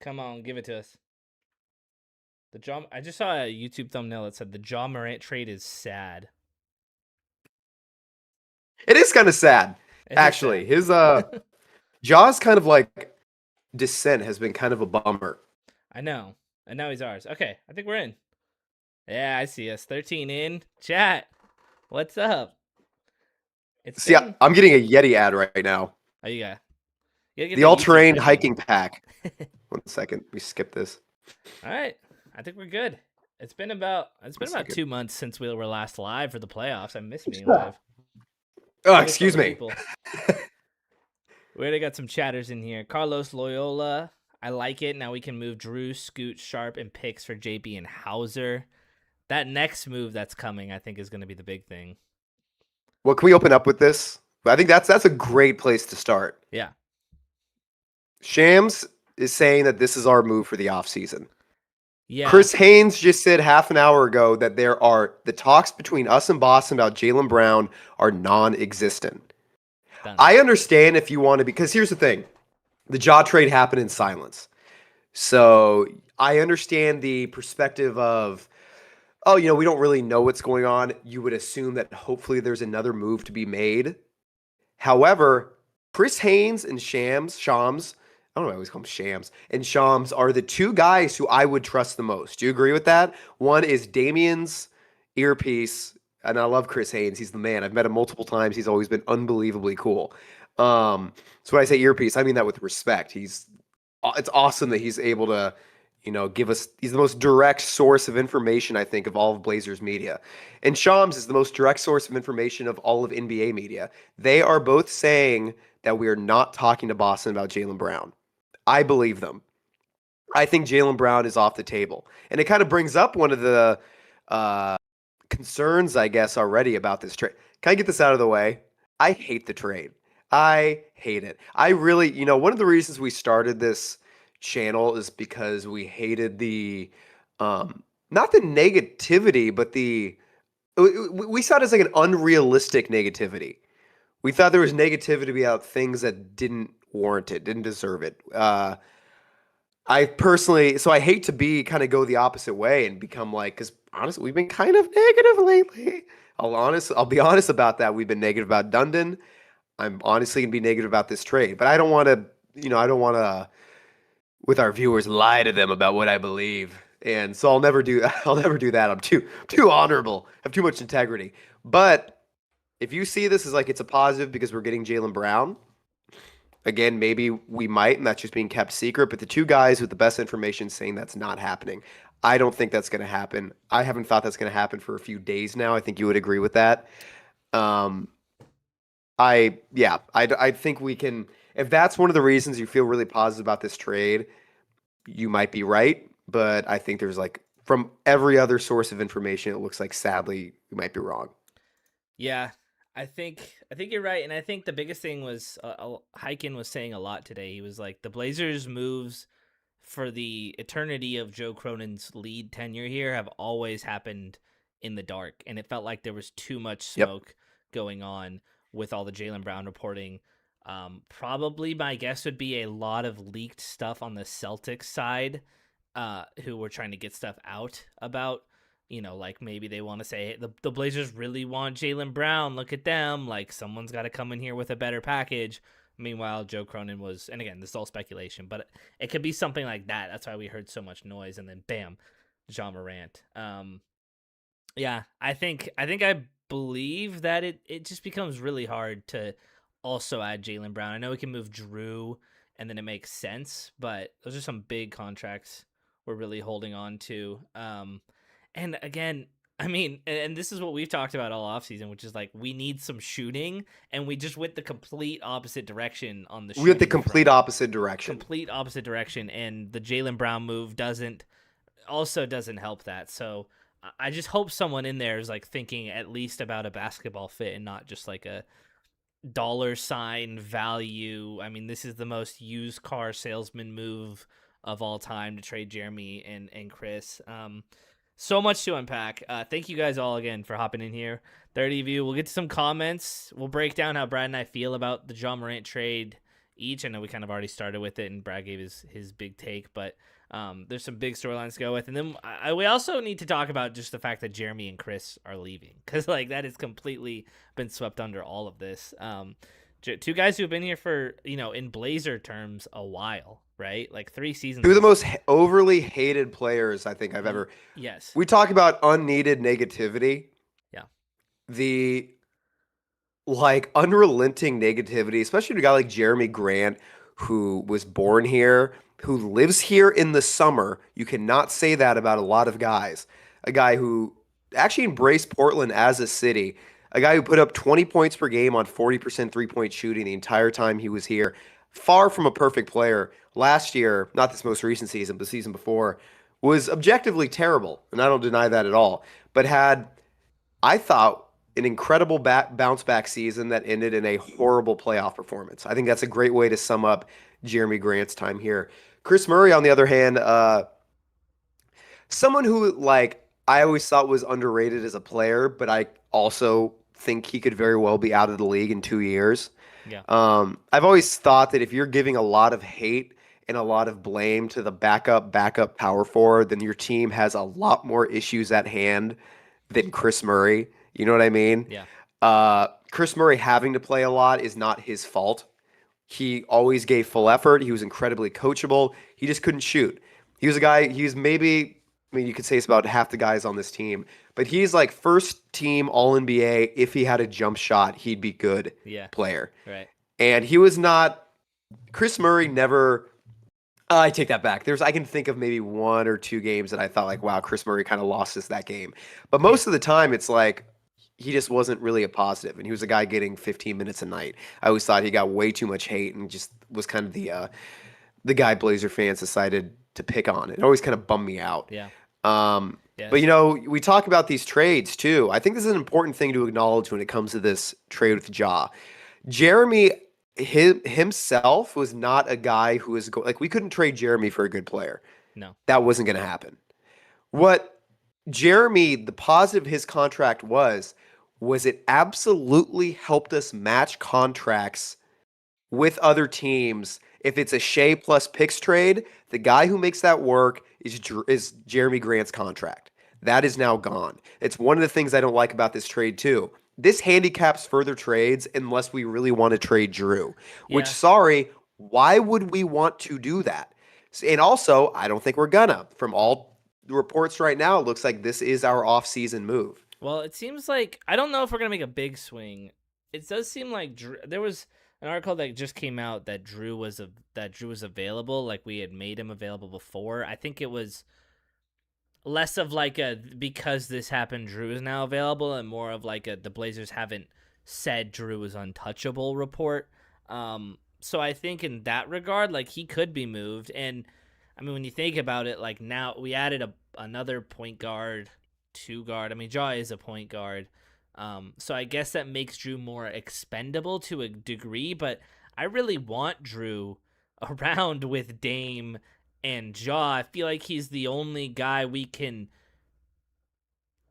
Come on, give it to us. I just saw a YouTube thumbnail that said the Ja Morant trade is sad. It is kind of sad, It is actually. sad. His Ja's kind of like descent has been kind of a bummer. I know. And now he's ours. Okay, I think we're in. Yeah, I see us. 13 in. Chat. What's up? It's See, been. I'm getting a Yeti ad right now. Oh, you gotta get The that YouTube all-terrain Premium. hiking pack. 1 second, we skip this. All right, I think we're good. It's been One about second. 2 months since we were last live for the playoffs. I miss being live. Oh, I miss all excuse the me. people. We already got some chatters in here. Carlos Loyola. I like it. Now we can move Drew, Scoot, Sharp, and picks for JB and Hauser. That next move that's coming, I think, is going to be the big thing. Well, can we open up with this? I think that's a great place to start. Yeah. Shams is saying that this is our move for the offseason. Yeah. Chris Haynes just said half an hour ago that the talks between us and Boston about Jaylen Brown are non-existent. Done. I understand if you want to, because here's the thing. The Ja trade happened in silence. So I understand the perspective of, oh, we don't really know what's going on. You would assume that hopefully there's another move to be made. However, Chris Haynes and Shams, I don't know, I always call them Shams, and Shams are the two guys who I would trust the most. Do you agree with that? One is Damien's earpiece, and I love Chris Haynes. He's the man. I've met him multiple times. He's always been unbelievably cool. So when I say earpiece, I mean that with respect. It's awesome that he's able to, give us. He's the most direct source of information, I think, of all of Blazers media. And Shams is the most direct source of information of all of NBA media. They are both saying that we are not talking to Boston about Jaylen Brown. I believe them. I think Jaylen Brown is off the table. And it kind of brings up one of the concerns, I guess, already about this trade. Can I get this out of the way? I hate the trade. I hate it. I really, one of the reasons we started this channel is because we hated not the negativity, but we saw it as like an unrealistic negativity. We thought there was negativity about things that didn't warrant it, didn't deserve it. I personally, so I hate to go the opposite way and become like, because honestly, we've been kind of negative lately. I'll be honest about that. We've been negative about Dundon. I'm honestly gonna be negative about this trade, but I don't want to, with our viewers, lie to them about what I believe. And so I'll never do that. I'm too honorable. I have too much integrity. But if you see this as like it's a positive because we're getting Jaylen Brown, again, maybe we might, and that's just being kept secret. But the two guys with the best information saying that's not happening. I don't think that's going to happen. I haven't thought that's going to happen for a few days now. I think you would agree with that. I think we can. If that's one of the reasons you feel really positive about this trade, you might be right. But I think there's from every other source of information, it looks like sadly we might be wrong. Yeah, I think you're right, and I think the biggest thing was Hyken was saying a lot today. He was like, the Blazers' moves for the eternity of Joe Cronin's lead tenure here have always happened in the dark, and it felt like there was too much smoke going on with all the Jaylen Brown reporting. Probably my guess would be a lot of leaked stuff on the Celtics side, who were trying to get stuff out about. Like maybe they want to say the Blazers really want Jaylen Brown. Look at them. Like someone's got to come in here with a better package. Meanwhile, Joe Cronin was, and again, this is all speculation, but it could be something like that. That's why we heard so much noise. And then bam, Ja Morant. Yeah, I believe that it just becomes really hard to also add Jaylen Brown. I know we can move Drew and then it makes sense, but those are some big contracts we're really holding on to. And again, I mean, and this is what we've talked about all offseason, which is like we need some shooting, and we just went the complete opposite direction on the shooting. We went the complete opposite direction. Complete opposite direction, and the Jaylen Brown move doesn't help that. So I just hope someone in there is like thinking at least about a basketball fit and not just like a dollar sign value. I mean, this is the most used car salesman move of all time to trade Jerami and Kris. So much to unpack. Thank you guys all again for hopping in here. 30 of you. We'll get to some comments. We'll break down how Brad and I feel about the Ja Morant trade each. I know we kind of already started with it, and Brad gave his big take, but there's some big storylines to go with, and then we also need to talk about just the fact that Jerami and Kris are leaving, because like that has completely been swept under all of this. Two guys who've been here for, in Blazer terms, a while, right? Like 3 seasons. Two of the most overly hated players I think I've ever. Yes. We talk about unneeded negativity. Yeah. The unrelenting negativity, especially to a guy like Jerami Grant, who was born here, who lives here in the summer. You cannot say that about a lot of guys. A guy who actually embraced Portland as a city. A guy who put up 20 points per game on 40% three-point shooting the entire time he was here. Far from a perfect player. Last year, not this most recent season, but the season before, was objectively terrible, and I don't deny that at all. But had, I thought, an incredible bounce back season that ended in a horrible playoff performance. I think that's a great way to sum up Jerami Grant's time here. Kris Murray, on the other hand, someone who I always thought was underrated as a player, but I also think he could very well be out of the league in 2 years. Yeah. I've always thought that if you're giving a lot of hate and a lot of blame to the backup power forward, then your team has a lot more issues at hand than Kris Murray. You know what I mean? Yeah. Kris Murray having to play a lot is not his fault. He always gave full effort. He was incredibly coachable. He just couldn't shoot. He was a guy, maybe, you could say it's about half the guys on this team, but he's like first team All-NBA. If he had a jump shot, he'd be good player. Right. And he was not, Kris Murray never, I take that back. I can think of maybe 1 or 2 games that I thought wow, Kris Murray kind of lost us that game. But most of the time it's he just wasn't really a positive, and he was a guy getting 15 minutes a night. I always thought he got way too much hate and just was kind of the guy Blazer fans decided to pick on. It always kind of bummed me out. Yeah. But we talk about these trades too. I think this is an important thing to acknowledge when it comes to this trade with Ja. Jerami himself was not a guy who was we couldn't trade Jerami for a good player. No. That wasn't going to happen. What Jerami, the positive of his contract was it absolutely helped us match contracts with other teams. If it's a Shea plus picks trade, the guy who makes that work is Jerami Grant's contract. That is now gone. It's one of the things I don't like about this trade too. This handicaps further trades unless we really want to trade Drew. Which, sorry, why would we want to do that? And also, I don't think we're gonna. From all the reports right now, it looks like this is our off-season move. Well, it seems like, I don't know if we're gonna make a big swing. It does seem like there was an article that just came out that Drew was available, like we had made him available before. I think it was less of because this happened, Drew is now available, and more of the Blazers haven't said Drew is untouchable report. So I think in that regard, he could be moved. And I mean, when you think about it, now we added another point guard, 2 guard. I mean, Ja is a point guard. So I guess that makes Drew more expendable to a degree, but I really want Drew around with Dame and Ja. I feel like he's the only guy we can,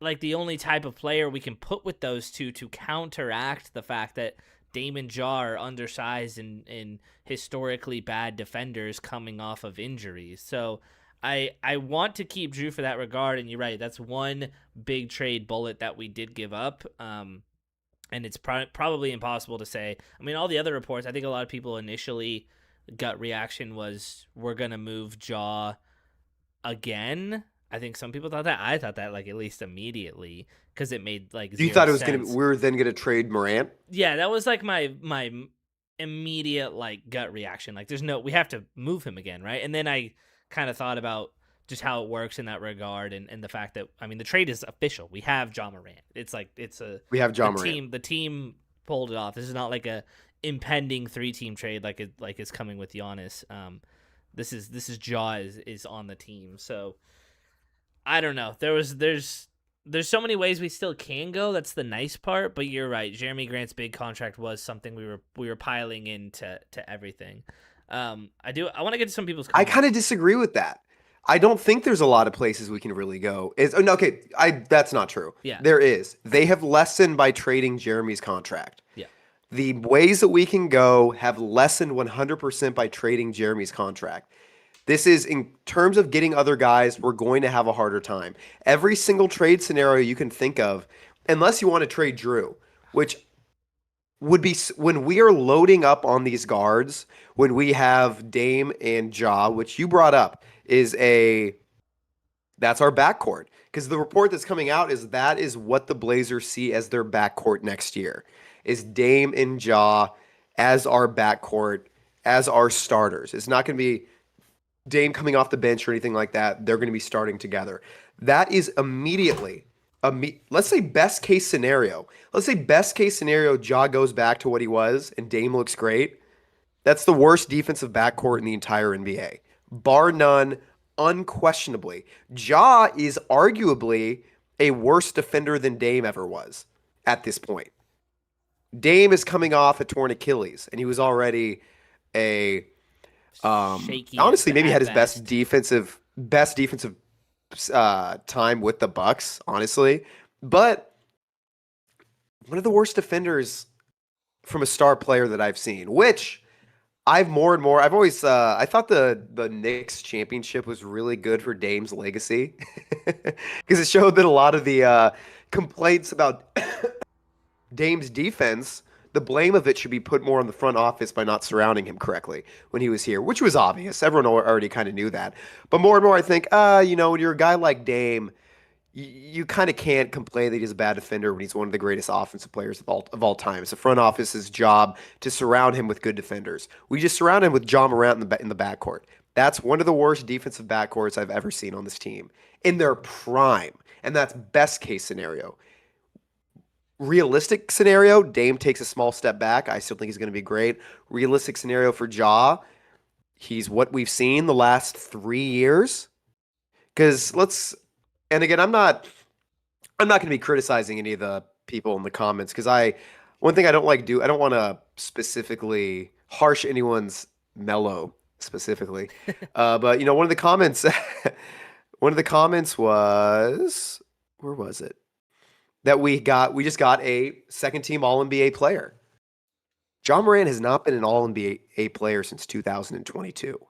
the only type of player we can put with those two to counteract the fact that Dame and Ja are undersized and historically bad defenders coming off of injuries. So I want to keep Drew for that regard, and you're right, that's one big trade bullet that we did give up. And it's probably impossible to say. I mean, all the other reports, I think a lot of people initially gut reaction was we're going to move Ja again. I think some people thought that. I thought that at least immediately, because it made You thought it was sense. we were then gonna trade Morant? Yeah, that was my immediate gut reaction. We have to move him again, right? And then I kind of thought about just how it works in that regard, and the fact that, I mean, the trade is official. We have Ja Morant. We have Ja Morant. The team pulled it off. This is not a impending 3-team trade like it's coming with Giannis. This is Ja is on the team. So I don't know. There's so many ways we still can go. That's the nice part. But you're right. Jerami Grant's big contract was something we were piling into everything. I want to get to some people's comments. I kind of disagree with that. I don't think there's a lot of places we can really go. That's not true. Yeah. There is. They have lessened by trading Jerami's contract. Yeah. The ways that we can go have lessened 100% by trading Jeremy's contract. This is in terms of getting other guys, we're going to have a harder time. Every single trade scenario you can think of, unless you want to trade Drew, which would be when we are loading up on these guards, when we have Dame and Ja, which you brought up, is a that's our backcourt. Because the report that's coming out is that is what the Blazers see as their backcourt next year. Is Dame and Ja as our backcourt, as our starters. It's not going to be Dame coming off the bench or anything like that. They're going to be starting together. That is immediately, let's say best case scenario. Let's say best case scenario, Ja goes back to what he was and Dame looks great. That's the worst defensive backcourt in the entire NBA. Bar none, unquestionably. Ja is arguably a worse defender than Dame ever was at this point. Dame is coming off a torn Achilles, and he was already a Shaky honestly maybe at had his best best. defensive time with the Bucks, honestly. But one of the worst defenders from a star player that I've seen, which I've more and more. I've always I thought the Knicks championship was really good for Dame's legacy because it showed that a lot of the complaints about Dame's defense, the blame of it should be put more on the front office by not surrounding him correctly when he was here, which was obvious. Everyone already kind of knew that. But more and more, I think, when you're a guy like Dame, you kind of can't complain that he's a bad defender when he's one of the greatest offensive players of all time. It's the front office's job to surround him with good defenders. We just surround him with Ja Morant in the backcourt. That's one of the worst defensive backcourts I've ever seen on this team in their prime, and that's best case scenario. Realistic scenario, Dame takes a small step back. I still think he's going to be great. Realistic scenario for Ja, he's what we've seen the last 3 years. Because and again, I'm not going to be criticizing any of the people in the comments because one thing I don't like I don't want to specifically harsh anyone's mellow specifically. But one of the comments, one of the comments was, where was it? That we just got a second team All NBA player. Ja Morant has not been an All NBA player since 2022.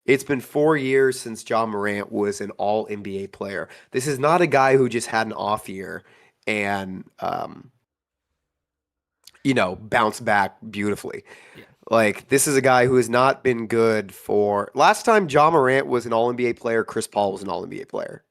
It's been 4 years since Ja Morant was an All NBA player. This is not a guy who just had an off year and bounced back beautifully. Yeah. Like this is a guy who has not been good for. Last time Ja Morant was an All NBA player, Chris Paul was an All NBA player.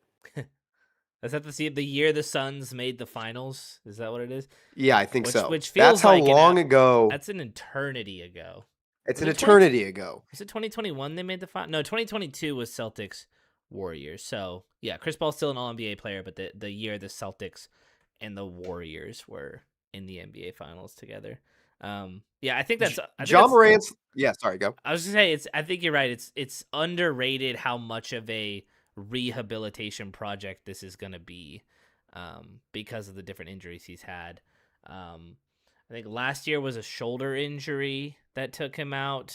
Is that the year the Suns made the finals? Is that what it is? Yeah, I think Which so. which That's feels how like long ago. that's an eternity ago. It's Was an it 20? eternity ago. Was it 2021 they made the final? No, 2022 was Celtics Warriors. So yeah, Chris Paul's still an All NBA player, but the year the Celtics and the Warriors were in the NBA finals together. Yeah, I think that's Ja Morant's. Yeah, sorry, go. I was gonna say I think you're right. It's underrated how much of a rehabilitation project this is gonna be, because of the different injuries he's had. I think last year was a shoulder injury that took him out.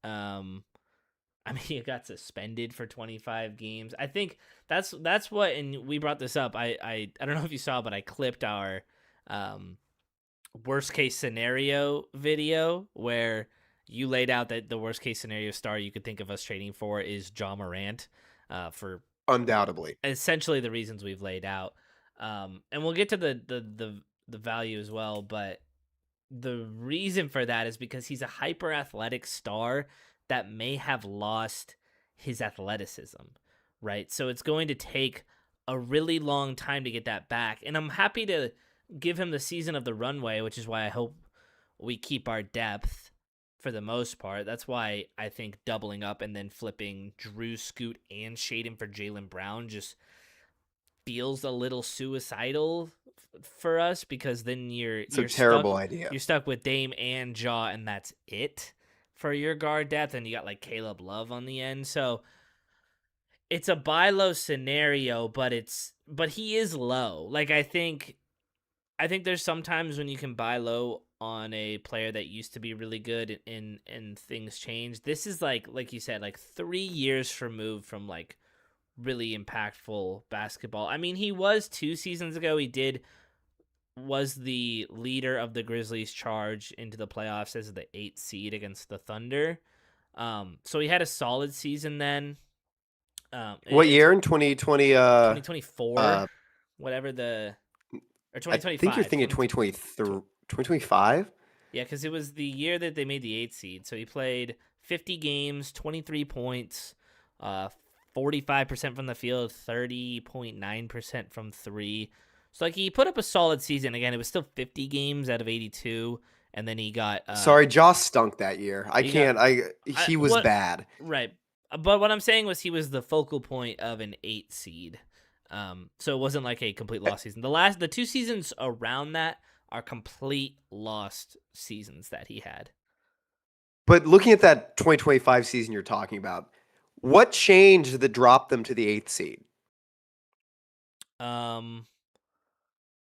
I mean, he got suspended for 25 games. I think that's what, and we brought this up. I don't know if you saw, but I clipped our worst case scenario video where you laid out that the worst case scenario star you could think of us trading for is Ja Morant, for Undoubtedly. essentially the reasons we've laid out. And we'll get to the value as well, but the reason for that is because he's a hyper athletic star that may have lost his athleticism, right? So it's going to take a really long time to get that back. And I'm happy to give him the season of the runway, which is why I hope we keep our depth for the most part. That's why I think doubling up and then flipping Drew, Scoot, and Shaden for Jaylen Brown just feels a little suicidal for us, because then you're a terrible stuck, idea. You're stuck with Dame and Ja, and that's it for your guard depth, and you got like Caleb Love on the end. So it's a buy low scenario, but he is low. Like I think there's sometimes when you can buy low on a player that used to be really good and things change. This is like you said, like 3 years removed from like really impactful basketball. I mean, he was 2 seasons ago. He did was the leader of the Grizzlies' charge into the playoffs as the 8th seed against the Thunder. So he had a solid season then. What It's year in 2020? 2024, whatever the or I think you're 2025. thinking 2023, 2025. Yeah, because it was the year that they made the 8th seed. So he played 50 games, 23 points, 45% from the field, 30.9% from three. So like he put up a solid season. Again, it was still 50 games out of 82, and then he got Sorry, Joss stunk that year. I he got can't. He was what bad. right. But what I'm saying was he was the focal point of an 8 seed. So it wasn't like a complete lost season. The 2 seasons around that are complete lost seasons that he had. But looking at that 2025 season you're talking about, what changed that dropped them to the 8th seed? Um,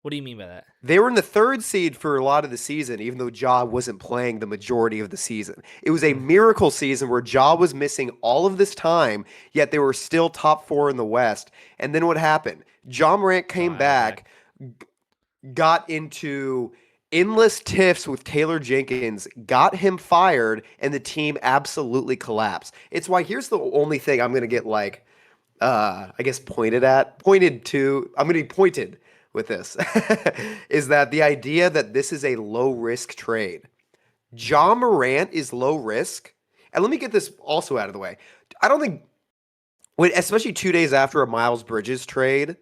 what do you mean by that? They were in the 3rd seed for a lot of the season, even though Ja wasn't playing the majority of the season. It was a miracle season where Ja was missing all of this time, yet they were still top 4 in the West. And then what happened? Ja Morant came back, got into endless tiffs with Taylor Jenkins, got him fired, and the team absolutely collapsed. It's why here's the only thing I'm going to get like, I guess pointed to. I'm going to be pointed with this is that the idea that this is a low risk trade. Ja Morant is low risk. And let me get this also out of the way. I don't think, especially 2 days after a Miles Bridges trade,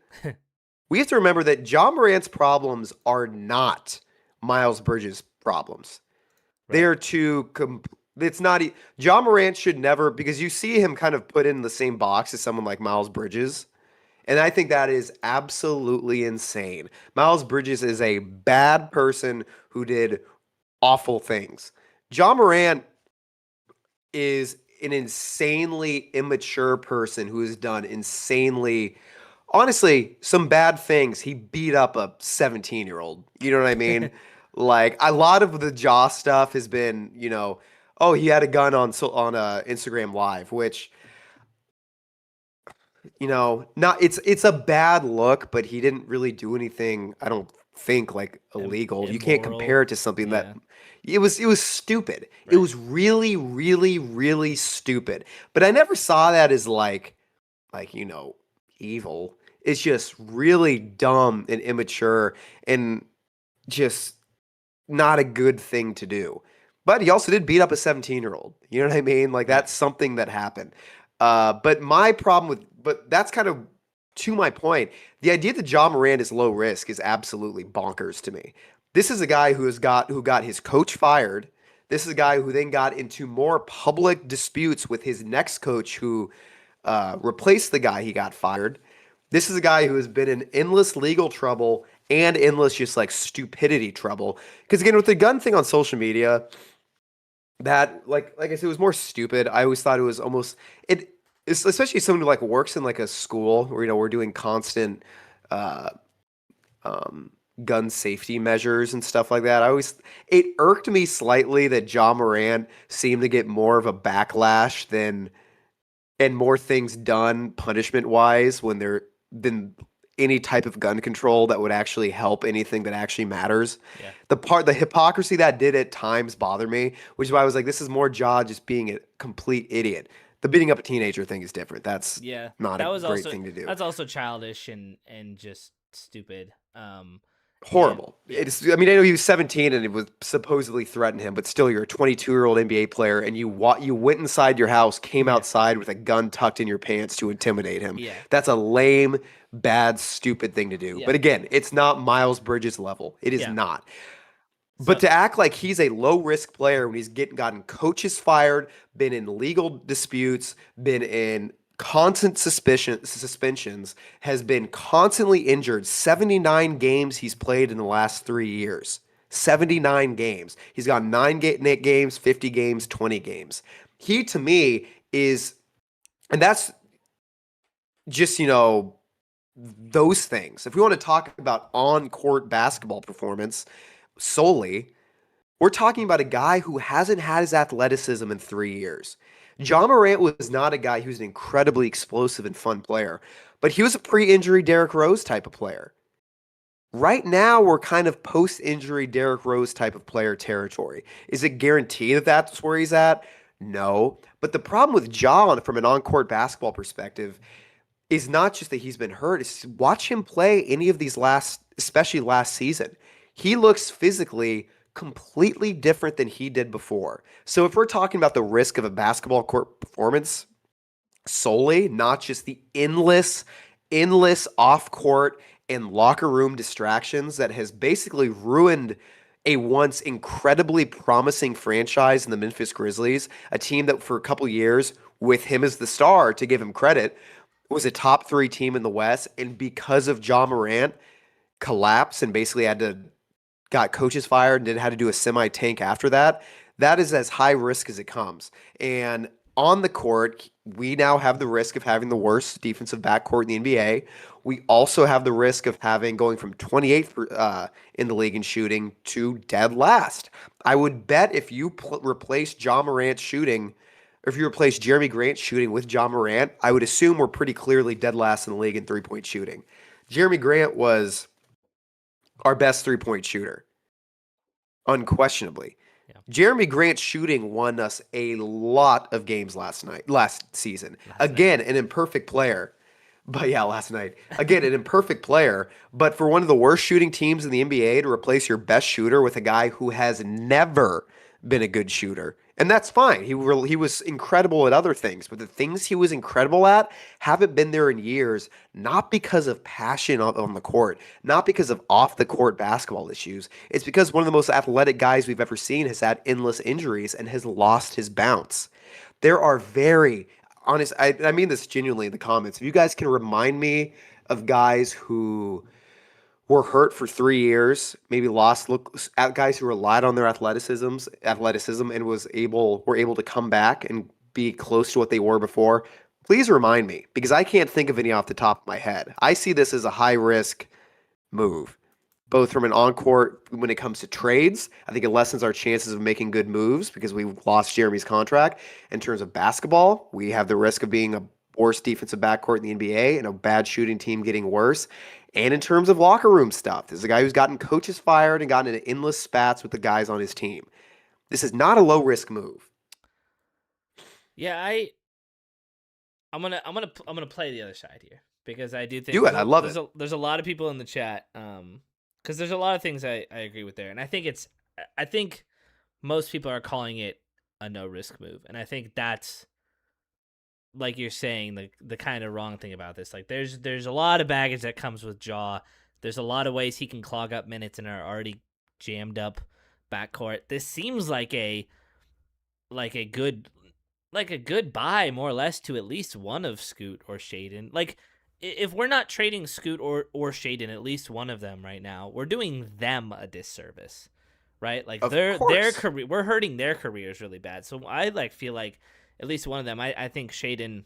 we have to remember that Ja Morant's problems are not Miles Bridges' problems. Right. They are too. It's not. Ja Morant should never, because you see him kind of put in the same box as someone like Miles Bridges. And I think that is absolutely insane. Miles Bridges is a bad person who did awful things. Ja Morant is an insanely immature person who has done insanely, honestly, some bad things. He beat up a 17-year-old. You know what I mean? Like a lot of the Ja stuff has been, oh, he had a gun on Instagram Live, which not it's a bad look, but he didn't really do anything, I don't think, like illegal. You can't Immoral. compare it to something that Yeah. it was stupid. It Right. was really, really, really stupid. But I never saw that as like evil. It's just really dumb and immature and just not a good thing to do. But he also did beat up a 17-year-old. You know what I mean? Like Yeah. that's something that happened. But my problem but that's kind of to my point. The idea that Ja Morant is low risk is absolutely bonkers to me. This is a guy who got his coach fired. This is a guy who then got into more public disputes with his next coach who replaced the guy he got fired. This is a guy who has been in endless legal trouble and endless just like stupidity trouble. Because again, with the gun thing on social media, that like I said, it was more stupid. I always thought it was almost especially someone who like works in like a school where we're doing constant uh, um, gun safety measures and stuff like that. It irked me slightly that Ja Morant seemed to get more of a backlash than and more things done punishment wise when there than any type of gun control that would actually help anything that actually matters. Yeah. The hypocrisy that did at times bother me, which is why I was like, this is more Ja just being a complete idiot. The beating up a teenager thing is different. That's Yeah. not a That was great also thing to do. that's also childish and just stupid. And Horrible. yeah. I mean, I know he was 17 and it was supposedly threatened him, but still, you're a 22-year-old NBA player and you went inside your house, came Yeah. outside with a gun tucked in your pants to intimidate him. Yeah. That's a lame, bad, stupid thing to do. Yeah. But again, it's not Miles Bridges level. It is Yeah. not. But So to act like he's a low risk player when he's gotten coaches fired, been in legal disputes, been in constant suspensions, has been constantly injured. 79 games he's played in the last 3 years. 79 games. He's got games, 50 games, 20 games. He to me is, and that's just those things. If we want to talk about on court basketball performance solely, we're talking about a guy who hasn't had his athleticism in 3 years. Ja Morant was not a guy who's an incredibly explosive and fun player, but he was a pre-injury Derrick Rose type of player. Right now, we're kind of post-injury Derrick Rose type of player territory. Is it guaranteed that that's where he's at? No. But the problem with Ja from an on-court basketball perspective is not just that he's been hurt. It's watch him play any of these especially last season. He looks physically completely different than he did before. So if we're talking about the risk of a basketball court performance solely, not just the endless off court and locker room distractions that has basically ruined a once incredibly promising franchise in the Memphis Grizzlies, a team that for a couple years, with him as the star, to give him credit, was a top three team in the West, and because of Ja Morant, collapsed and basically got coaches fired and then had to do a semi tank after that. That is as high risk as it comes. And on the court, we now have the risk of having the worst defensive backcourt in the NBA. We also have the risk of having going from 28th in the league in shooting to dead last. I would bet if you replace Ja Morant's shooting, or if you replace Jerami Grant shooting with Ja Morant, I would assume we're pretty clearly dead last in the league in 3-point shooting. Jerami Grant was our best 3-point shooter, unquestionably. Yeah, Jerami Grant shooting won us a lot of games last season. last night. Again, an imperfect player. But yeah, last night. Again, an imperfect player. But for one of the worst shooting teams in the NBA to replace your best shooter with a guy who has never been a good shooter. And that's fine. He was incredible at other things, but the things he was incredible at haven't been there in years, not because of passion on the court, not because of off the court basketball issues. It's because one of the most athletic guys we've ever seen has had endless injuries and has lost his bounce. There are very honest, I mean this genuinely in the comments. If you guys can remind me of guys who were hurt for 3 years, maybe lost look at guys who relied on their athleticism and were able to come back and be close to what they were before. Please remind me because I can't think of any off the top of my head. I see this as a high risk move, both from an on-court when it comes to trades. I think it lessens our chances of making good moves because we lost Jeremy's contract. In terms of basketball, we have the risk of being a worse defensive backcourt in the NBA and a bad shooting team getting worse. And in terms of locker room stuff, this is a guy who's gotten coaches fired and gotten into endless spats with the guys on his team. This is not a low-risk move. Yeah, I'm gonna play the other side here because I do think Do it. I love it. there's a lot of people in the chat because there's a lot of things I agree with there, and I think most people are calling it a no risk move, and I think that's like you're saying the kind of wrong thing about this. Like there's a lot of baggage that comes with Ja. There's a lot of ways he can clog up minutes in our already jammed up backcourt. This seems like a good buy more or less to at least one of Scoot or Shaden. Like if we're not trading Scoot or Shaden, at least one of them right now, we're doing them a disservice, right? Like Of their course. career, we're hurting their careers really bad. So I feel like at least one of them. I think Shaden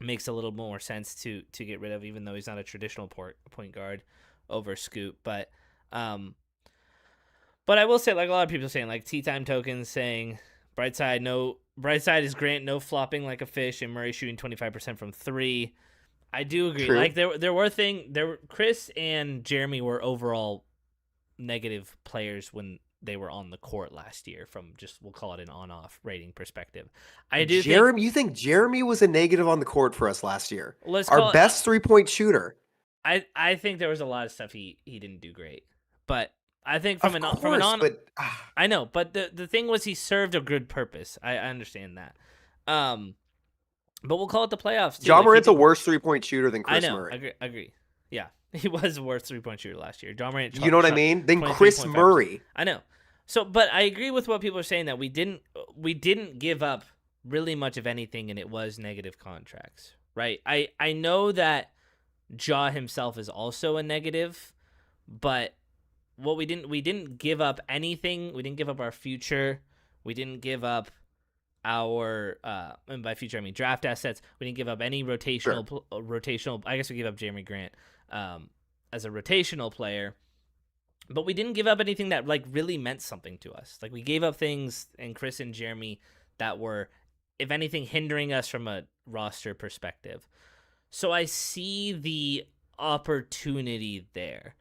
makes a little more sense to get rid of, even though he's not a traditional point guard over Scoot. But I will say, like a lot of people saying, like Tea Time Tokens saying, bright side is Grant no flopping like a fish and Murray shooting 25% from three. I do agree. True. Like Kris and Jerami were overall negative players when they were on the court last year from just, we'll call it an on-off rating perspective. I do think, You think Jeremy was a negative on the court for us last year? let's Our call it, best 3-point shooter. I think there was a lot of stuff he didn't do great. But I think Of from an course, on, but I know, but the thing was he served a good purpose. I understand that. But we'll call it the playoffs too. Ja Like Morant's a worse 3-point shooter than I Chris know, Murray. agree. Yeah, he was a worse 3-point shooter last year. Ja Morant You know what I shot mean? Than Chris 23.5%. Murray. I know. So, but I agree with what people are saying that we didn't give up really much of anything, and it was negative contracts, right? I know that Ja himself is also a negative, but what we didn't give up anything. We didn't give up our future. We didn't give up our and by future I mean draft assets. We didn't give up any Sure. rotational. I guess we gave up Jeremy Grant as a rotational player, but we didn't give up anything that like really meant something to us. Like we gave up things in Kris and Jeremy that were, if anything, hindering us from a roster perspective. So I see the opportunity there.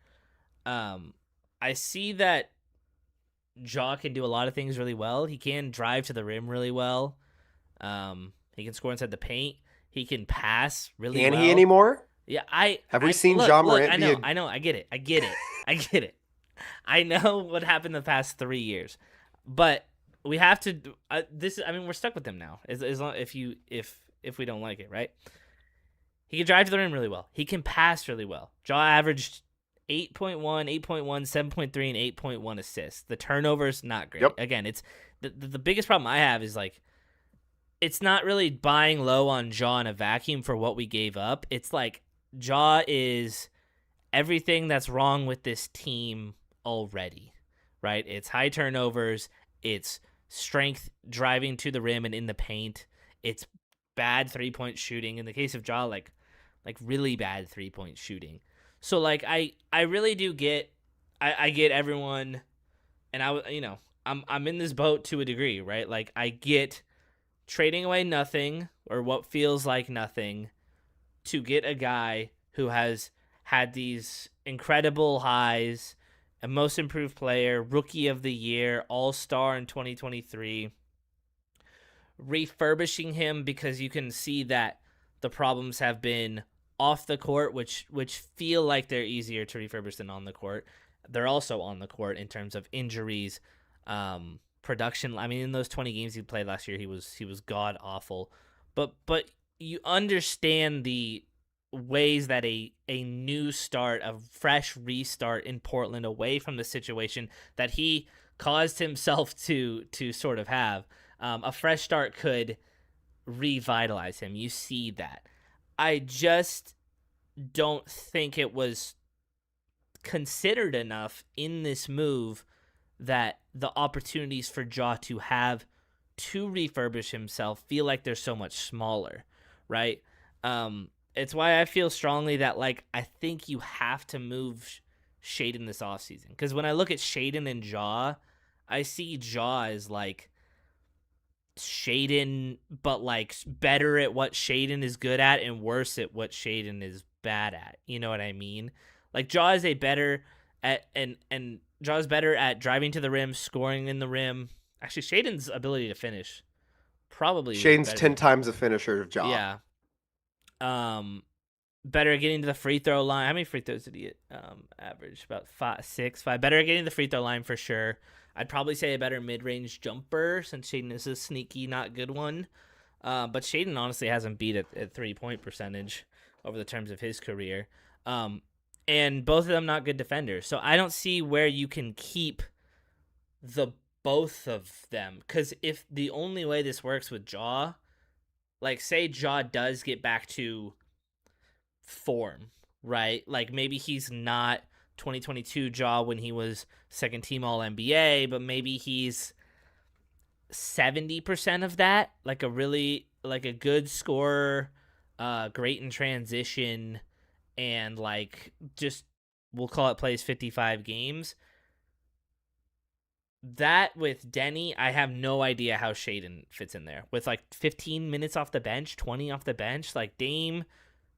Um, I see that Ja can do a lot of things really well. He can drive to the rim really well. He can score inside the paint. He can pass really Can he well. anymore? Yeah, I Have we I seen look, Ja look, Morant be a I know, I get it. I get it. I get it. I know what happened the past 3 years. But we have to I mean we're stuck with him now. As long if we don't like it, right? He can drive to the rim really well. He can pass really well. Jaw averaged 8.1, 8.1, 7.3, and 8.1 assists. The turnovers, not great. Yep. Again, it's the biggest problem I have is like it's not really buying low on Jaw in a vacuum for what we gave up. It's like Jaw is everything that's wrong with this team already, right? It's high turnovers, it's strength driving to the rim and in the paint, it's bad 3-point shooting. In the case of Jaw, like really bad 3-point shooting. So like I really do get I get everyone, and I'm in this boat to a degree, right? Like I get trading away nothing or what feels like nothing to get a guy who has had these incredible highs, a most improved player, rookie of the year, all-star in 2023, refurbishing him because you can see that the problems have been off the court, which feel like they're easier to refurbish than on the court. They're also on the court in terms of injuries, production. I mean, in those 20 games he played last year, he was god awful. But you understand the ways that a new start, a fresh restart in Portland away from the situation that he caused himself to sort of have, a fresh start could revitalize him. You see that. I just don't think it was considered enough in this move that the opportunities for Ja to have to refurbish himself feel like they're so much smaller, right? It's why I feel strongly that like I think you have to move Shaden this offseason. Because when I look at Shaden and Ja, I see Ja as like Shaden, but like better at what Shaden is good at and worse at what Shaden is bad at. You know what I mean? Like Jaw is a better at and Jaw's better at driving to the rim, scoring in the rim. Actually, Shaden's ability to finish probably is Shaden's better 10 than times a finisher of Ja? yeah. Um, better at getting to the free throw line. How many free throws did he average? About 5, 6, 5. Better at getting to the free throw line for sure. I'd probably say a better mid-range jumper since Shaden is a sneaky, not good one. But Shaden honestly hasn't beat at 3-point percentage over the terms of his career. And both of them not good defenders. So I don't see where you can keep the both of them. Because if the only way this works with Jaw, like say Jaw does get back to form, right? Like maybe he's not 2022 Jaw when he was second team All NBA, but maybe he's 70% of that, like a really like a good scorer, great in transition, and like just we'll call it plays 55 games. That with Denny, I have no idea how Shaden fits in there. With like 15 minutes off the bench, 20 off the bench, like Dame,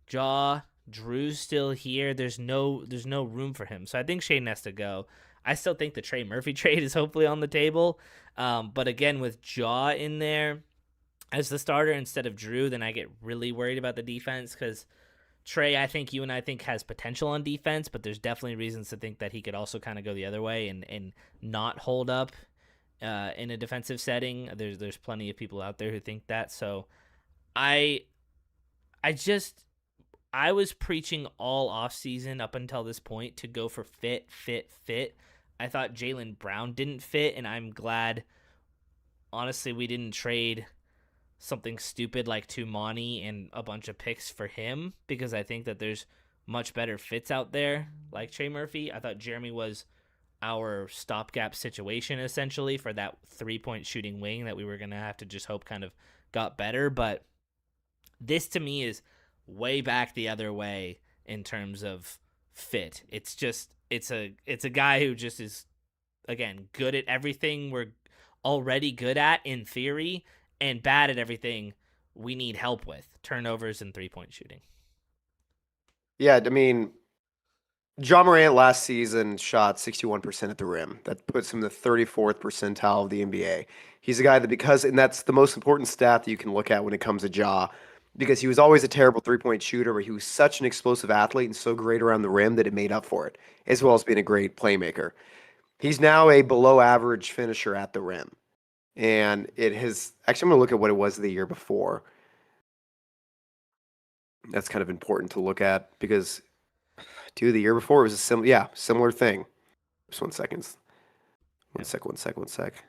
Jaw, Drew's still here. There's no room for him. So I think Shaden has to go. I still think the Trey Murphy trade is hopefully on the table. But again, with Jaw in there as the starter instead of Drew, then I get really worried about the defense because Trey, I think you and I think has potential on defense, but there's definitely reasons to think that he could also kind of go the other way and not hold up in a defensive setting. There's plenty of people out there who think that. So I I just I was preaching all offseason up until this point to go for fit, fit, fit. I thought Jaylen Brown didn't fit, and I'm glad, honestly, we didn't trade something stupid like Tumani and a bunch of picks for him because I think that there's much better fits out there like Trey Murphy. I thought Jerami was our stopgap situation essentially for that 3-point shooting wing that we were going to have to just hope kind of got better. But this to me is way back the other way in terms of fit. It's just it's a guy who just is again good at everything we're already good at in theory and bad at everything we need help with, turnovers and 3-point shooting. Yeah, I mean, Ja Morant last season shot 61% at the rim. That puts him in the 34th percentile of the NBA. He's a guy that and that's the most important stat that you can look at when it comes to Ja, because he was always a terrible three-point shooter, but he was such an explosive athlete and so great around the rim that it made up for it, as well as being a great playmaker. He's now a below average finisher at the rim. And it has actually, I'm going to look at what it was the year before. That's kind of important to look at because, dude, the year before it was a similar thing. Just 1 second. One Yep. sec, one sec, one sec.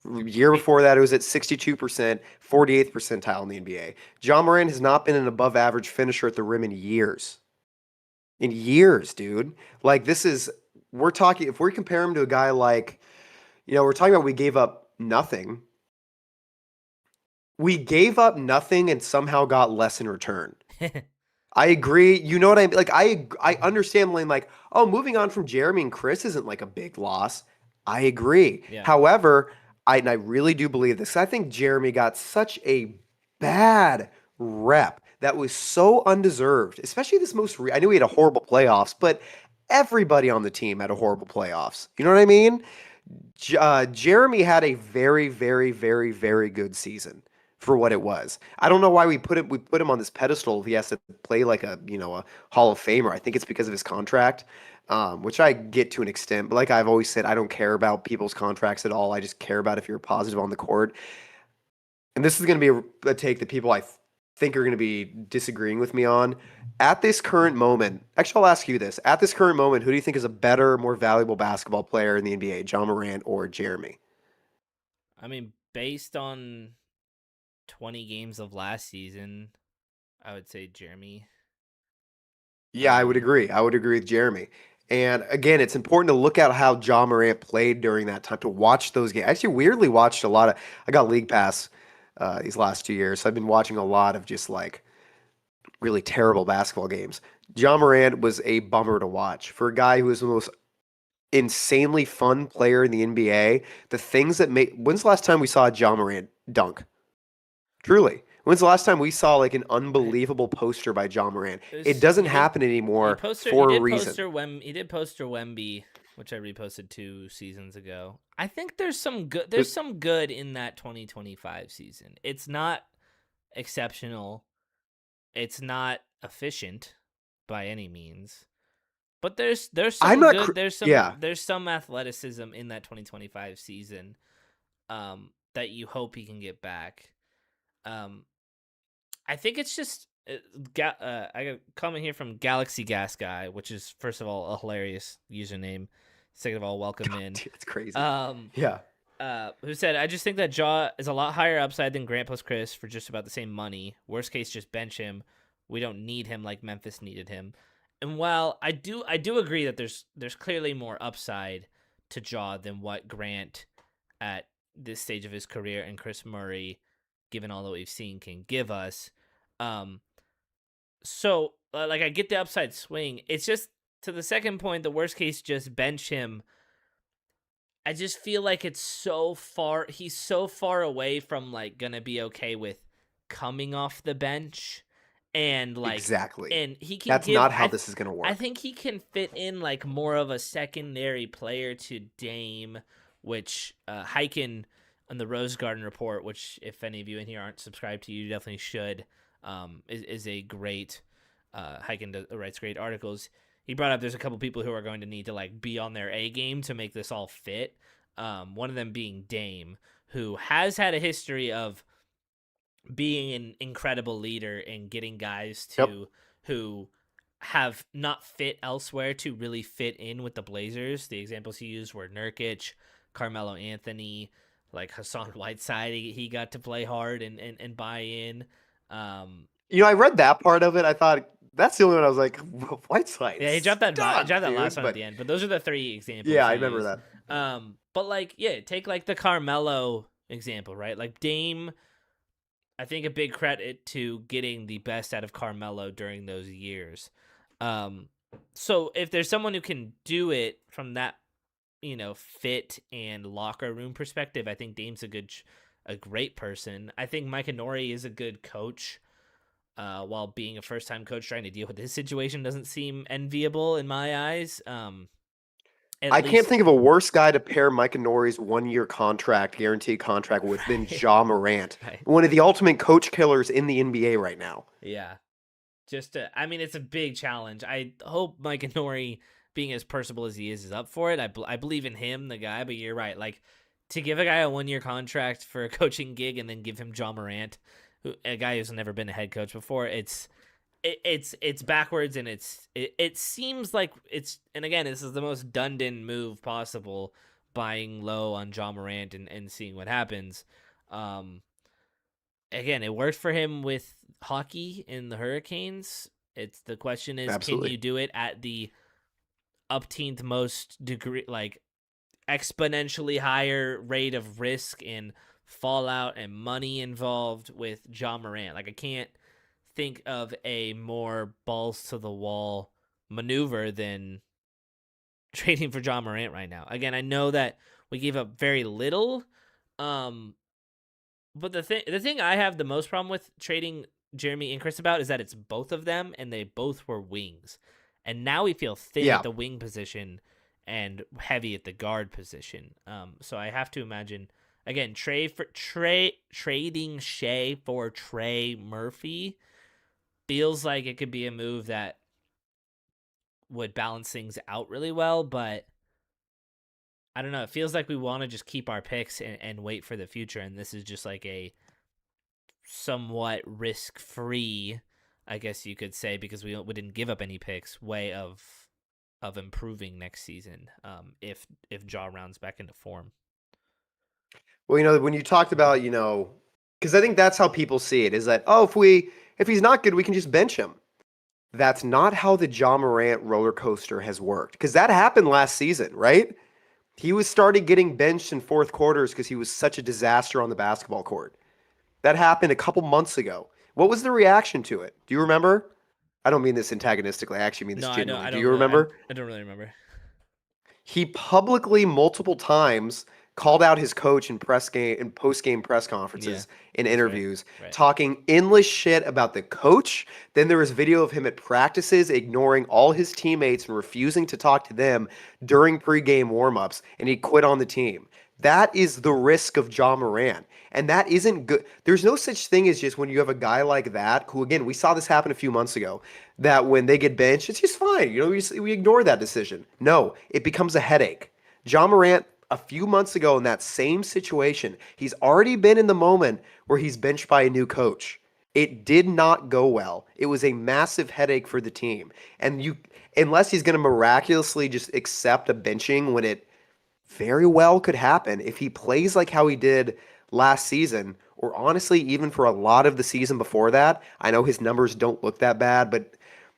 It, Year it, before that, it was at 62%, 48th percentile in the NBA. Ja Morant has not been an above average finisher at the rim in years. In years, dude. Like, we're talking, if we compare him to a guy like, we're talking about we gave up nothing. We gave up nothing and somehow got less in return. I agree. You know what I mean? Like I understand like, oh, moving on from Jerami and Kris isn't like a big loss. I agree. yeah. However, I really do believe this. I think Jerami got such a bad rep that was so undeserved, especially this I knew he had a horrible playoffs, but everybody on the team had a horrible playoffs. You know what I mean? Jerami had a very, very, very, very good season for what it was. I don't know why we put him on this pedestal. If he has to play like a Hall of Famer. I think it's because of his contract, which I get to an extent. But like I've always said, I don't care about people's contracts at all. I just care about if you're positive on the court. And this is going to be a take that people think are going to be disagreeing with me on. At this current moment, actually, I'll ask you this. At this current moment, who do you think is a better, more valuable basketball player in the NBA, Ja Morant or Jerami? I mean, based on 20 games of last season, I would say Jeremy. Yeah, I would Um, agree. I would agree with Jeremy. And again, it's important to look at how Ja Morant played during that time to watch those games. I actually weirdly watched a lot of. I got League Pass these last 2 years, so I've been watching a lot of just like really terrible basketball games. Ja Morant was a bummer to watch for a guy who was the most insanely fun player in the NBA. The things that make. When's the last time we saw Ja Morant dunk? Truly. When's the last time we saw like an I, unbelievable poster by Ja Morant? it It was doesn't happen anymore he for a did reason. poster Wemby, which I reposted 2 seasons ago. I think there's It- some good in that 2025 season. It's not exceptional. It's not efficient by any means. But there's I'm some not. good Yeah, there's some athleticism in that 2025 season that you hope he can get back. Um I think it's just I got a comment here from Galaxy Gas Guy, which is first of all a hilarious username. Second of all, welcome in. dude, it's crazy. Um, Yeah, who said, I just think that Jaw is a lot higher upside than Grant plus Chris for just about the same money. Worst case, just bench him. We don't need him like Memphis needed him. And while I do agree that there's clearly more upside to Jaw than what Grant at this stage of his career and Chris Murray, given all that we've seen, can give us. Um, like I get the upside swing. It's just to the second point, the worst case, just bench him. I just feel like it's so far. He's so far away from like gonna be okay with coming off the bench, and exactly. he can That's give. not how this is going to I work. think he can fit in like more of a secondary player to Dame, which Hyken on the Rose Garden report, which if any of you in here aren't subscribed to, you definitely should. Is a great. Hyken writes great articles. He brought up there's a couple people who are going to need to like be on their A game to make this all fit. One of them being Dame, who has had a history of being an incredible leader and getting guys Yep. to who have not fit elsewhere to really fit in with the Blazers. The examples he used were Nurkic, Carmelo Anthony, like Hassan Whiteside. He got to play hard and buy in. Um, I read that part of it. I thought that's the only one I was like, Yeah, he Whiteside's he dropped done, that last dude. one at But the end, but those are the three examples yeah, I he remember used. that. But like, yeah, take like the Carmelo example, right? Like Dame, I think a big credit to getting the best out of Carmelo during those years. Um, so if there's someone who can do it from that, fit and locker room perspective, I think Dame's a great person. I think Mike Nori is a good coach. while being a first time coach trying to deal with his situation doesn't seem enviable in my eyes. At I can't least, think of a worse guy to pair Mike Norrie's 1 year contract, guaranteed contract with than right, Ja Morant, right, one of the ultimate coach killers in the NBA right now. yeah. I mean, it's a big challenge. I hope Mike Nori, being as personable as he is up for it. I believe in him, the guy. But you're right. Like, to give a guy a 1 year contract for a coaching gig and then give him Ja Morant, a guy who's never been a head coach before, it's backwards, and it seems like it's. And again, this is the most Dundon move possible, buying low on Ja Morant and seeing what happens. Um, Again, it worked for him with hockey in the Hurricanes. It's the question is, can Absolutely. you do it at the upteenth most degree, like exponentially higher rate of risk and fallout and money involved with Ja Morant? Like, I can't think of a more balls to the wall maneuver than trading for Ja Morant right now. Again, I know that we gave up very little, um, but the thing I have the most problem with trading Jerami and Kris about is that it's both of them, and they both were wings, and now we feel thin at Yeah. the wing position and heavy at the guard position. So I have to imagine, again, trading Shea for Trey Murphy feels like it could be a move that would balance things out really well, but I don't know. It feels like we want to just keep our picks and wait for the future, and this is just like a somewhat risk free, I guess you could say, because we didn't give up any picks, way of improving next season. If Ja rounds back into form. Well, when you talked about, because I think that's how people see it is that, oh, if he's not good, we can just bench him. That's not how the Ja Morant roller coaster has worked. Because that happened last season, right? He was started getting benched in fourth quarters because he was such a disaster on the basketball court. That happened a couple months ago. What was the reaction to it? Do you remember? I don't mean this antagonistically. I actually mean this No, I don't. genuinely. I Do don't you really. remember? I don't really remember. He publicly multiple times called out his coach in post game press Yeah, conferences in that's right. interviews, Right. talking endless shit about the coach. Then there was video of him at practices ignoring all his teammates and refusing to talk to them during pregame warmups, and he quit on the team. That is the risk of Ja Morant. And that isn't good. There's no such thing as just when you have a guy like that, who, again, we saw this happen a few months ago, that when they get benched, it's just fine. We ignore that decision. No, it becomes a headache. Ja Morant, a few months ago in that same situation, he's already been in the moment where he's benched by a new coach. It did not go well. It was a massive headache for the team. And unless he's going to miraculously just accept a benching when it very well could happen, if he plays like how he did last season, or honestly, even for a lot of the season before that. I know his numbers don't look that bad, but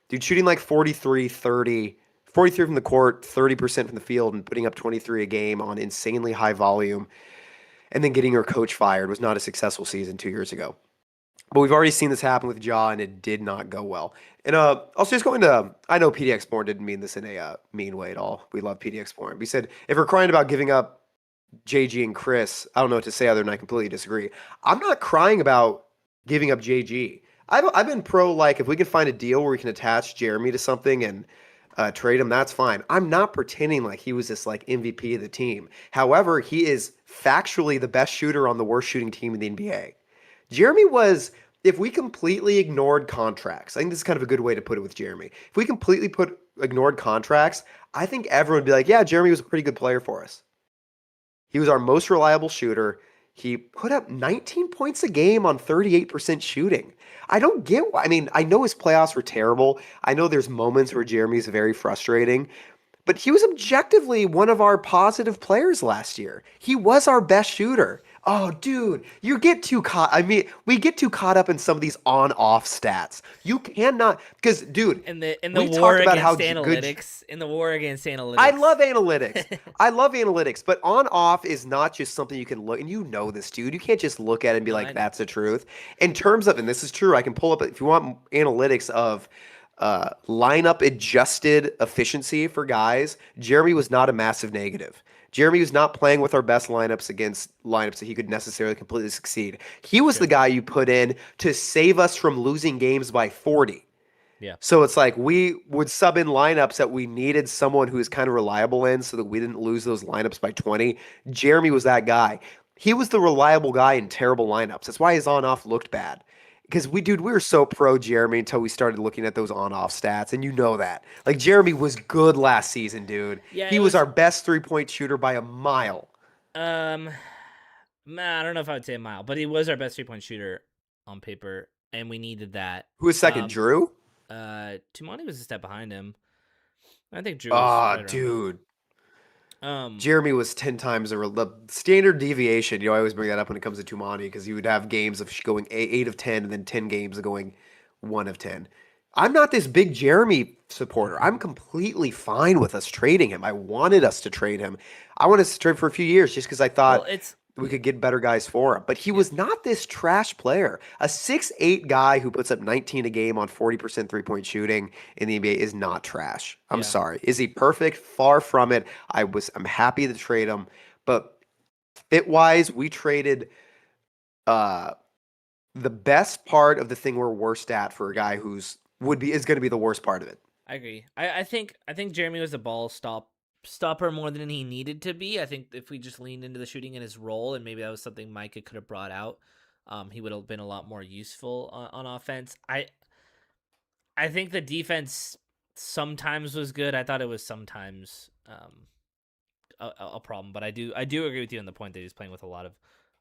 dude, shooting like 43, 30, 43 from the court, 30% from the field, and putting up 23 a game on insanely high volume, and then getting your coach fired was not a successful season 2 years ago. But we've already seen this happen with Ja, and it did not go well. And also just going to, I know PDX Born didn't mean this in a mean way at all. We love PDX Born. He said, if we're crying about giving up JG and Kris, I don't know what to say other than I completely disagree. I'm not crying about giving up JG. I've been pro, like, if we can find a deal where we can attach Jerami to something and trade him, that's fine. I'm not pretending like he was this like MVP of the team. However, he is factually the best shooter on the worst shooting team in the NBA. Jerami was, if we completely ignored contracts, I think this is kind of a good way to put it with Jerami. If we completely ignored contracts, I think everyone would be like, yeah, Jerami was a pretty good player for us. He was our most reliable shooter. He put up 19 points a game on 38% shooting. I don't get why. I mean, I know his playoffs were terrible. I know there's moments where Jeremy's very frustrating, but he was objectively one of our positive players last year. He was our best shooter. Oh, dude, you get too caught. I mean, we get too caught up in some of these on-off stats. You cannot, because, dude, In the we war talked about how against good. analytics, in the war against I analytics. love analytics. I love analytics, but on-off is not just something you can look, and you know this, dude. You can't just look at it and be No, I like, know. "That's the truth." In terms of, and this is true, I can pull up if you want analytics of lineup adjusted efficiency for guys. Jeremy was not a massive negative. Jeremy was not playing with our best lineups against lineups that he could necessarily completely succeed. He was the Sure. guy you put in to save us from losing games by 40. Yeah. So it's like we would sub in lineups that we needed someone who is kind of reliable in so that we didn't lose those lineups by 20. Jeremy was that guy. He was the reliable guy in terrible lineups. That's why his on off looked bad. Because we were so pro Jeremy until we started looking at those on off stats, and you know that. Like Jeremy was good last season, dude. Yeah, He it was was our best 3-point shooter by a mile. um I don't know if I would say a mile, but he was our best 3-point shooter on paper, and we needed that. Who was second? Um Drew? Tumani was a step behind him. I think Drew was Ah, right around there. dude. Um Jeremy was 10 times the standard deviation. I always bring that up when it comes to Tumani because he would have games of going 8 of 10 and then 10 games of going 1 of 10. I'm not this big Jeremy supporter. I'm completely fine with us trading him. I wanted us to trade him. I wanted us to trade for a few years just because I well, thought it's we could get better guys for him. But he yeah, was not this trash player. A 6'8 guy who puts up 19 a game on 40% 3-point shooting in the NBA is not trash. I'm yeah. sorry. Is he perfect? Far from it. I'm happy to trade him. But fit wise, we traded uh the best part of the thing we're worst at for a guy who's would be is going to be the worst part of it. I agree. I think Jeremy was a stopper more than he needed to be. I think if we just leaned into the shooting in his role, and maybe that was something Micah could have brought out, he would have been a lot more useful on offense. I think the defense sometimes was good. I thought it was sometimes a problem, but I do agree with you on the point that he's playing with a lot of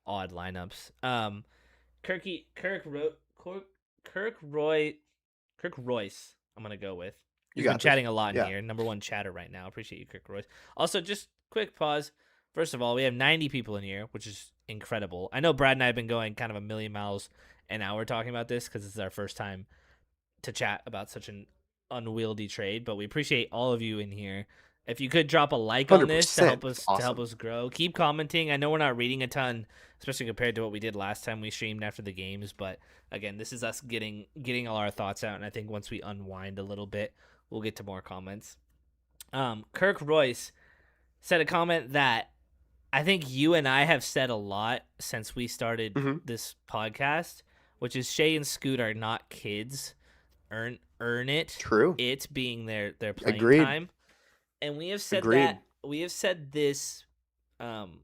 odd lineups. Kirk Roy Kirk Royce, I'm gonna go with. You He's been got this. chatting a lot in Yeah. here. Number one chatter right now. Appreciate you, Kirk Royce. Also, just quick pause. First of all, we have 90 people in here, which is incredible. I know Brad and I have been going kind of a million miles an hour talking about this because it's our first time to chat about such an unwieldy trade, but we appreciate all of you in here. If you could drop a like on this to 100%. help It's us awesome. grow, keep commenting. I know we're not reading a ton, especially compared to what we did last time we streamed after the games, but again, this is us getting all our thoughts out, and I think once we unwind a little bit, we'll get to more comments. Kirk Royce said a comment that I think you and I have said a lot since we started Hmm. this podcast, which is Shay and Scoot are not kids. Earn it. True. It being their playing Agreed. time. And we have said Agreed. that we have said this um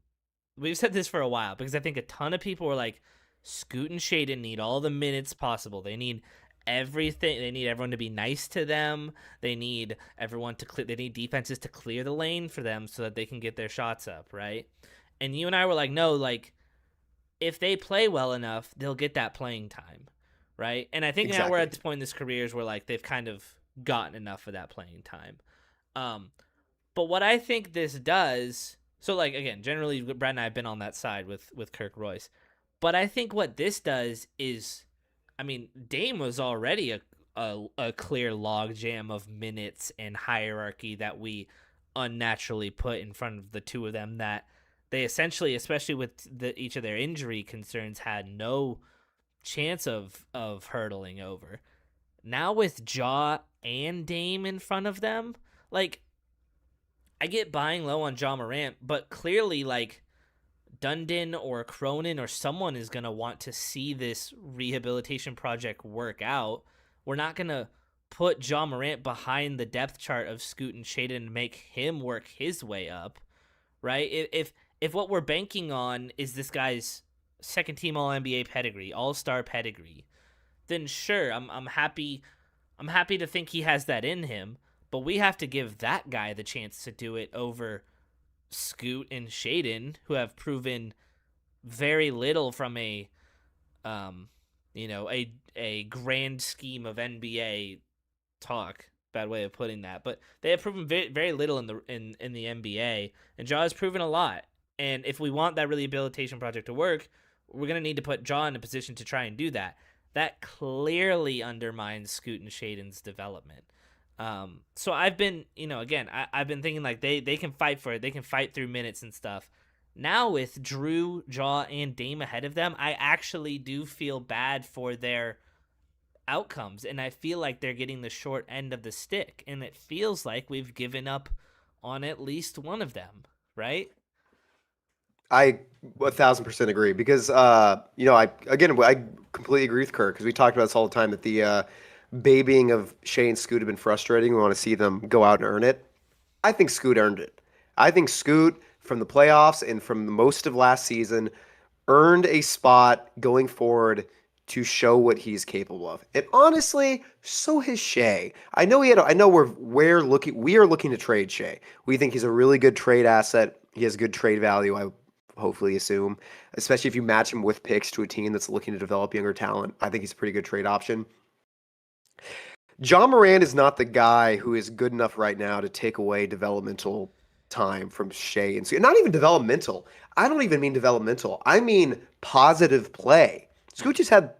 we've said this for a while because I think a ton of people were like Scoot and Shaden need all the minutes possible. They need everything. They need everyone to be nice to them. They need everyone to clear. They need defenses to clear the lane for them so that they can get their shots up, right? And you and I were like, no, like if they play well enough, they'll get that playing time, right? And I think now we're Exactly. at this point in this careers where like they've kind of gotten enough of that playing time. Um, but what I think this does, so like again, generally Brad and I have been on that side with Kirk Royce, but I think what this does is, I mean, Dame was already a clear log jam of minutes and hierarchy that we unnaturally put in front of the two of them that they essentially, especially with each of their injury concerns, had no chance of hurdling over. Now with Ja and Dame in front of them, like I get buying low on Ja Morant, but clearly like Dundon or Cronin or someone is going to want to see this rehabilitation project work out. We're not going to put Ja Morant behind the depth chart of Scoot and Shaden and make him work his way up, right? If what we're banking on is this guy's second team All NBA pedigree, All Star pedigree, then sure, I'm happy to think he has that in him, but we have to give that guy the chance to do it over Scoot and Shaden, who have proven very little from um, a grand scheme of NBA talk. Bad way of putting that, but they have proven very, very little in the NBA, and Ja has proven a lot. And if we want that rehabilitation project to work, we're gonna need to put Ja in a position to try and do that. That clearly undermines Scoot and Shaden's development. So I've been, again, I've been thinking like they can fight for it. They can fight through minutes and stuff. Now with Drew, Ja, and Dame ahead of them, I actually do feel bad for their outcomes, and I feel like they're getting the short end of the stick, and it feels like we've given up on at least one of them, right? I 1,000% agree because I completely agree with Kirk because we talked about this all the time that the babying of Shea and Scoot have been frustrating. We want to see them go out and earn it. I think Scoot earned it. I think Scoot from the playoffs and from most of last season earned a spot going forward to show what he's capable of. And honestly, so has Shea. I know we are looking to trade Shea. We think he's a really good trade asset. He has good trade value, I hopefully assume, especially if you match him with picks to a team that's looking to develop younger talent. I think he's a pretty good trade option. Ja Morant is not the guy who is good enough right now to take away developmental time from Shea and Scoot. Not even developmental. I don't even mean developmental. I mean positive play. Mm. Scoot just had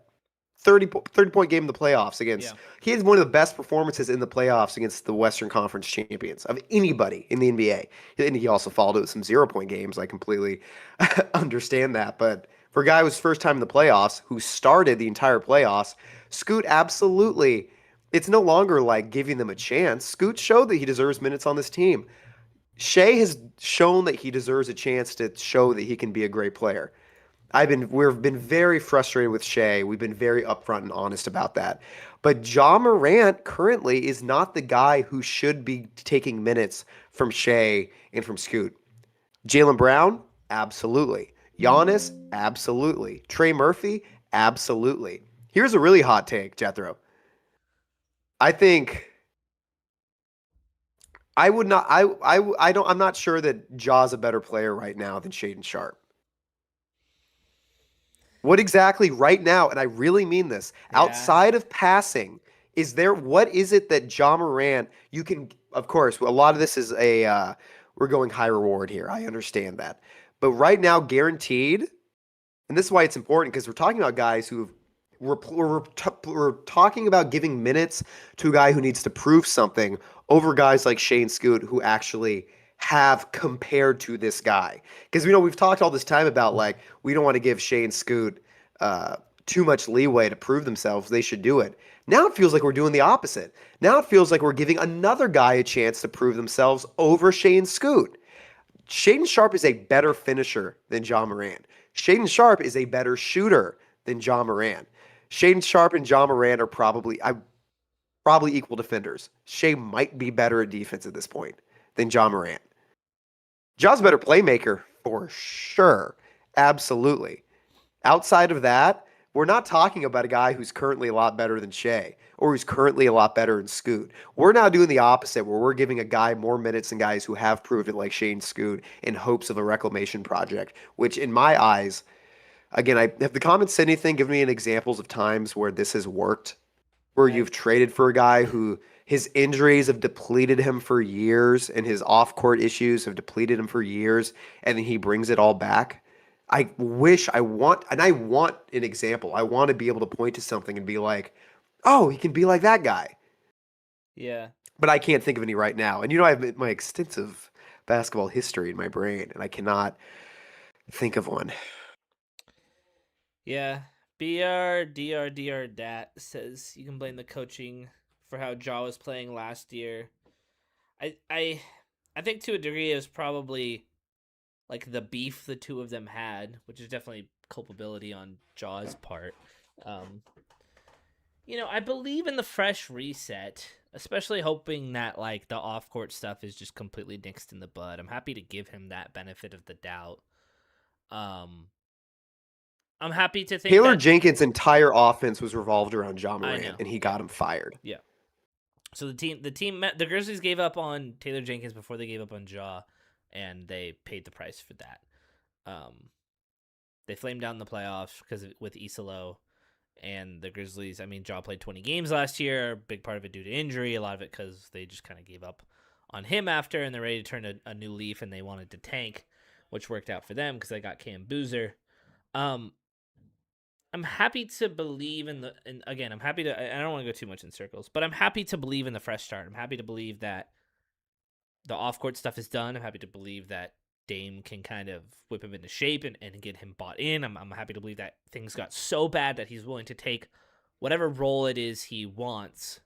30 point game in the playoffs Yeah. against. He had one of the best performances in the playoffs against the Western Conference champions of anybody in the NBA. And he also followed it with some 0 point games. I completely understand that. But for a guy who's first time in the playoffs, who started the entire playoffs, Scoot absolutely. It's no longer like giving them a chance. Scoot showed that he deserves minutes on this team. Shea has shown that he deserves a chance to show that he can be a great player. We've been very frustrated with Shea. We've been very upfront and honest about that. But Ja Morant currently is not the guy who should be taking minutes from Shea and from Scoot. Jalen Brown, absolutely. Giannis, absolutely. Trey Murphy, absolutely. Here's a really hot take, Jethro. I think I would not. I don't. I'm not sure that Ja's a better player right now than Shaden Sharp. What exactly right now, and I really mean this, Yeah. outside of passing, is there what is it that Ja Morant you can of course, a lot of this is a we're going high reward here. I understand that. But right now, guaranteed, and this is why it's important because we're talking about guys who we're talking about giving minutes to a guy who needs to prove something over guys like Shane Scoot who actually have compared to this guy. Because we've talked all this time about like we don't want to give Shane Scoot too much leeway to prove themselves. They should do it. Now it feels like we're doing the opposite. Now it feels like we're giving another guy a chance to prove themselves over Shane Scoot. Shaden Sharp is a better finisher than Ja Morant. Shaden Sharp is a better shooter than Ja Morant. Shaden Sharp and Ja Morant are probably equal defenders. Shea might be better at defense at this point than Ja Morant. Ja's a better playmaker for sure. Absolutely. Outside of that, we're not talking about a guy who's currently a lot better than Shea or who's currently a lot better than Scoot. We're now doing the opposite, where we're giving a guy more minutes than guys who have proved it, like Shane Scoot, in hopes of a reclamation project, which in my eyes, again, have the comments said anything? Give me an examples of times where this has worked, where I you've traded for a guy who his injuries have depleted him for years and his off-court issues have depleted him for years, and then he brings it all back. I want an example. I want to be able to point to something and be like, oh, he can be like that guy. Yeah. But I can't think of any right now. And I have my extensive basketball history in my brain, and I cannot think of one. Yeah. BR Dat says you can blame the coaching for how Ja was playing last year. I I I think to a degree it was probably like the beef the two of them had, which is definitely culpability on Ja's part. Um, I believe in the fresh reset, especially hoping that like the off court stuff is just completely nixed in the bud. I'm happy to give him that benefit of the doubt. Um, I'm happy to think Taylor that Jenkins' entire offense was revolved around John I Morant, know, and he yeah, got him fired. yeah. So the Grizzlies gave up on Taylor Jenkins before they gave up on Ja, and they paid the price for that. Um, they flamed down in the playoffs because with Isalo and the Grizzlies. I mean, Ja played 20 games last year. Big part of it due to injury. A lot of it because they just kind of gave up on him after, and they're ready to turn a new leaf, and they wanted to tank, which worked out for them because they got Cam Boozer. Um, I'm happy to believe and again, I'm happy to. I don't want to go too much in circles, but I'm happy to believe in the fresh start. I'm happy to believe that the off court stuff is done. I'm happy to believe that Dame can kind of whip him into shape and get him bought in. I'm happy to believe that things got so bad that he's willing to take whatever role it is he wants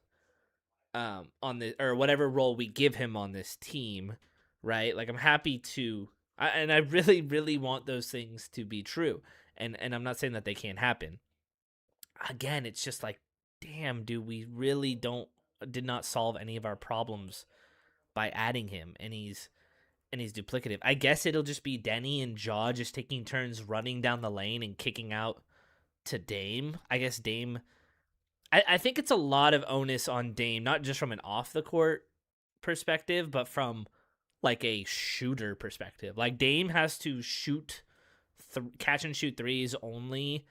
on the or whatever role we give him on this team, right? Like I'm happy to And I really, really want those things to be true. And I'm not saying that they can't happen. Again, it's just like, damn, dude, we really did not solve any of our problems by adding him, and he's duplicative. I guess it'll just be Denny and Jaw just taking turns running down the lane and kicking out to Dame. I guess Dame. I think it's a lot of onus on Dame, not just from an off the court perspective, but from like a shooter perspective. Like Dame has to shoot, catch and shoot threes only.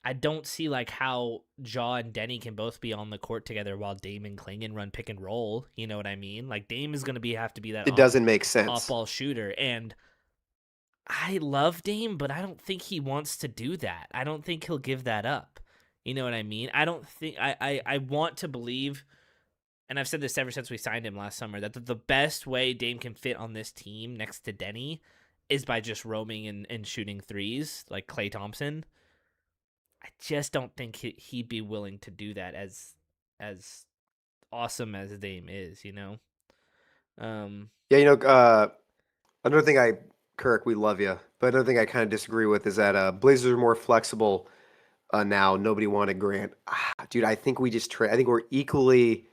I don't see like how Jaw and Denny can both be on the court together while Dame and Klingon run pick and roll. You know what I mean? Like Dame is gonna have to be that It doesn't make off sense. ball shooter, and I love Dame, but I don't think he wants to do that. I don't think he'll give that up. You know what I mean? I don't think I want to believe, and I've said this ever since we signed him last summer, that the best way Dame can fit on this team next to Denny is by just roaming and shooting threes like Klay Thompson. I just don't think he'd be willing to do that as awesome as Dame is, you know? Um, Yeah, another thing Kirk, we love you, but another thing I kind of disagree with is that Blazers are more flexible now. Nobody wanted Grant. Dude, I think we just I think we're equally,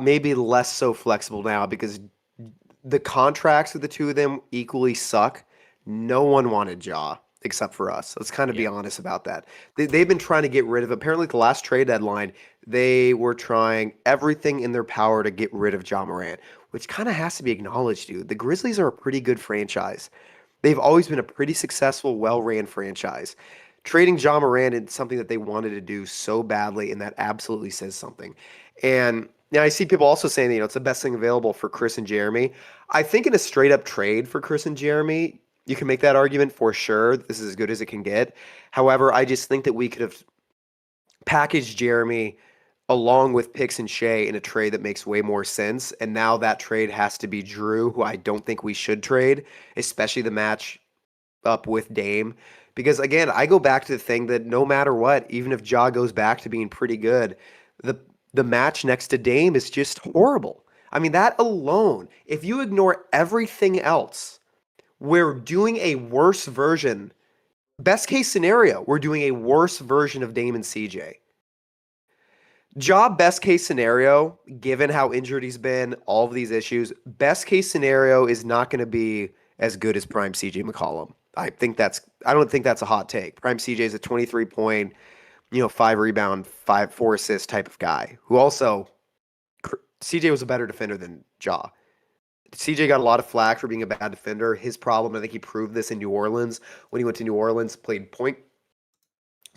maybe less so flexible now because the contracts of the two of them equally suck. No one wanted Ja except for us. Let's kind of be yeah. honest about that. They've been trying to get rid of, apparently, the last trade deadline, they were trying everything in their power to get rid of Ja Morant, which kind of has to be acknowledged, dude. The Grizzlies are a pretty good franchise. They've always been a pretty successful, well-ran franchise. Trading Ja Morant is something that they wanted to do so badly, and that absolutely says something. And now I see people also saying, it's the best thing available for Kris and Jerami. I think in a straight up trade for Kris and Jerami, you can make that argument for sure. This is as good as it can get. However, I just think that we could have packaged Jerami along with Picks and Shea in a trade that makes way more sense. And now that trade has to be Drew, who I don't think we should trade, especially the match up with Dame. Because again, I go back to the thing that no matter what, even if Ja goes back to being pretty good, the the match next to Dame is just horrible. I mean, that alone, if you ignore everything else, we're doing a worse version. Best case scenario, we're doing a worse version of Dame and CJ. Job best case scenario, given how injured he's been, all of these issues, best case scenario is not going to be as good as prime CJ McCollum. I don't think that's a hot take. Prime CJ is a 23 point, 5 rebound, 4 assist type of guy who also CJ was a better defender than Ja. CJ got a lot of flack for being a bad defender. His problem, I think he proved this in New Orleans when he went to New Orleans, played point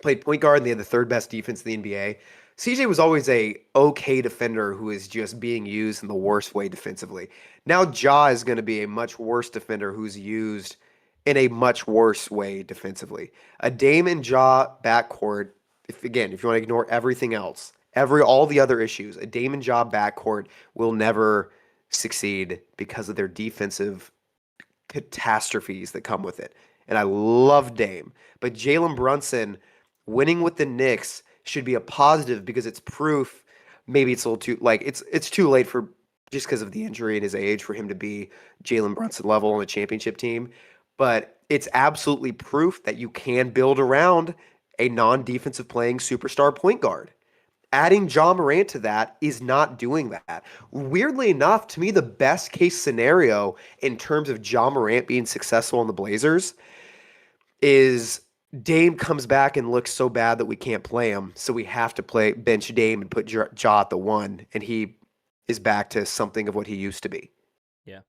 guard, and they had the third best defense in the NBA. CJ was always a okay defender who is just being used in the worst way defensively. Now Ja is going to be a much worse defender who's used in a much worse way defensively. A Dame and Ja backcourt, if you want to ignore everything else, all the other issues, a Dame and Ja backcourt will never succeed because of their defensive catastrophes that come with it. And I love Dame, but Jalen Brunson winning with the Knicks should be a positive because it's proof. Maybe it's a little too it's too late for just because of the injury and his age for him to be Jalen Brunson level on a championship team. But it's absolutely proof that you can build around a non-defensive playing superstar point guard. Adding Ja Morant to that is not doing that. Weirdly enough, to me, the best case scenario in terms of Ja Morant being successful in the Blazers is Dame comes back and looks so bad that we can't play him. So we have to bench Dame and put Ja at the one, and he is back to something of what he used to be. Yeah.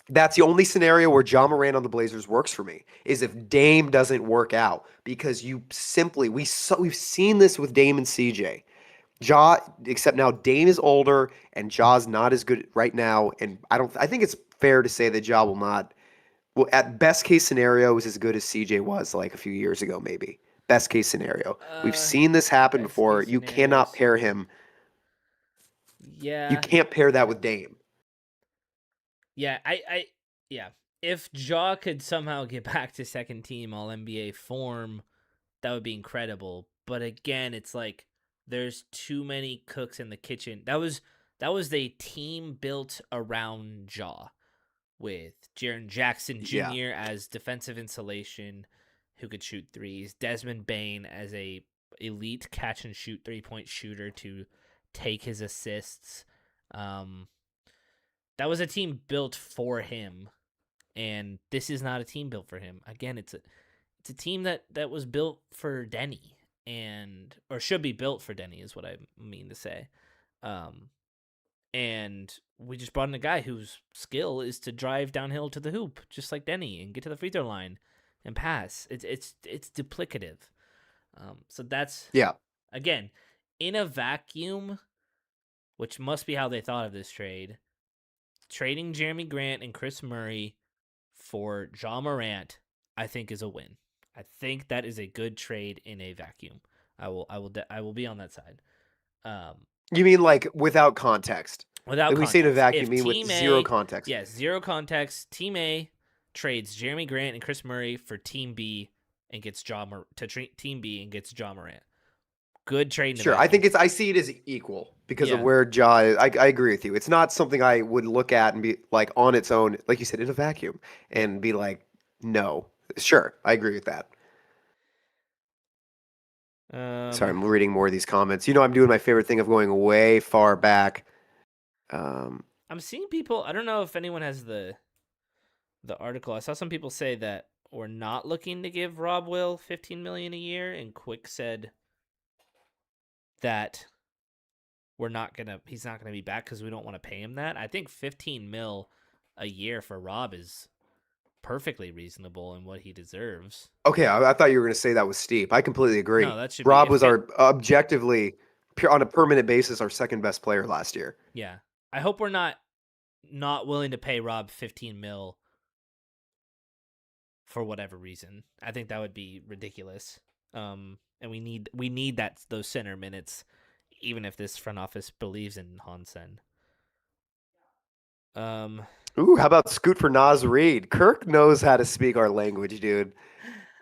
That's the only scenario where Ja Morant on the Blazers works for me, is if Dame doesn't work out, because we've seen this with Dame and CJ. Ja, except now Dame is older and Ja's not as good right now, and I think it's fair to say that Ja will not. Well, at best case scenario, is as good as CJ was like a few years ago, maybe. Best case scenario. We've seen this happen Best before. case You scenario, cannot pair him. CJ. You Yeah. can't pair that with Dame. Yeah, yeah. If Jaw could somehow get back to second team all NBA form, that would be incredible. But again, it's like there's too many cooks in the kitchen. That was the team built around Jaw. with Jaren Jackson Yeah. Jr. as defensive insulation who could shoot threes, Desmond Bane as a elite catch and shoot 3-point shooter to take his assists. Um, that was a team built for him, and this is not a team built for him. Again, it's a team that was built for Denny, and or should be built for Denny is what I mean to say. Um, and we just brought in a guy whose skill is to drive downhill to the hoop, just like Denny, and get to the free throw line and pass. It's duplicative. So that's Yeah. again in a vacuum, which must be how they thought of this trade. Trading Jeremy Grant and Chris Murray for Ja Morant, I think, is a win. I think that is a good trade in a vacuum. I will be on that side. Um, You mean like without context? without Like we say in a context, vacuum, if you mean with Team zero A, context. yes, zero context, Team A trades Jeremy Grant and Chris Murray for Team B and gets Team B and gets Ja Morant. Good trade in a Sure. I vacuum. think I see it as equal because of Yeah, where Ja is. I agree with you. It's not something I would look at and be like on its own, like you said, in a vacuum yeah. and be like, no. Sure. I agree with that. Sorry, Um, I'm reading more of these comments. You know, I'm doing my favorite thing of going way far back. Um, I'm seeing people. I don't know if anyone has the article. I saw some people say that we're not looking to give Rob Will 15 million a year, and Quick said that he's not gonna be back because we don't want to pay him that. I think 15 mil a year for Rob is perfectly reasonable and what he deserves. okay, I thought you were going to say that was steep. I completely No, agree. that should be Rob if was our objectively, on a permanent basis, our second best player last year. yeah. I hope we're not willing to pay Rob 15 mil for whatever reason. I think that would be ridiculous. And we need those center minutes, even if this front office believes in Hansen. Um, Ooh, how about Scoot for Nas Reed? Kirk knows how to speak our language, dude.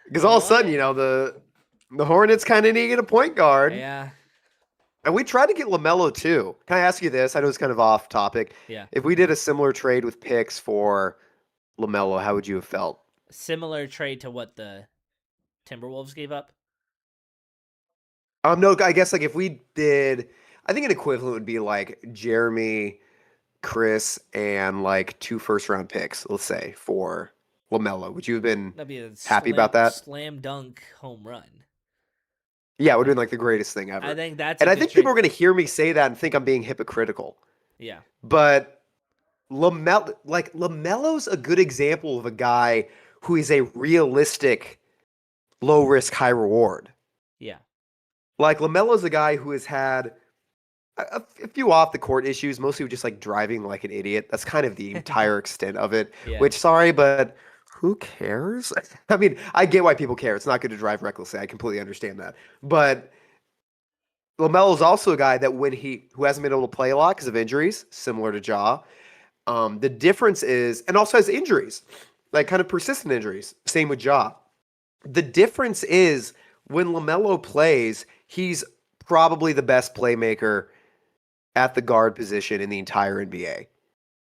Because you all know of a sudden, what? you know, the Hornets kind of needed a point guard. Yeah, And we tried to get LaMelo too. Can I ask you this? I know it's kind of off topic. yeah. If we did a similar trade with picks for LaMelo, how would you have felt? Similar trade to what the Timberwolves gave up. No, I guess like if we did, I think an equivalent would be like Jeremy, Kris, and like 2 first-round picks, let's say, for LaMelo. Would you have been That'd be a happy about that? slam dunk home run. Yeah, it would have been Like like the greatest thing I ever. think that's a And I good think people trade. are going to hear me say that and think I'm being hypocritical. Yeah, But LaMelo's a good example of a guy who is a realistic low risk, high reward. yeah. Like LaMelo's a guy who has had a few off the court issues, mostly just like driving like an idiot. That's kind of the entire extent of it. Yeah. Which, sorry, but who cares? I mean, I get why people care. It's not good to drive recklessly. I completely understand that. But LaMelo's also a guy that who hasn't been able to play a lot because of injuries, similar to Ja. The difference is, and also has injuries, like kind of persistent injuries. Same with Ja. The difference is when LaMelo plays, he's probably the best playmaker at the guard position in the entire NBA.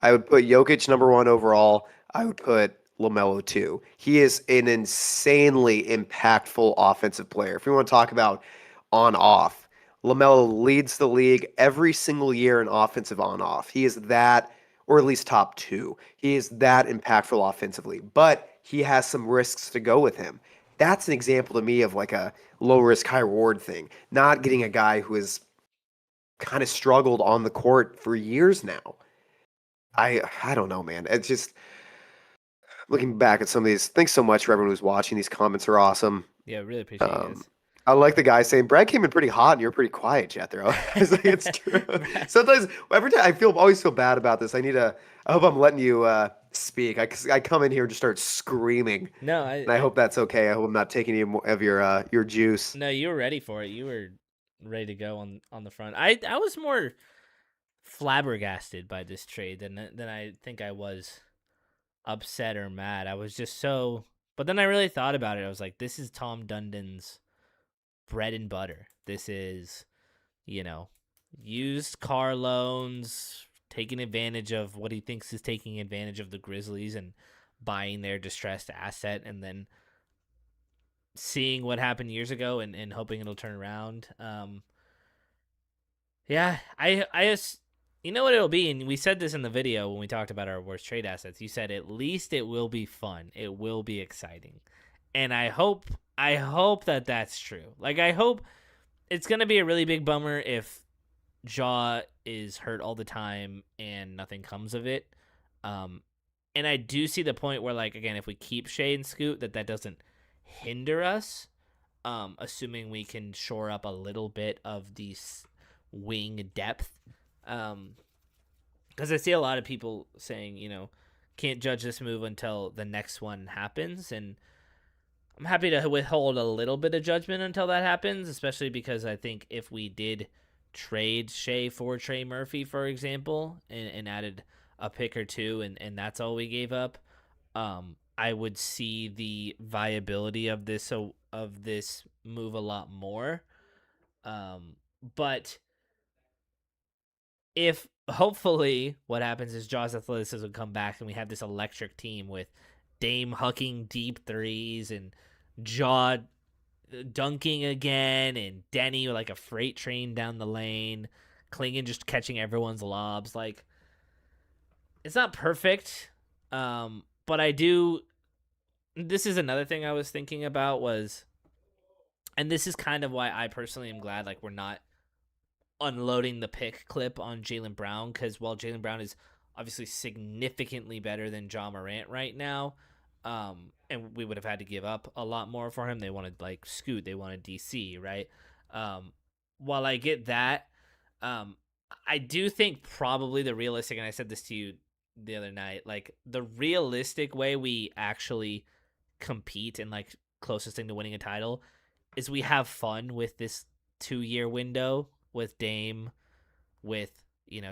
I would put Jokic number one overall. I would put LaMelo two. He is an insanely impactful offensive player. If we want to talk about on off, LaMelo leads the league every single year in offensive on off. He is that, or at least top two. He is that impactful offensively, but he has some risks to go with him. That's an example to me of like a low risk, high reward thing. Not getting a guy who has kind of struggled on the court for years now. I don't know, man. It's just looking back at some of these. Thanks so much for everyone who's watching. These comments are awesome. Yeah, really appreciate you Um, guys. I like the guy saying Brad came in pretty hot and you're pretty quiet, Jethro. I was like, it's true. Sometimes, every time always feel bad about this. I hope I'm letting you speak. I come in here and just start screaming, No, and I hope that's okay. I hope I'm not taking any more of your juice. no, you were ready for it. You were ready to go on the front. I was more flabbergasted by this trade than I think I was upset or mad. I was just so. But then I really thought about it. I was like, this is Tom Dundon's bread and butter. This is, you know, used car loans, taking advantage of what he thinks is taking advantage of the Grizzlies and buying their distressed asset and then seeing what happened years ago and hoping it'll turn around. Yeah, you know what it'll be, and we said this in the video when we talked about our worst trade assets. You said at least it will be fun, it will be exciting, and I hope that that's true. Like I hope it's gonna be a really big bummer if Ja is hurt all the time and nothing comes of it. Um, and I do see the point where, like, again, if we keep Shea and Scoot, that doesn't hinder us. Assuming we can shore up a little bit of the wing depth. Because I see a lot of people saying, can't judge this move until the next one happens, and I'm happy to withhold a little bit of judgment until that happens, especially because I think if we did trade Shea for Trey Murphy, for example, and added a pick or two, and that's all we gave up, I would see the viability of this move a lot more. But if hopefully what happens is Jaw's athleticism come back and we have this electric team with Dame hucking deep threes and Jaw dunking again and Denny like a freight train down the lane, Klingon just catching everyone's lobs. Like, it's not perfect, but I do. This is another thing I was thinking about and this is kind of why I personally am glad like we're not unloading the pick clip on Jaylen Brown, because while Jaylen Brown is obviously significantly better than Ja Morant right now, and we would have had to give up a lot more for him. They wanted like Scoot, they wanted DC, right? While I get that, I do think probably the realistic, and I said this to you the other night, like the realistic way we actually compete and like closest thing to winning a title is we have fun with this 2-year window with Dame, with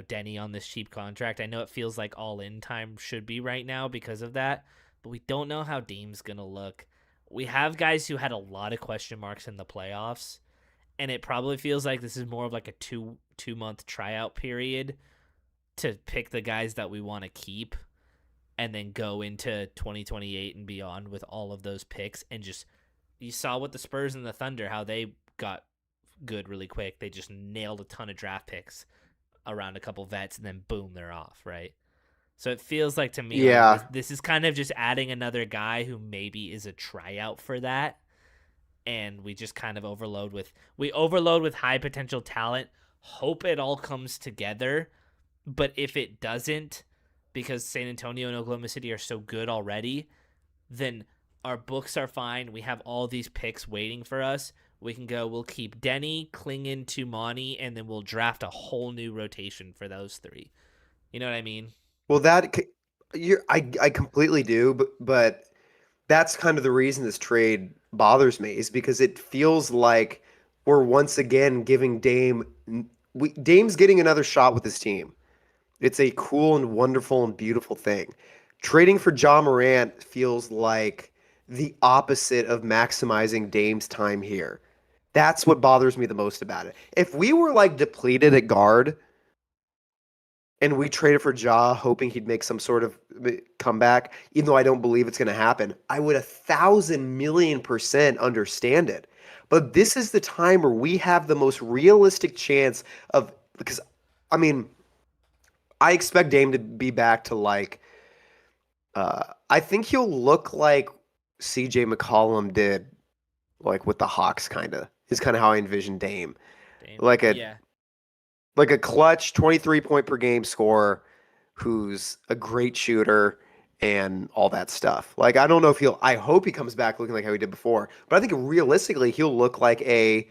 Denny on this cheap contract. I know it feels like all in time should be right now because of that, but we don't know how Dame's gonna look. We have guys who had a lot of question marks in the playoffs, and it probably feels like this is more of like a two-month tryout period to pick the guys that we want to keep and then go into 2028 and beyond with all of those picks. And just, you saw with the Spurs and the Thunder how they got good really quick. They just nailed a ton of draft picks around a couple vets and then boom, they're off, right? So it feels like to me like this is kind of just adding another guy who maybe is a tryout for that, and we just kind of overload with high potential talent, hope it all comes together. But if it doesn't, because San Antonio and Oklahoma City are so good already, then our books are fine. We have all these picks waiting for us. We can go, we'll keep Denny, Klingon, Tumani, and then we'll draft a whole new rotation for those three. You know what I mean? Well, I completely do, but that's kind of the reason this trade bothers me, is because it feels like we're once again giving Dame's getting another shot with his team. It's a cool and wonderful and beautiful thing. Trading for Ja Morant feels like the opposite of maximizing Dame's time here. That's what bothers me the most about it. If we were like depleted at guard and we traded for Ja hoping he'd make some sort of comeback, even though I don't believe it's going to happen, I would 1,000,000,000% understand it. But this is the time where we have the most realistic chance of, because, I mean, I expect Dame to be back to like, I think he'll look like CJ McCollum did, like with the Hawks, kind of. Is kind of how I envision Dame. Like a Yeah. like a clutch 23 point per game scorer who's a great shooter and all that stuff. Like, I don't know if I hope he comes back looking like how he did before, but I think realistically he'll look like a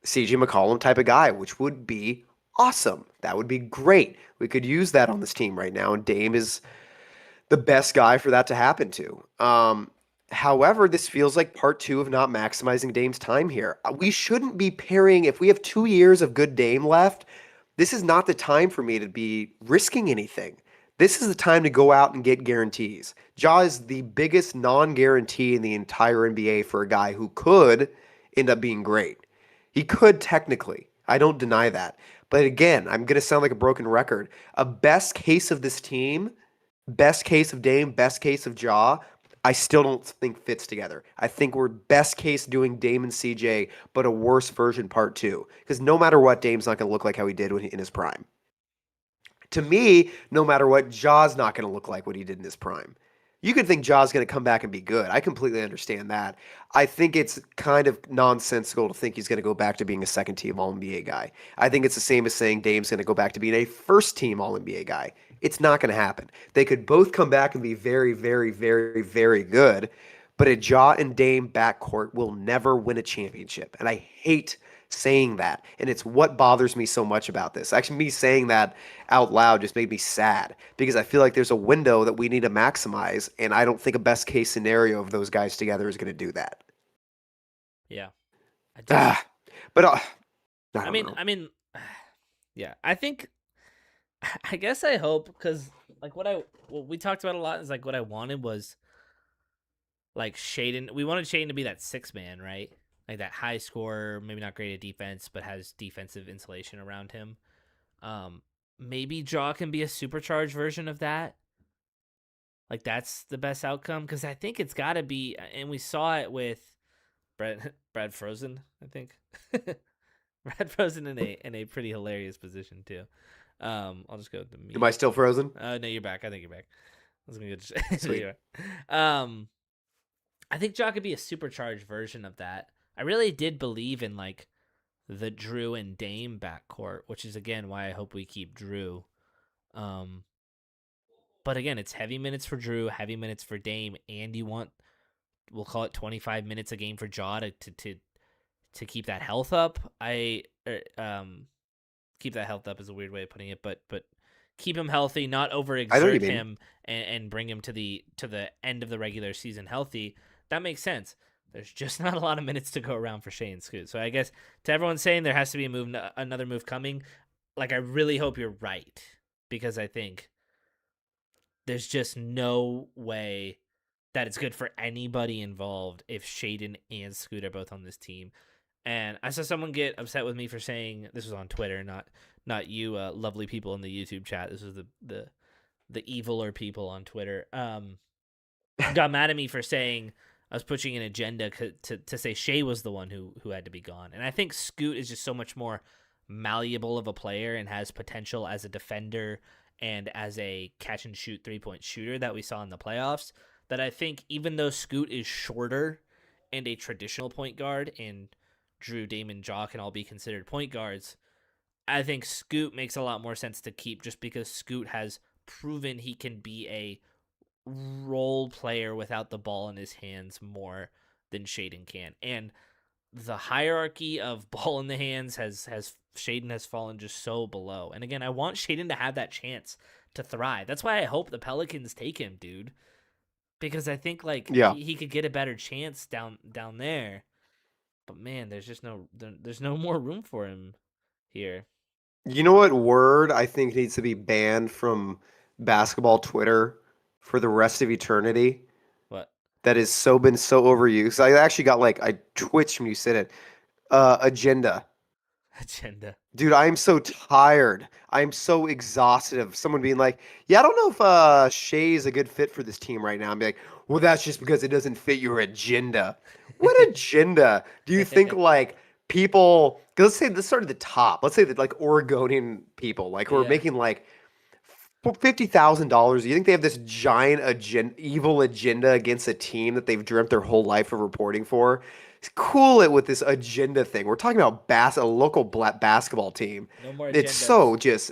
CJ McCollum type of guy, which would be awesome. That would be great. We could use that on this team right now, and Dame is the best guy for that to happen to. However, this feels like part 2 of not maximizing Dame's time here. We shouldn't be pairing, if we have 2 years of good Dame left, this is not the time for me to be risking anything. This is the time to go out and get guarantees. Ja is the biggest non-guarantee in the entire NBA for a guy who could end up being great. He could technically. I don't deny that. But again, I'm going to sound like a broken record. A best case of this team, best case of Dame, best case of Ja, I still don't think fits together. I think we're best case doing Dame and CJ, but a worse version part two. Because no matter what, Dame's not going to look like how he did in his prime. To me, no matter what, Ja's not going to look like what he did in his prime. You could think Ja's going to come back and be good. I completely understand that. I think it's kind of nonsensical to think he's going to go back to being a second team All NBA guy. I think it's the same as saying Dame's going to go back to being a first team All NBA guy. It's not going to happen. They could both come back and be very, very, very, very good, but a Ja and Dame backcourt will never win a championship. And I hate saying that. And it's what bothers me so much about this. Actually, me saying that out loud just made me sad because I feel like there's a window that we need to maximize. And I don't think a best case scenario of those guys together is going to do that. Yeah. I just Ah, but I I don't mean know. I mean yeah, I think I guess I hope cuz like what we talked about a lot is like what I wanted was like Shaden. We wanted Shaden to be that six man, right? Like that high scorer, maybe not great at defense, but has defensive insulation around him. Um, maybe Jaw can be a supercharged version of that. Like that's the best outcome because I think it's got to be, and we saw it with Brad Frozen. I think Brad Frozen in a pretty hilarious position too. I'll just go to Am mute. I still frozen? No, you're back. I think you're back. I was gonna go. Sweet. I think Ja could be a supercharged version of that. I really did believe in like the Drew and Dame backcourt, which is again why I hope we keep Drew. Um, but again, it's heavy minutes for Drew, heavy minutes for Dame, and you want we'll call it 25 minutes a game for Ja to keep that health up. Keep that health up is a weird way of putting it, but keep him healthy, not I know what you overexert mean. him and bring him to the end of the regular season healthy. That makes sense. There's just not a lot of minutes to go around for Shane Scoot. So I guess to everyone saying there has to be another move coming, like I really hope you're right because I think there's just no way that it's good for anybody involved if Shaden and Scoot are both on this team. And I saw someone get upset with me for saying this was on Twitter, not you, lovely people in the YouTube chat. This was the eviler people on Twitter. Got mad at me for saying I was pushing an agenda to say Shea was the one who had to be gone. And I think Scoot is just so much more malleable of a player and has potential as a defender and as a catch and shoot 3-point shooter that we saw in the playoffs. That I think even though Scoot is shorter and a traditional point guard, and Drew, Damon, Jaw can all be considered point guards, I think Scoot makes a lot more sense to keep just because Scoot has proven he can be a role player without the ball in his hands more than Shaden can. And the hierarchy of ball in the hands has Shaden has fallen just so below. And again, I want Shaden to have that chance to thrive. That's why I hope the Pelicans take him, dude. Because I think like Yeah. he could get a better chance down there. But man, there's no more room for him here. You know what word I think needs to be banned from basketball Twitter for the rest of eternity? What That has so been so overused. I actually got like I twitched when you said it. Agenda. agenda? Dude, I'm so tired. I'm so exhausted of someone being like, "Yeah, I don't know if Shay's a good fit for this team right now." I'm like, "Well, that's just because it doesn't fit your agenda." What agenda? Do you think like people? Cause let's start at the top. Let's say that like Oregonian people, like who are Yeah. making like $50,000. Do you think they have this giant evil agenda against a team that they've dreamt their whole life of reporting for? Cool it with this agenda thing. We're talking about a local black basketball team. No more It's so agendas. just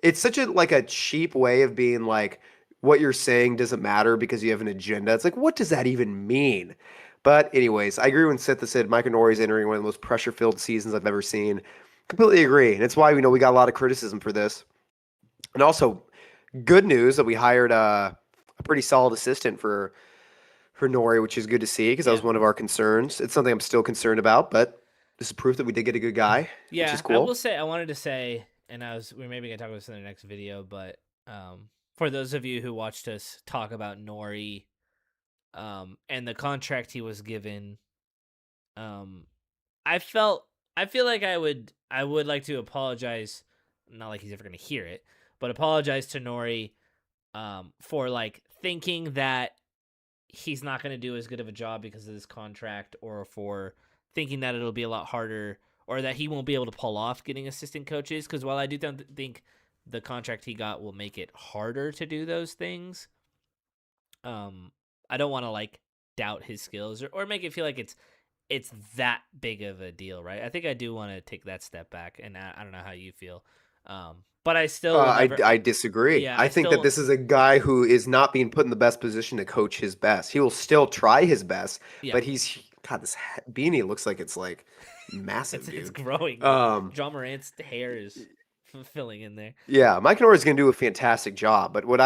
it's such a like a cheap way of being like what you're saying doesn't matter because you have an agenda. It's like what does that even mean? But anyways, I agree when Seth said Mike Nori's entering one of the most pressure-filled seasons I've ever seen. Completely agree. And it's why we know we got a lot of criticism for this. And also, good news that we hired a pretty solid assistant for Nori, which is good to see because that Yeah. was one of our concerns. It's something I'm still concerned about, but this is proof that we did get a good guy, which is Yeah, I will cool. say I wanted to say, and we're maybe gonna talk about this in the next video, but for those of you who watched us talk about Nori, and the contract he was given, um, I felt I feel like I would like to apologize, not like he's ever gonna hear it, but apologize to Nori for like thinking that he's not going to do as good of a job because of this contract, or for thinking that it'll be a lot harder, or that he won't be able to pull off getting assistant coaches. Because while I do think the contract he got will make it harder to do those things, um, I don't want to like doubt his skills, or make it feel like it's that big of a deal, right? I think I do want to take that step back, and I don't know how you feel, but I still will never. I disagree. Yeah, I I think that still. this is a guy who is not being put in the best position to coach his best. He will still try his best, Yeah, but God, this beanie looks like it's like it's massive, it's dude. growing. Um, John Morant's hair is filling in there. Yeah, Mike Norris is going to do a fantastic job, but what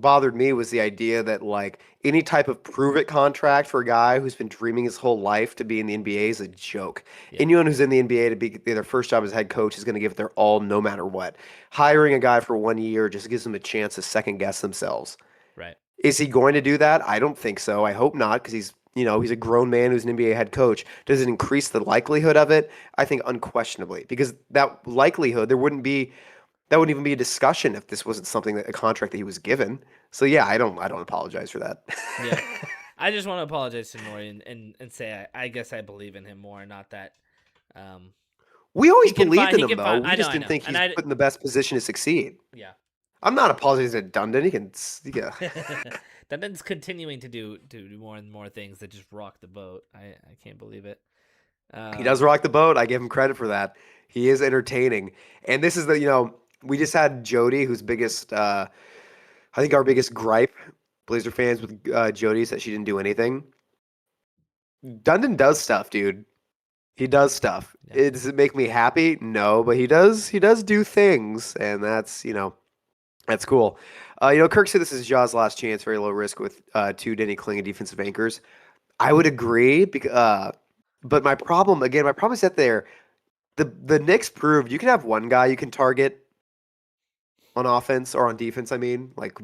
bothered me was the idea that like any type of prove it contract for a guy who's been dreaming his whole life to be in the NBA is a joke. Yeah, Anyone who's in the NBA to be their first job as head coach is going to give it their all no matter what. Hiring a guy for 1 year just gives them a chance to second guess themselves. right. Is he going to do that? I don't think so. I hope not, because he's a grown man who's an NBA head coach. Does it increase the likelihood of it? I think unquestionably, because that likelihood that wouldn't even be a discussion if this wasn't something that a contract that he was given. So yeah, I don't apologize for that. Yeah. I just want to apologize to Nori, and say I guess I believe in him more, not that um We always he can believed find in he him can though. find We just I didn't know. think And he's I put in the best position to succeed. yeah. I'm not apologizing to Dundon. Yeah. Dundan's continuing to do more and more things that just rock the boat. I can't believe it. He does Um rock the boat. I give him credit for that. He is entertaining. And this is we just had Jody, whose biggest I think our biggest gripe, Blazer fans, with Jody, is that she didn't do anything. Dundon does stuff, dude. He does stuff. yeah. Does it make me happy? No, but he does. He does do things, and that's cool. Kirk said this is Ja's last chance, very low risk with two Denny Kling and defensive anchors. I would agree, but my problem is that the Knicks proved you can have one guy you can target on offense or on defense. I mean, like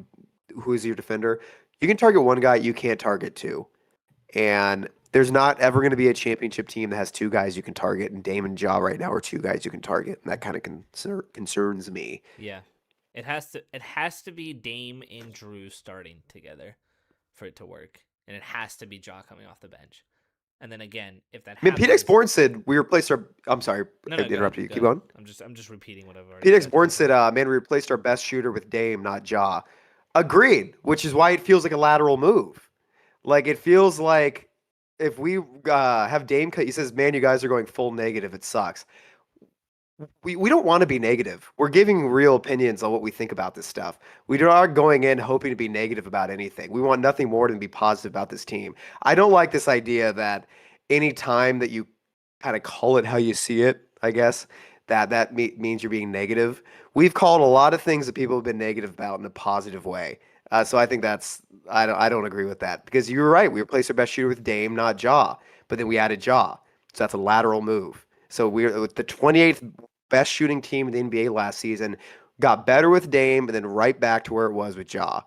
who's your defender? You can target one guy, you can't target two. And there's not ever going to be a championship team that has two guys you can target, and Dame and Ja right now are two guys you can target, and that kind of concerns me. Yeah. It has to be Dame and Drew starting together for it to work. And it has to be Ja coming off the bench. And then again, if that I mean, Pete X happens, Born said we replaced our. I'm sorry, no, I no, go ahead, interrupted you. go Keep ahead. going. I'm just repeating what I've already Pete X said. Born said, "Man, we replaced our best shooter with Dame, not Ja." Agreed, which is why it feels like a lateral move. Like it feels like if we have Dame cut, he says, "Man, you guys are going full negative. It sucks." We don't want to be negative. We're giving real opinions on what we think about this stuff. We aren't going in hoping to be negative about anything. We want nothing more than be positive about this team. I don't like this idea that any time that you kind of call it how you see it, I guess, means you're being negative. We've called a lot of things that people have been negative about in a positive way. So I think I don't agree with that, because you were right. We replaced our best shooter with Dame, not Ja, but then we added Ja. So that's a lateral move. So we're with the 28th best shooting team in the NBA last season, got better with Dame, and then right back to where it was with Ja.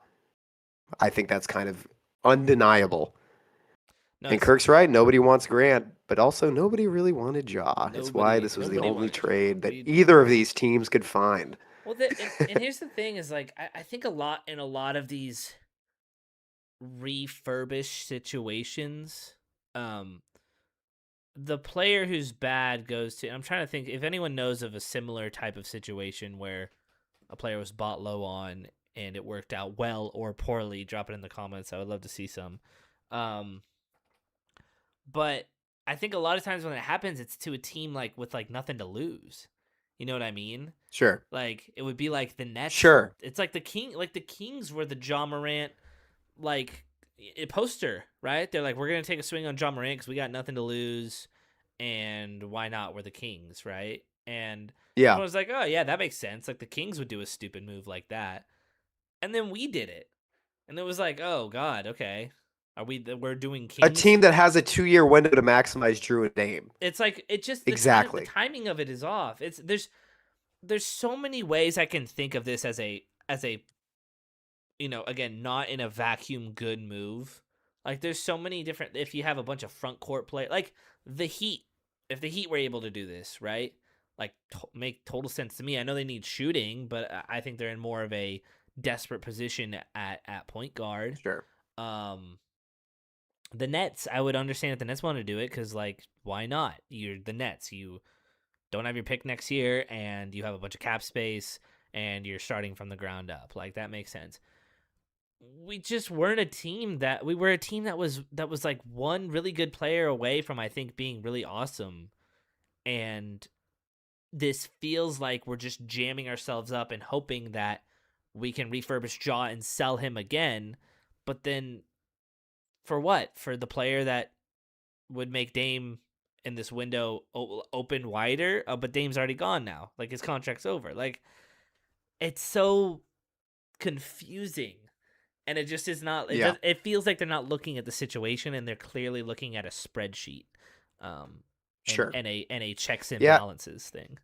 I think that's kind of undeniable. No, And it's Kirk's right. Nobody wants Grant, but also nobody really wanted Ja. It's why nobody this was the nobody only wanted Ja. trade that We either of these teams could find. well, and here's the thing is like I think a lot of these refurbished situations, um, the player who's bad goes to. I'm trying to think if anyone knows of a similar type of situation where a player was bought low on and it worked out well or poorly. Drop it in the comments. I would love to see some. Um, but I think a lot of times when it happens, it's to a team like with like nothing to lose. You know what I mean? Sure. Like it would be like the Nets. Sure. It's like the Kings were the Ja Morant like poster, right? They're like, we're gonna take a swing on Ja Morant because we got nothing to lose, and why not? We're the Kings, right? And Yeah. everyone's like, oh yeah, that makes sense. Like the Kings would do a stupid move like that, and then we did it, and it was like, oh god, okay, we're doing A Kings. team that has a 2 year window to maximize Drew and Dame. It's like it just the Exactly. timing of it is off. It's there's so many ways I can think of this as a again, not in a vacuum good move. Like there's so many different if you have a bunch of front court play like the Heat. if the Heat were able to do this, right? Like make total sense to me. I know they need shooting, but I think they're in more of a desperate position at point guard. Sure. Um, the Nets, I would understand if the Nets want to do it because, like, why not? You're the Nets. You don't have your pick next year, and you have a bunch of cap space, and you're starting from the ground up. Like that makes sense. We just weren't a team that we were a team that was like one really good player away from I think being really awesome, and this feels like we're just jamming ourselves up and hoping that we can refurbish Ja and sell him again. But then for what? For the player that would make Dame in this window open wider, but Dame's already gone now. Like his contract's over. Like it's so confusing, and it just is not. It Yeah. does. It feels like they're not looking at the situation, and they're clearly looking at a spreadsheet, um, Sure. and a checks and Yeah. balances thing.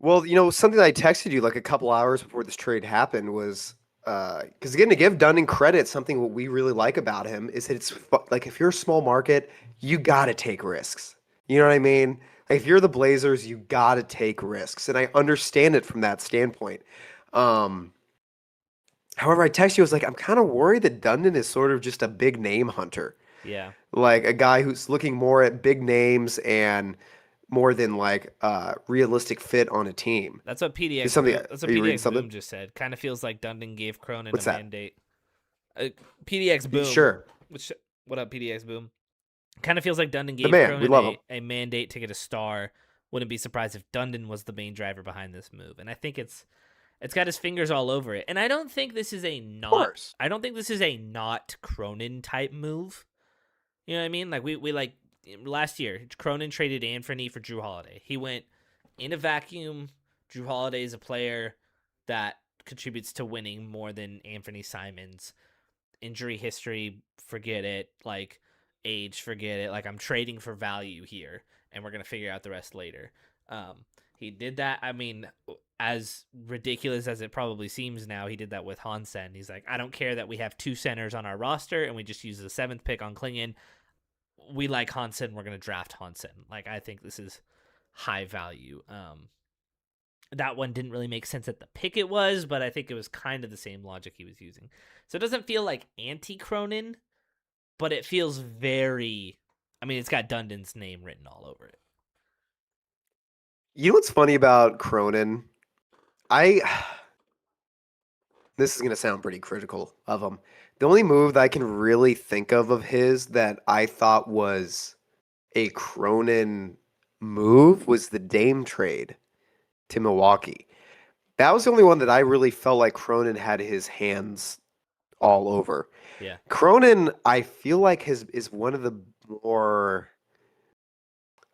Well, something that I texted you like a couple hours before this trade happened was because again, to give Dunning credit, something what we really like about him is that like if you're a small market, you got to take risks. You know what I mean? Like if you're the Blazers, you got to take risks, and I understand it from that standpoint. Um, However, I texted you, I was like, I'm kind of worried that Dundon is sort of just a big name hunter, Yeah, like a guy who's looking more at big names and more than like realistic fit on a team. that's what Is PDX something? Boom. That's what Are you reading PDX something? Boom just said. Kind of feels like Dundon gave Cronin a What's that? mandate. PDX Boom, Sure, which what up PDX Boom? Kind of feels like Dundon the gave man. We Cronin love him. a mandate to get a star. Wouldn't be surprised if Dundon was the main driver behind this move. And I think it's got his fingers all over it. And I don't think this is a Of not course. I don't think this is a not Cronin type move. You know what I mean? Like we like last year, Cronin traded Anthony for Drew Holiday. He went in a vacuum. Drew Holiday is a player that contributes to winning more than Anthony Simons. Injury history, forget it. Like age, forget it. Like I'm trading for value here, and we're gonna figure out the rest later. He did that. I mean, as ridiculous as it probably seems now, he did that with Hansen. He's like, I don't care that we have two centers on our roster and we just use the seventh pick on Klingon. We like Hansen. We're gonna draft Hansen. Like I think this is high value. That one didn't really make sense at the pick it was, but I think it was kind of the same logic he was using. So it doesn't feel like anti Cronin, but it feels very. I mean, it's got Dundon's name written all over it. You know what's funny about Cronin? I This is gonna sound pretty critical of him. The only move that I can really think of his that I thought was a Cronin move was the Dame trade to Milwaukee. That was the only one that I really felt like Cronin had his hands all over. Yeah, Cronin, I feel like is one of the more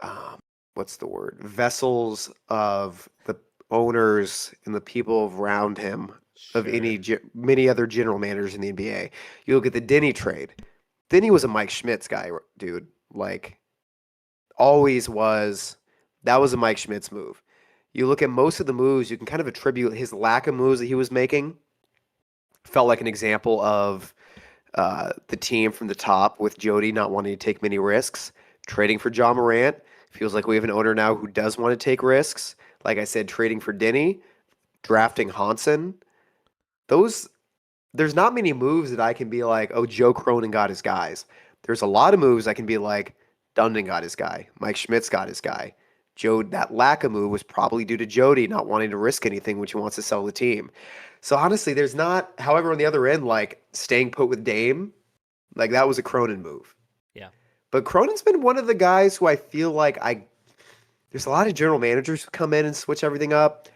um, what's the word? Vessels of the owners and the people around him of sure. many other general managers in the NBA. You look at the Denny trade. Denny was a Mike Schmitz guy, dude. Like always was. That was a Mike Schmitz move. You look at most of the moves, you can kind of attribute his lack of moves that he was making. Felt like an example of the team from the top with Jody not wanting to take many risks, trading for Ja Morant. Feels like we have an owner now who does want to take risks. Like I said, trading for Denny, drafting Hansen. Those there's not many moves that I can be like, oh, Joe Cronin got his guys. There's a lot of moves I can be like, Dundon got his guy, Mike Schmitz got his guy. Joe, that lack of move was probably due to Jody not wanting to risk anything when she wants to sell the team. So honestly, there's not. However, on the other end, like staying put with Dame, like that was a Cronin move. Yeah, But Cronin's been one of the guys who I feel like there's a lot of general managers who come in and switch everything up.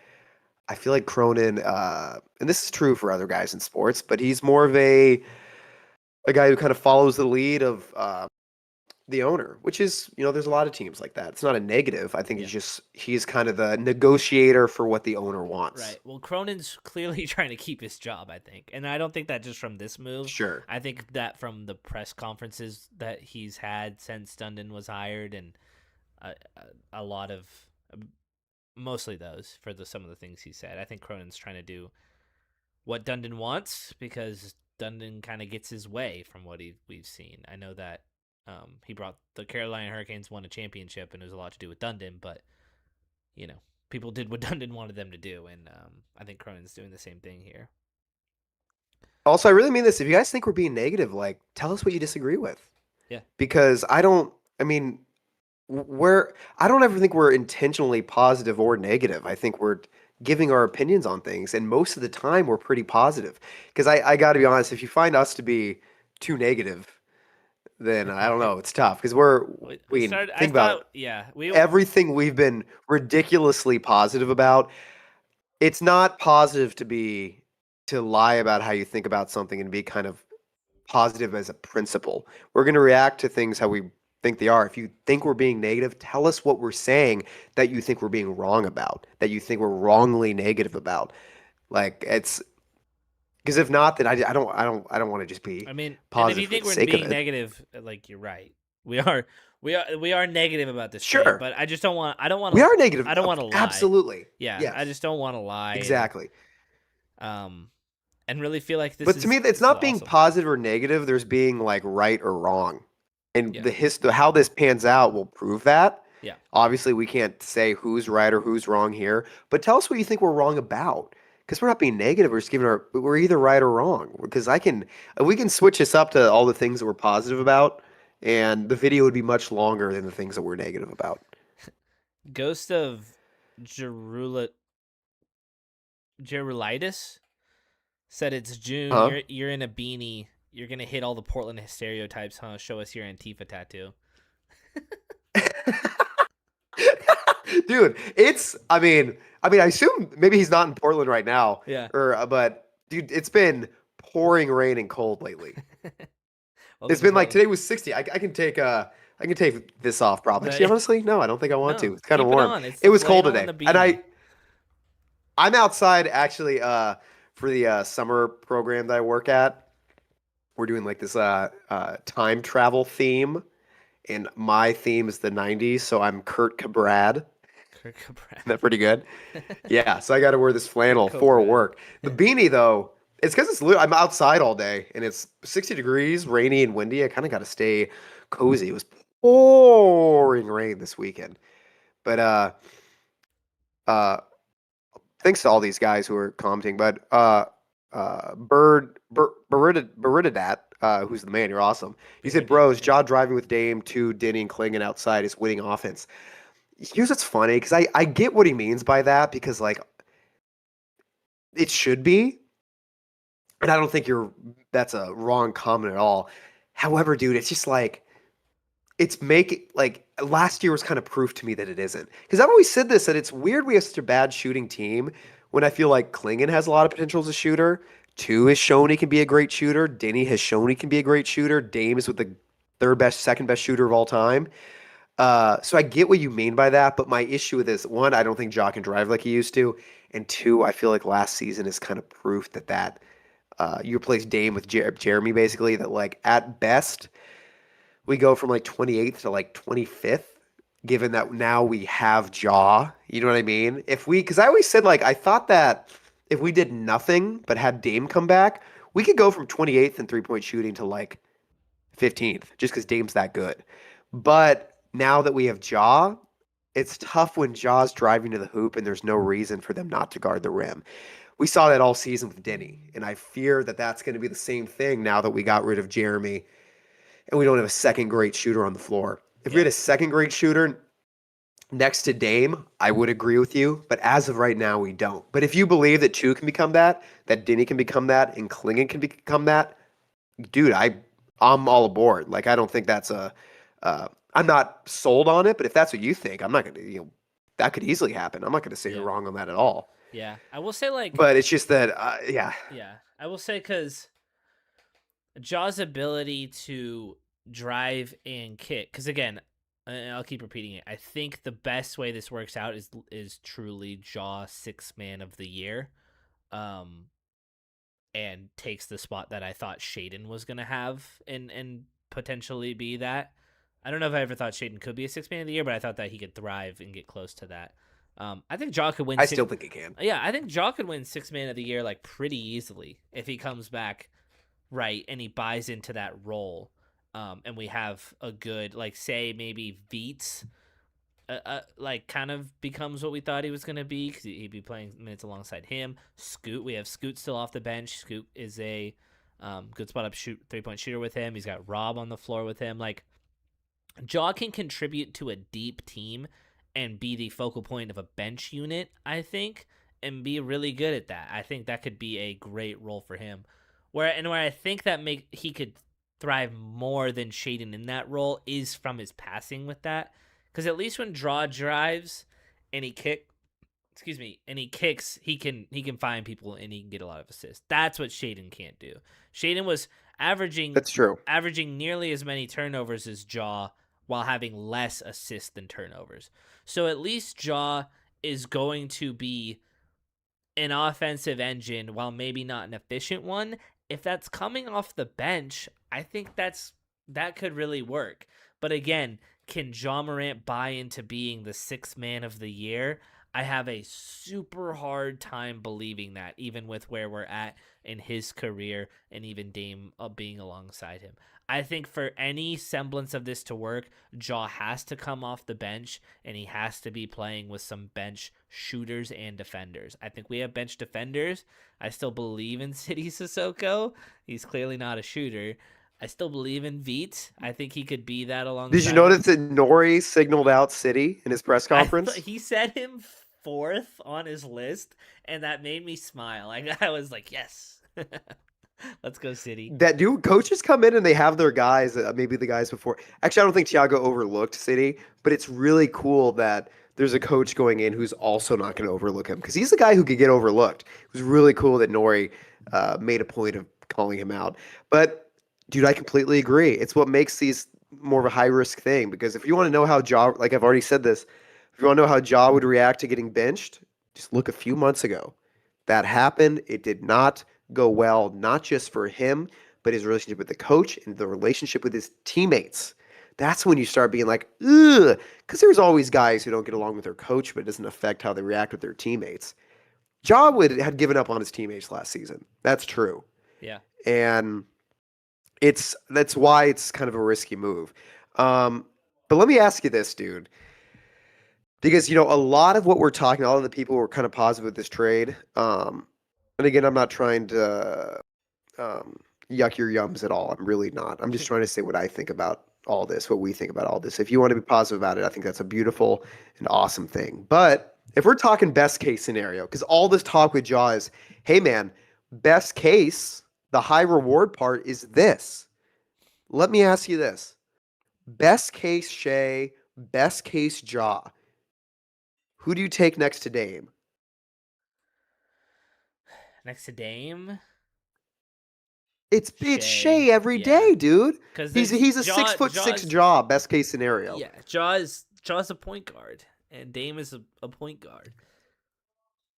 I feel like Cronin, and this is true for other guys in sports, but he's more of a guy who kind of follows the lead of the owner, which is, there's a lot of teams like that. It's not a negative. I think yeah. he's kind of the negotiator for what the owner wants. Right. Well, Cronin's clearly trying to keep his job, I think. And I don't think that just from this move. Sure. I think that from the press conferences that he's had since Dundon was hired and a, a lot of mostly those for some of the things he said. I think Cronin's trying to do what Dundon wants because Dundon kind of gets his way from what we've seen. I know that He brought the Carolina Hurricanes won a championship, and it was a lot to do with Dundon, but you know, people did what Dundon wanted them to do, and I think Cronin's doing the same thing here. Also, I really mean this. If you guys think we're being negative, like, tell us what you disagree with. Yeah. Because I don't, I mean, I don't ever think we're intentionally positive or negative. I think we're giving our opinions on things, and most of the time we're pretty positive. Because I got to be honest, if you find us to be too negative, then I don't know, it's tough. Because we started. I think about thought, yeah, we everything we've been ridiculously positive about. It's not positive to lie about how you think about something and be kind of positive as a principle. We're going to react to things how we think they are. If you think we're being negative, tell us what we're saying that you think we're being wrong about, that you think we're wrongly negative about. Like it's because if not, then I don't want to just be I mean, and if positive you for the think we're sake of being it. negative, like you're right. We are, we are negative about this trade, Sure, but I just don't want. I don't want we to. are negative. I don't want to lie. Absolutely, Yeah, I yes, just don't want to lie exactly. um, and really feel like But to me, it's this is not being awesome. positive or negative. There's being like right or wrong, and Yeah, how this pans out will prove that. yeah. Obviously, we can't say who's right or who's wrong here, but tell us what you think we're wrong about. Because we're not being negative. We're just giving we're either right or wrong. Because we can switch this up to all the things that we're positive about, and the video would be much longer than the things that we're negative about. Ghost of Jerula Jerulitis said it's June. Huh? You're in a beanie. You're gonna hit all the Portland stereotypes, huh? Show us your Antifa tattoo. Dude, I assume maybe he's not in Portland right now, Yeah. but dude, it's been pouring rain and cold lately. Welcome It's to been like Portland. today was 60. I can take this off probably. Actually, No, honestly, no, I don't think I want to. no, It's kind of keep it warm. on. It's It the was cold flannel and today, the and beanie. I'm outside actually for the summer program that I work at. We're doing like this time travel theme, and my theme is the 90s, so I'm Kurt Cabrad. Kirk Cabrat. Isn't that pretty good? Yeah, so I got to wear this Kurt flannel for Cobrad. work. The beanie though, it's because I'm outside all day and it's 60 degrees, rainy and windy. I kind of got to stay cozy. It was pouring rain this weekend, but uh, thanks to all these guys who are commenting. But Burididat, who's the man? You're awesome. He said, "Bros, Yeah. jaw driving with Dame, two Denny and Klingon outside is winning offense." Here's what's funny because I get what he means by that because like it should be. And I don't think that's a wrong comment at all. However, dude, it's just like it's making like last year was kind of proof to me that it isn't. Because I've always said this that it's weird we have such a bad shooting team when I feel like Klingon has a lot of potential as a shooter. Two has shown he can be a great shooter. Denny has shown he can be a great shooter. Dame is with the third best, second best shooter of all time. So I get what you mean by that, but my issue with this, one, I don't think Ja can drive like he used to, and two, I feel like last season is kind of proof that you replace Dame with Jerami basically. That like at best we go from like 28th to like 25th, given that now we have Jaw. You know what I mean? Because I always said like I thought that if we did nothing but had Dame come back, we could go from 28th in 3-point shooting to like 15th, just because Dame's that good. But now that we have Jaw, it's tough when Jaw's driving to the hoop and there's no reason for them not to guard the rim. We saw that all season with Denny, and I fear that that's going to be the same thing now that we got rid of Jerami and we don't have a second great shooter on the floor. If we Yeah. had a second great shooter next to Dame, I would agree with you, but as of right now, we don't. But if you believe that two can become that Denny can become that, and Klingon can become that, dude, I'm all aboard. Like I don't think that's I'm not sold on it, but if that's what you think, I'm not gonna that could easily happen. I'm not gonna say you're Yeah. wrong on that at all. Yeah. I will say, like, But it's just that, yeah, yeah. I will say, because Jaw's ability to drive and kick, because again, and I'll keep repeating it. I think the best way this works out is truly Jaw six man of the year, um, and takes the spot that I thought Shaden was gonna have and potentially be that. I don't know if I ever thought Shaden could be a six man of the year, but I thought that he could thrive and get close to that. I think Jaw could win I six. still think it can. Yeah, I think Jaw could win six man of the year like pretty easily if he comes back right and he buys into that role. and we have a good, like, say maybe Veets, like, kind of becomes what we thought he was going to be, because he'd be playing minutes alongside him. Scoot, we have Scoot still off the bench. Scoot is a good spot up 3-point shooter with him. He's got Rob on the floor with him. Like, Ja can contribute to a deep team and be the focal point of a bench unit, I think, and be really good at that. I think that could be a great role for him. Where I think that he could thrive more than Shaden in that role is from his passing with that. Because at least when Draw drives and and he kicks, he can find people and he can get a lot of assists. That's what Shaden can't do. Shaden was averaging That's true. nearly as many turnovers as Jaw while having less assists than turnovers. So at least Jaw is going to be an offensive engine while maybe not an efficient one. If that's coming off the bench, I think that could really work. But again, can Ja Morant buy into being the sixth man of the year? I have a super hard time believing that, even with where we're at in his career and even Dame being alongside him. I think for any semblance of this to work, Ja has to come off the bench and he has to be playing with some bench shooters and defenders. I think we have bench defenders. I still believe in City Sissoko. He's clearly not a shooter. I still believe in Veet. I think he could be that Did you alongside him. notice that Nori signaled out City in his press conference? He said him fourth on his list, and that made me smile. I was like, yes, let's go City. That dude, coaches come in and they have their guys, maybe the guys before. Actually, I don't think Thiago overlooked City, but it's really cool that there's a coach going in who's also not going to overlook him because he's the guy who could get overlooked. It was really cool that Nori made a point of calling him out. But, dude, I completely agree. It's what makes these more of a high risk thing because if you want to know how Ja, like I've already said this, if you want to know how Ja would react to getting benched, just look a few months ago. That happened. It did not go well, not just for him, but his relationship with the coach and the relationship with his teammates. That's when you start being like, ugh, because there's always guys who don't get along with their coach, but it doesn't affect how they react with their teammates. Ja had given up on his teammates last season. That's true. Yeah. And that's why it's kind of a risky move. But let me ask you this, dude. Because, a lot of what we're talking, all of the people were kind of positive with this trade. And again, I'm not trying to yuck your yums at all. I'm really not. I'm just trying to say what I think about all this, what we think about all this. If you want to be positive about it, I think that's a beautiful and awesome thing. But if we're talking best case scenario, because all this talk with Jaw is, hey man, best case, the high reward part is this. Let me ask you this. Best case Shea, best case Jaw. Who do you take next to Dame? Next to Dame, It's Shea. Shea every Yeah, day, dude. because He's a Jaw. 6'6" Jaw, best case scenario. Yeah, Jaw's a point guard, and Dame is a point guard.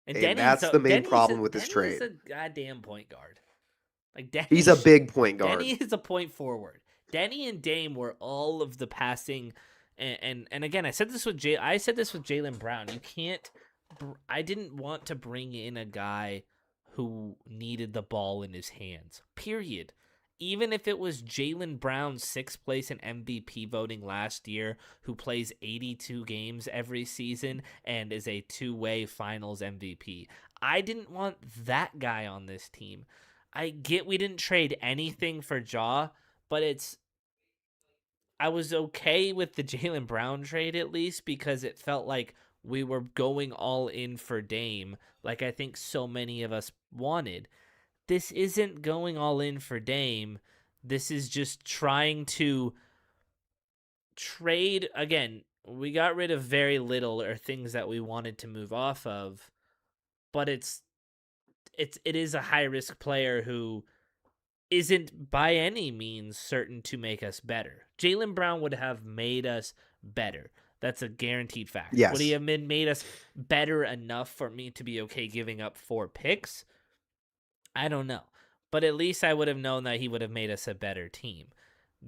And And that's the main problem with this Denny is trade. a goddamn point guard. Like Denny, He's a big point guard. Denny is a point forward. Denny and Dame were all of the passing, and again, I said this with Jaylen Brown. You can't. I didn't want to bring in a guy who needed the ball in his hands. Period. Even if it was Jaylen Brown, sixth place in MVP voting last year, who plays 82 games every season and is a two-way finals MVP. I didn't want that guy on this team. I get we didn't trade anything for Ja, but I was okay with the Jaylen Brown trade at least because it felt like we were going all in for Dame, like I think so many of us wanted. This isn't going all in for Dame. This is just trying to trade again. We got rid of very little or things that we wanted to move off of, but it is a high risk player who isn't by any means certain to make us better. Jaylen Brown would have made us better. That's a guaranteed fact. Yes. Would he have made us better enough for me to be okay giving up 4 picks? I don't know. But at least I would have known that he would have made us a better team.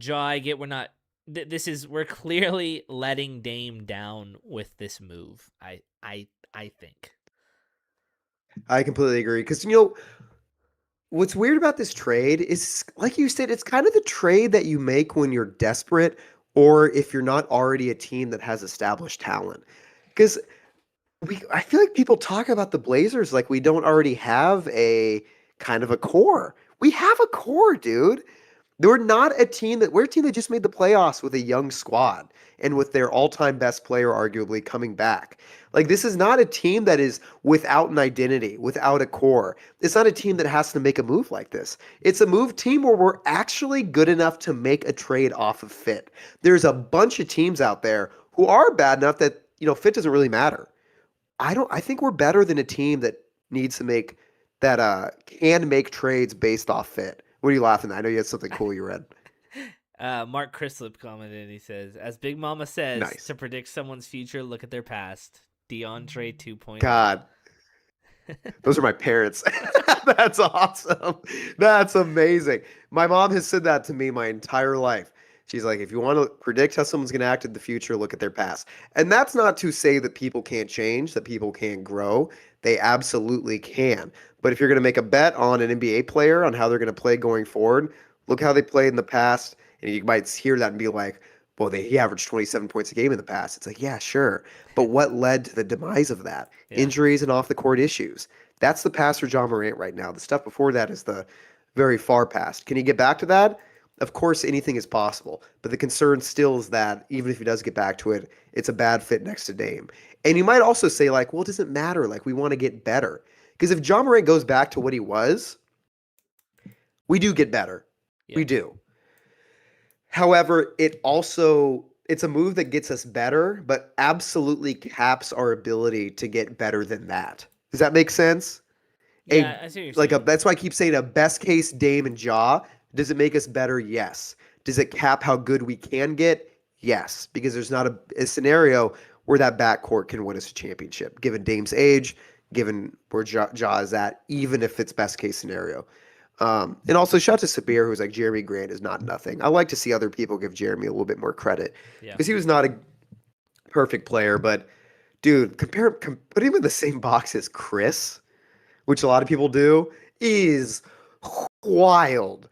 Ja, I get we're not. We're clearly letting Dame down with this move. I think. I completely agree. Because, What's weird about this trade is, like you said, it's kind of the trade that you make when you're desperate or if you're not already a team that has established talent. Because I feel like people talk about the Blazers like we don't already have a kind of a core. We have a core, dude. We're a team that just made the playoffs with a young squad and with their all-time best player arguably coming back. Like this is not a team that is without an identity, without a core. It's not a team that has to make a move like this. It's a move team where we're actually good enough to make a trade off of fit. There's a bunch of teams out there who are bad enough that, fit doesn't really matter. I think we're better than a team that needs to make that can make trades based off fit. What are you laughing at? I know you had something cool you read. Mark Crislip commented. He says, "As Big Mama says, Nice. to predict someone's future, look at their past. DeAndre 2.0." God, those are my parents. That's awesome. That's amazing. My mom has said that to me my entire life. She's like, if you want to predict how someone's going to act in the future, look at their past. And that's not to say that people can't change, that people can't grow. They absolutely can. But if you're going to make a bet on an NBA player, on how they're going to play going forward, look how they played in the past. And you might hear that and be like, well, he averaged 27 points a game in the past. It's like, yeah, sure. But what led to the demise of that? Yeah. Injuries and off the court issues. That's the past for Ja Morant right now. The stuff before that is the very far past. Can he get back to that? Of course, anything is possible. But the concern still is that even if he does get back to it, it's a bad fit next to Dame. And you might also say, like, well, it doesn't matter. Like, we want to get better. Because if Ja Morant goes back to what he was, we do get better. Yeah. We do. However, it's a move that gets us better, but absolutely caps our ability to get better than that. Does that make sense? A Yeah, I see what you're saying. that's why I keep saying a best case Dame and Ja. Does it make us better? Yes. Does it cap how good we can get? Yes. Because there's not a scenario where that backcourt can win us a championship, given Dame's age, given where Ja is at, even if it's best case scenario. And also shout out to Sabir, who's like Jeremy Grant is not nothing. I like to see other people give Jeremy a little bit more credit Yeah. because he was not a perfect player, but dude, put him in the same box as Kris, which a lot of people do, is wild.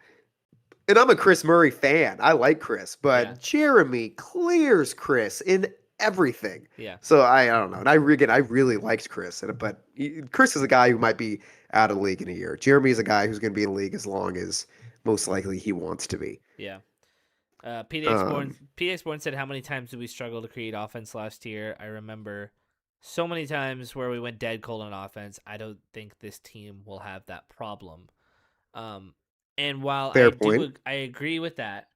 And I'm a Kris Murray fan. I like Kris, Yeah. but Jeremy clears Kris in everything. Yeah. So I don't know. And I really liked Kris, but Kris is a guy who might be out of the league in a year. Jeremy is a guy who's going to be in the league as long as most likely he wants to be. Yeah. PDX Born Um, PDX Born said, "How many times did we struggle to create offense last year? I remember so many times where we went dead cold on offense. I don't think this team will have that problem." Um, and while Fair point. I agree with that.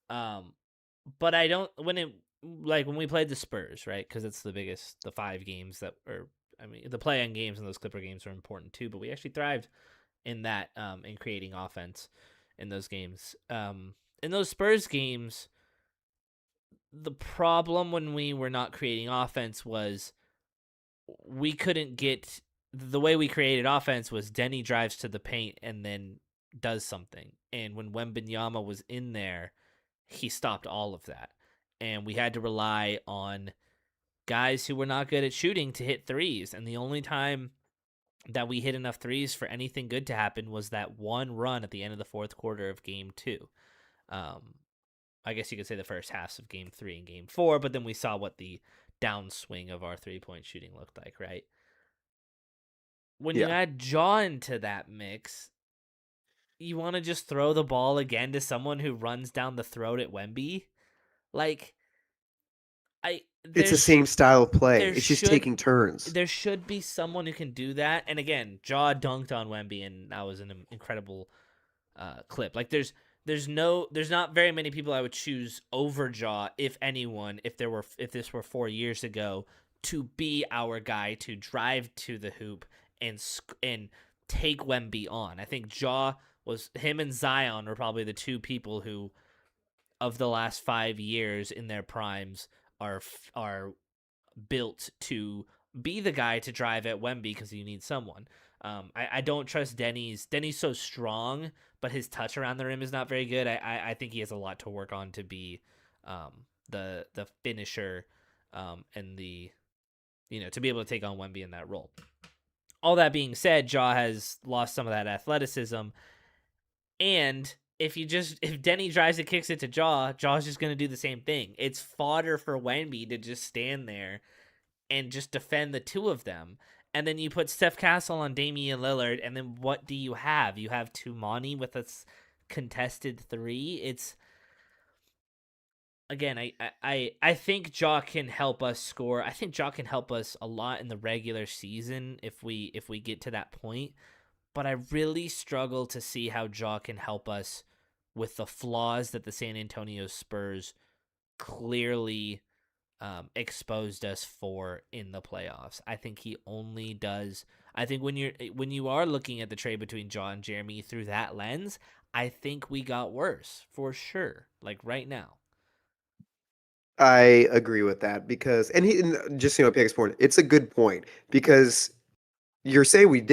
Um, but I don't when it like when we played the Spurs, right? Because it's the 5 games that are. I mean, the play-in games and those Clipper games are important too. But we actually thrived in that in creating offense in those games. In those Spurs games, the problem when we were not creating offense was we couldn't get the way we created offense was Denny drives to the paint and then does something. And when Wembenyama was in there, he stopped all of that. And we had to rely on guys who were not good at shooting to hit threes. And the only time that we hit enough threes for anything good to happen was that one run at the end of the fourth quarter of game 2. Um, I guess you could say the first halves of game 3 and game 4, but then we saw what the downswing of our 3-point shooting looked like, right? When you Yeah. add Ja into that mix, you want to just throw the ball again to someone who runs down the throat at Wemby? Like, I It's the same style of play. there It's just should taking turns. there should be someone who can do that. And again, Ja dunked on Wemby, and that was an incredible clip. Like there's not very many people I would choose over Ja, if anyone, if this were 4 years ago, to be our guy to drive to the hoop and take Wemby on. I think Ja was him and Zion were probably the two people who of the last 5 years in their primes are built to be the guy to drive at Wemby because you need someone. I don't trust Denny's. Denny's so strong, but his touch around the rim is not very good. I think he has a lot to work on to be the finisher and the to be able to take on Wemby in that role. all that being said, Ja has lost some of that athleticism, and if Denny drives and kicks it to Jaw's just gonna do the same thing. It's fodder for Wemby to just stand there and just defend the two of them. And then you put Steph Castle on Damian Lillard, and then what do you have? You have Tumani with a contested three. It's again, I think Ja can help us score. I think Ja can help us a lot in the regular season if we get to that point. But I really struggle to see how Ja can help us with the flaws that the San Antonio Spurs clearly exposed us for in the playoffs. I think he only does. I think when you are looking at the trade between Ja and Jerami through that lens, I think we got worse for sure. Like right now. I agree with that because, and just Pickett's point, it's a good point because you're saying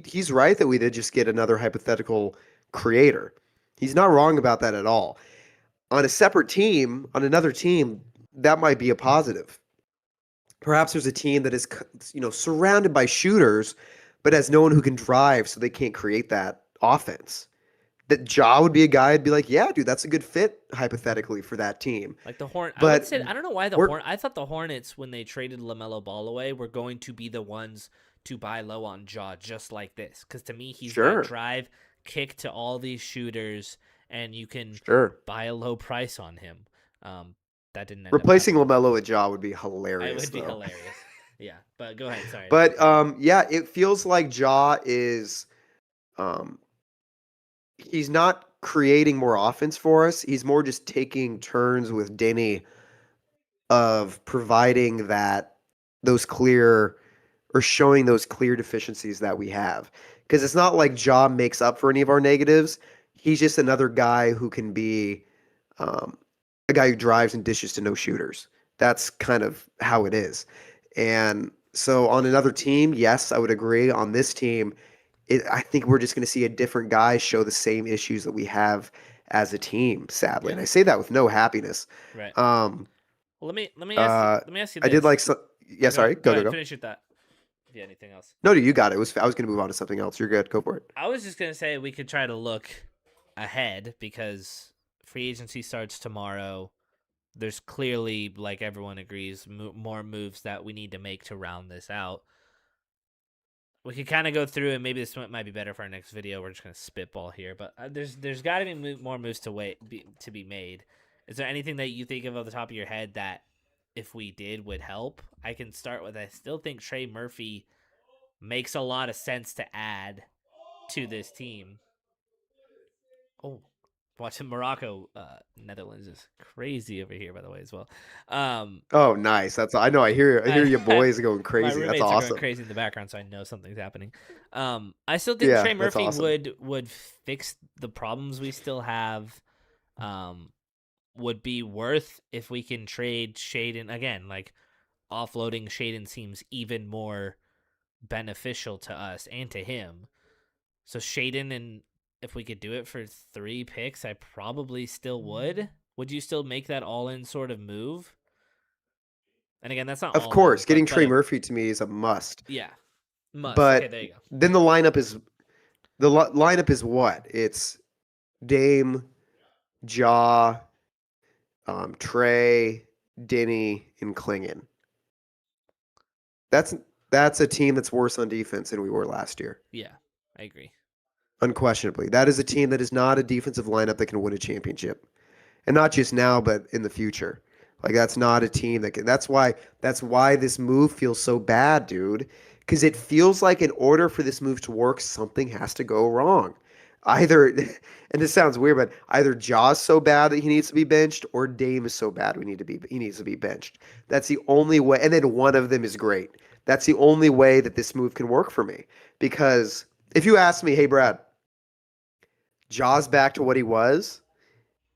he's right that we did just get another hypothetical creator. He's not wrong about that at all. On a separate team, on another team, that might be a positive. Perhaps there's a team that is, surrounded by shooters, but has no one who can drive, so they can't create that offense. That Ja would be a guy I'd be like, yeah, dude, that's a good fit hypothetically for that team. Like the Horn, I would But say I don't know why we're I thought the Hornets when they traded LaMelo Ball away were going to be the ones to buy low on Ja just like this. Because to me, he's that sure, drive kick to all these shooters, and you can sure. buy a low price on him. Um, that didn't end up Replacing happening. LaMelo with Ja would be It hilarious, would be though. hilarious. Yeah, but go ahead. Sorry to But interrupt you. yeah, it feels like Ja is um, he's not creating more offense for us. He's more just taking turns with Denny of providing those clear or showing those clear deficiencies that we have. Because it's not like Ja makes up for any of our negatives. He's just another guy who can be um, a guy who drives and dishes to no shooters. That's kind of how it is. And so on another team, yes, I would agree. On this team, I think we're just going to see a different guy show the same issues that we have as a team, sadly. Yeah, And I say that with no happiness. right. Um, Well, let me ask you I did this. like some. Yeah, sorry. Go Go, go, ahead. go. Finish your thought. If you had anything else. No, dude, you got it. I was going to move on to something else. You're good. Go for it. I was just gonna say we could try to look ahead because free agency starts tomorrow. There's clearly, like everyone agrees, more moves that we need to make to round this out. We could kind of go through, and maybe this might be better for our next video. We're just gonna spitball here, but there's got to be more moves to be made. Is there anything that you think of off the top of your head that, if we did, would help? I can start with. I still think Trey Murphy makes a lot of sense to add to this team. Oh, watching Morocco, Netherlands is crazy over here, by the way, as well. Um, Oh, nice. I know. I hear you I, boys going my crazy. That's roommates are going awesome. crazy in the background, so I know something's happening. I still think Yeah, Trey that's Murphy awesome. would fix the problems we still have. Um, would be worth if we can trade Shaden again. Like offloading Shaden seems even more beneficial to us and to him. So Shaden, and if we could do it for 3 picks, I probably still would. Would you still make that all in sort of move? And again, that's not Of all in, course, getting but Trey Murphy to me is a must. yeah, must. Okay, But there you go. then lineup is what? It's Dame, Ja, Trey, Denny, and Klingon. That's that's a team that's worse on defense than we were last year. Yeah, I agree. Unquestionably. That is a team that is not a defensive lineup that can win a championship. And not just now, but in the future. Like that's not a team that can. That's why this move feels so bad, dude. Because it feels like in order for this move to work, something has to go wrong. Either, and this sounds weird, but either Ja's so bad that he needs to be benched, or Dame is so bad he needs to be benched. That's the only way. And then one of them is great. That's the only way that this move can work for me. Because if you ask me, hey Brad, Ja's back to what he was,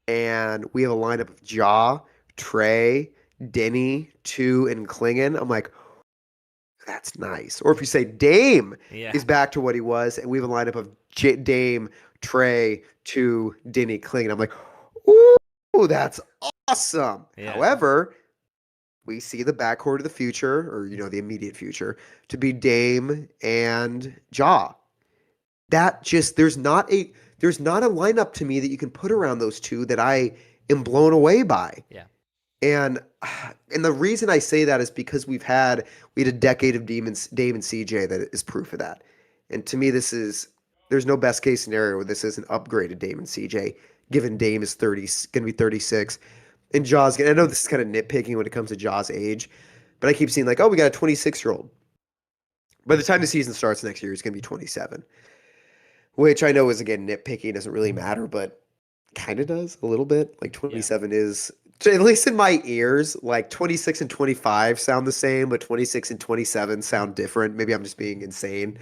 and we have a lineup of Ja, Trey, Denny, Two, and Klingon. I'm like, that's nice. Or if you say Dame Yeah, is back to what he was, and we have a lineup of Dame, Trey, Two, Denny, Klingon. I'm like, ooh, that's awesome. yeah, However, we see the backcourt of the future, or the immediate future, to be Dame and Ja. That just there's not a lineup to me that you can put around those two that I am blown away by. Yeah. And and the reason I say that is because we had a decade of Dame and CJ that is proof of that. And to me, there's no best case scenario where this is an upgraded Dame and CJ, given Dame is going to be 36, and I know this is kind of nitpicking when it comes to Ja's age, but I keep seeing like, oh, we got a 26-year-old. By the time the season starts next year, he's going to be 27, which I know is again nitpicking, doesn't really matter, but kind of does a little bit. Like Yeah. 27 is, at least in my ears, like 26 and 25 sound the same, but 26 and 27 sound different. Maybe I'm just being insane.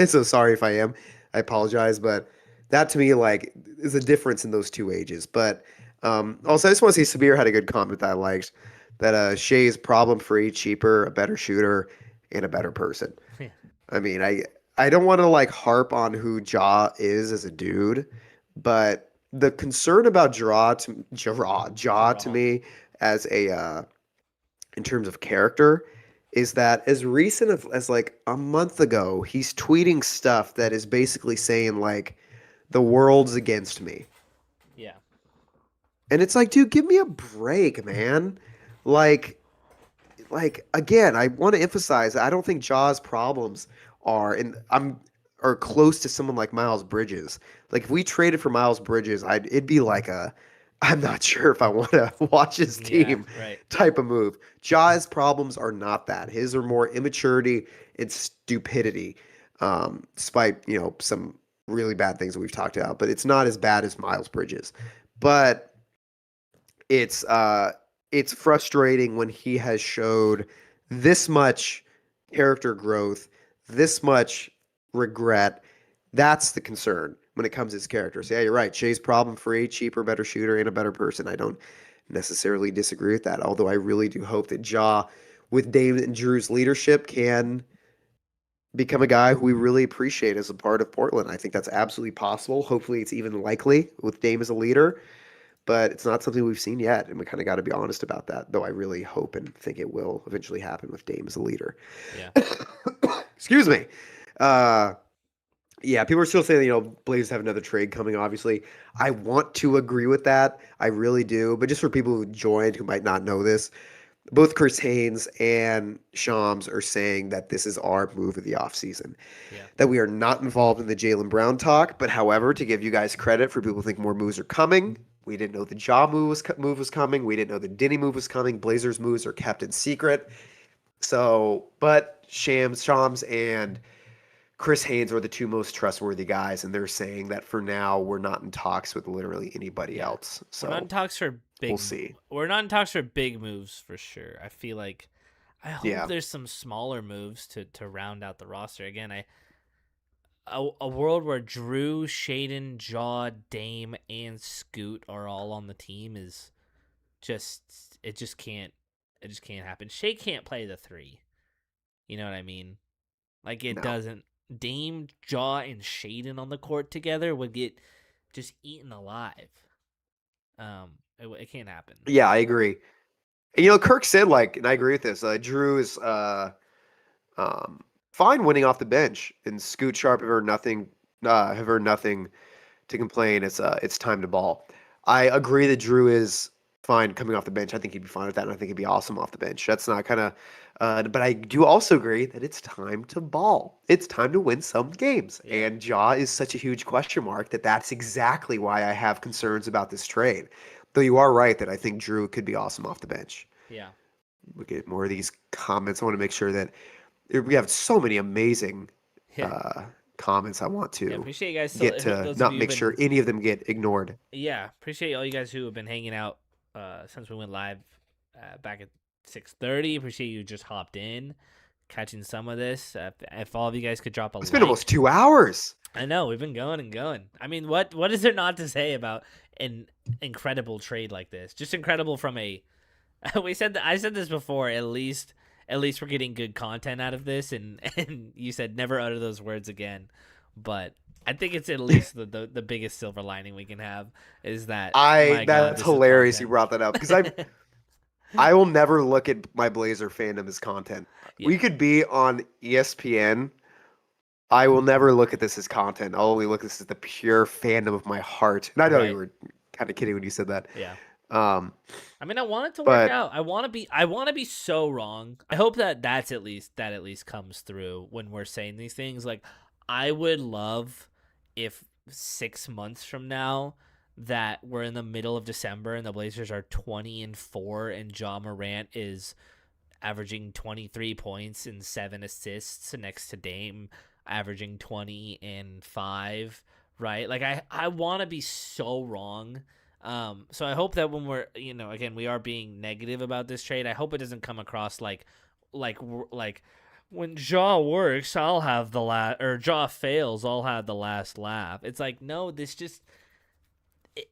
So sorry if I am. I apologize, but that to me like is a difference in those two ages. But also I just want to say Sabir had a good comment that I liked, that Shea's problem free, cheaper, a better shooter, and a better person. Yeah. I mean, I don't want to like harp on who Ja is as a dude, but the concern about Ja to Draw. me as a in terms of character is that as recent as like a month ago, he's tweeting stuff that is basically saying like the world's against me. Yeah. And it's like, dude, give me a break, man. Like again, I want to emphasize I don't think Ja's problems are close to someone like Miles Bridges. Like if we traded for Miles Bridges, it'd be like a I'm not sure if I want to watch his Yeah. team Right. type of move. Ja's problems are not that. His are more immaturity and stupidity. Despite, some really bad things that we've talked about, but it's not as bad as Miles Bridges. But it's it's frustrating when he has showed this much character growth, this much regret. That's the concern when it comes to his character. So yeah, you're right. Shea's problem free, cheaper, better shooter, and a better person. I don't necessarily disagree with that. Although I really do hope that Ja, with Dame and Drew's leadership, can become a guy who we really appreciate as a part of Portland. I think that's absolutely possible. Hopefully, it's even likely with Dame as a leader, but it's not something we've seen yet, and we kind of got to be honest about that. Though I really hope and think it will eventually happen with Dame as a leader. Yeah. Excuse me. Uh, yeah, people are still saying, Blazers have another trade coming, obviously. I want to agree with that. I really do. But just for people who joined who might not know this, both Chris Haynes and Shams are saying that this is our move of the offseason, Yeah. that we are not involved in the Jaylen Brown talk. But however, to give you guys credit for people who think more moves are coming, we didn't know the Ja move was coming. We didn't know the Denny move was coming. Blazers moves are kept in secret. So, but Shams and Chris Haynes are the two most trustworthy guys, and they're saying that for now we're not in talks with literally anybody Yeah. else. We're not in So talks for we'll big. see. We're not in talks for big moves for sure. I feel like I hope Yeah. there's some smaller moves to round out the roster. Again, a world where Drew, Shaden, Jaw, Dame, and Scoot are all on the team is just it just can't happen. Shea can't play the three. You know what I mean? Like it No. doesn't. Dame, Jaw, and Shaden on the court together would get just eaten alive. It can't happen. Yeah, I agree. And, Kirk said and I agree with this. Drew is um, fine winning off the bench, and Scoot Sharp have heard nothing to complain. It's time to ball. I agree that Drew is fine coming off the bench. I think he'd be fine with that, and I think he'd be awesome off the bench. That's not kind of. But I do also agree that it's time to ball. It's time to win some games, Yeah. and Ja is such a huge question mark that's exactly why I have concerns about this trade. Though you are right that I think Drew could be awesome off the bench. Yeah. We get more of these comments. I want to make sure that we have so many amazing Yeah. comments. I want Yeah. to Appreciate you guys. get to Those of not you who've make sure been. any of them get ignored. Yeah. Appreciate all you guys who have been hanging out since we went live back at 6:30. Appreciate you just hopped in, catching some of this. If all of you guys could drop a It's like. been almost 2 hours. I know we've been going and going. I mean, what is there not to say about an incredible trade like this? Just incredible from a. I said this before. At least we're getting good content out of this, and and you said never utter those words again. But I think it's at least the biggest silver lining we can have is that my God, That's this is hilarious you content. brought that up because I will never look at my Blazer fandom as content. We Yeah. could be on ESPN. I will never look at this as content. I'll only look at this as the pure fandom of my heart. And I know you Right. were kind of kidding when you said that. Yeah. Um, I mean, I want it to work but out. I want to be so wrong. I hope that that at least comes through when we're saying these things. Like, I would love if 6 months from now that we're in the middle of December and the Blazers are 20-4 and Ja Morant is averaging 23 points and 7 assists next to Dame averaging 20 and 5, right? Like I want to be so wrong. So I hope that when we're, again, we are being negative about this trade, I hope it doesn't come across like like when Ja works, I'll have the last, or Ja fails, I'll have the last laugh. It's like, no, this just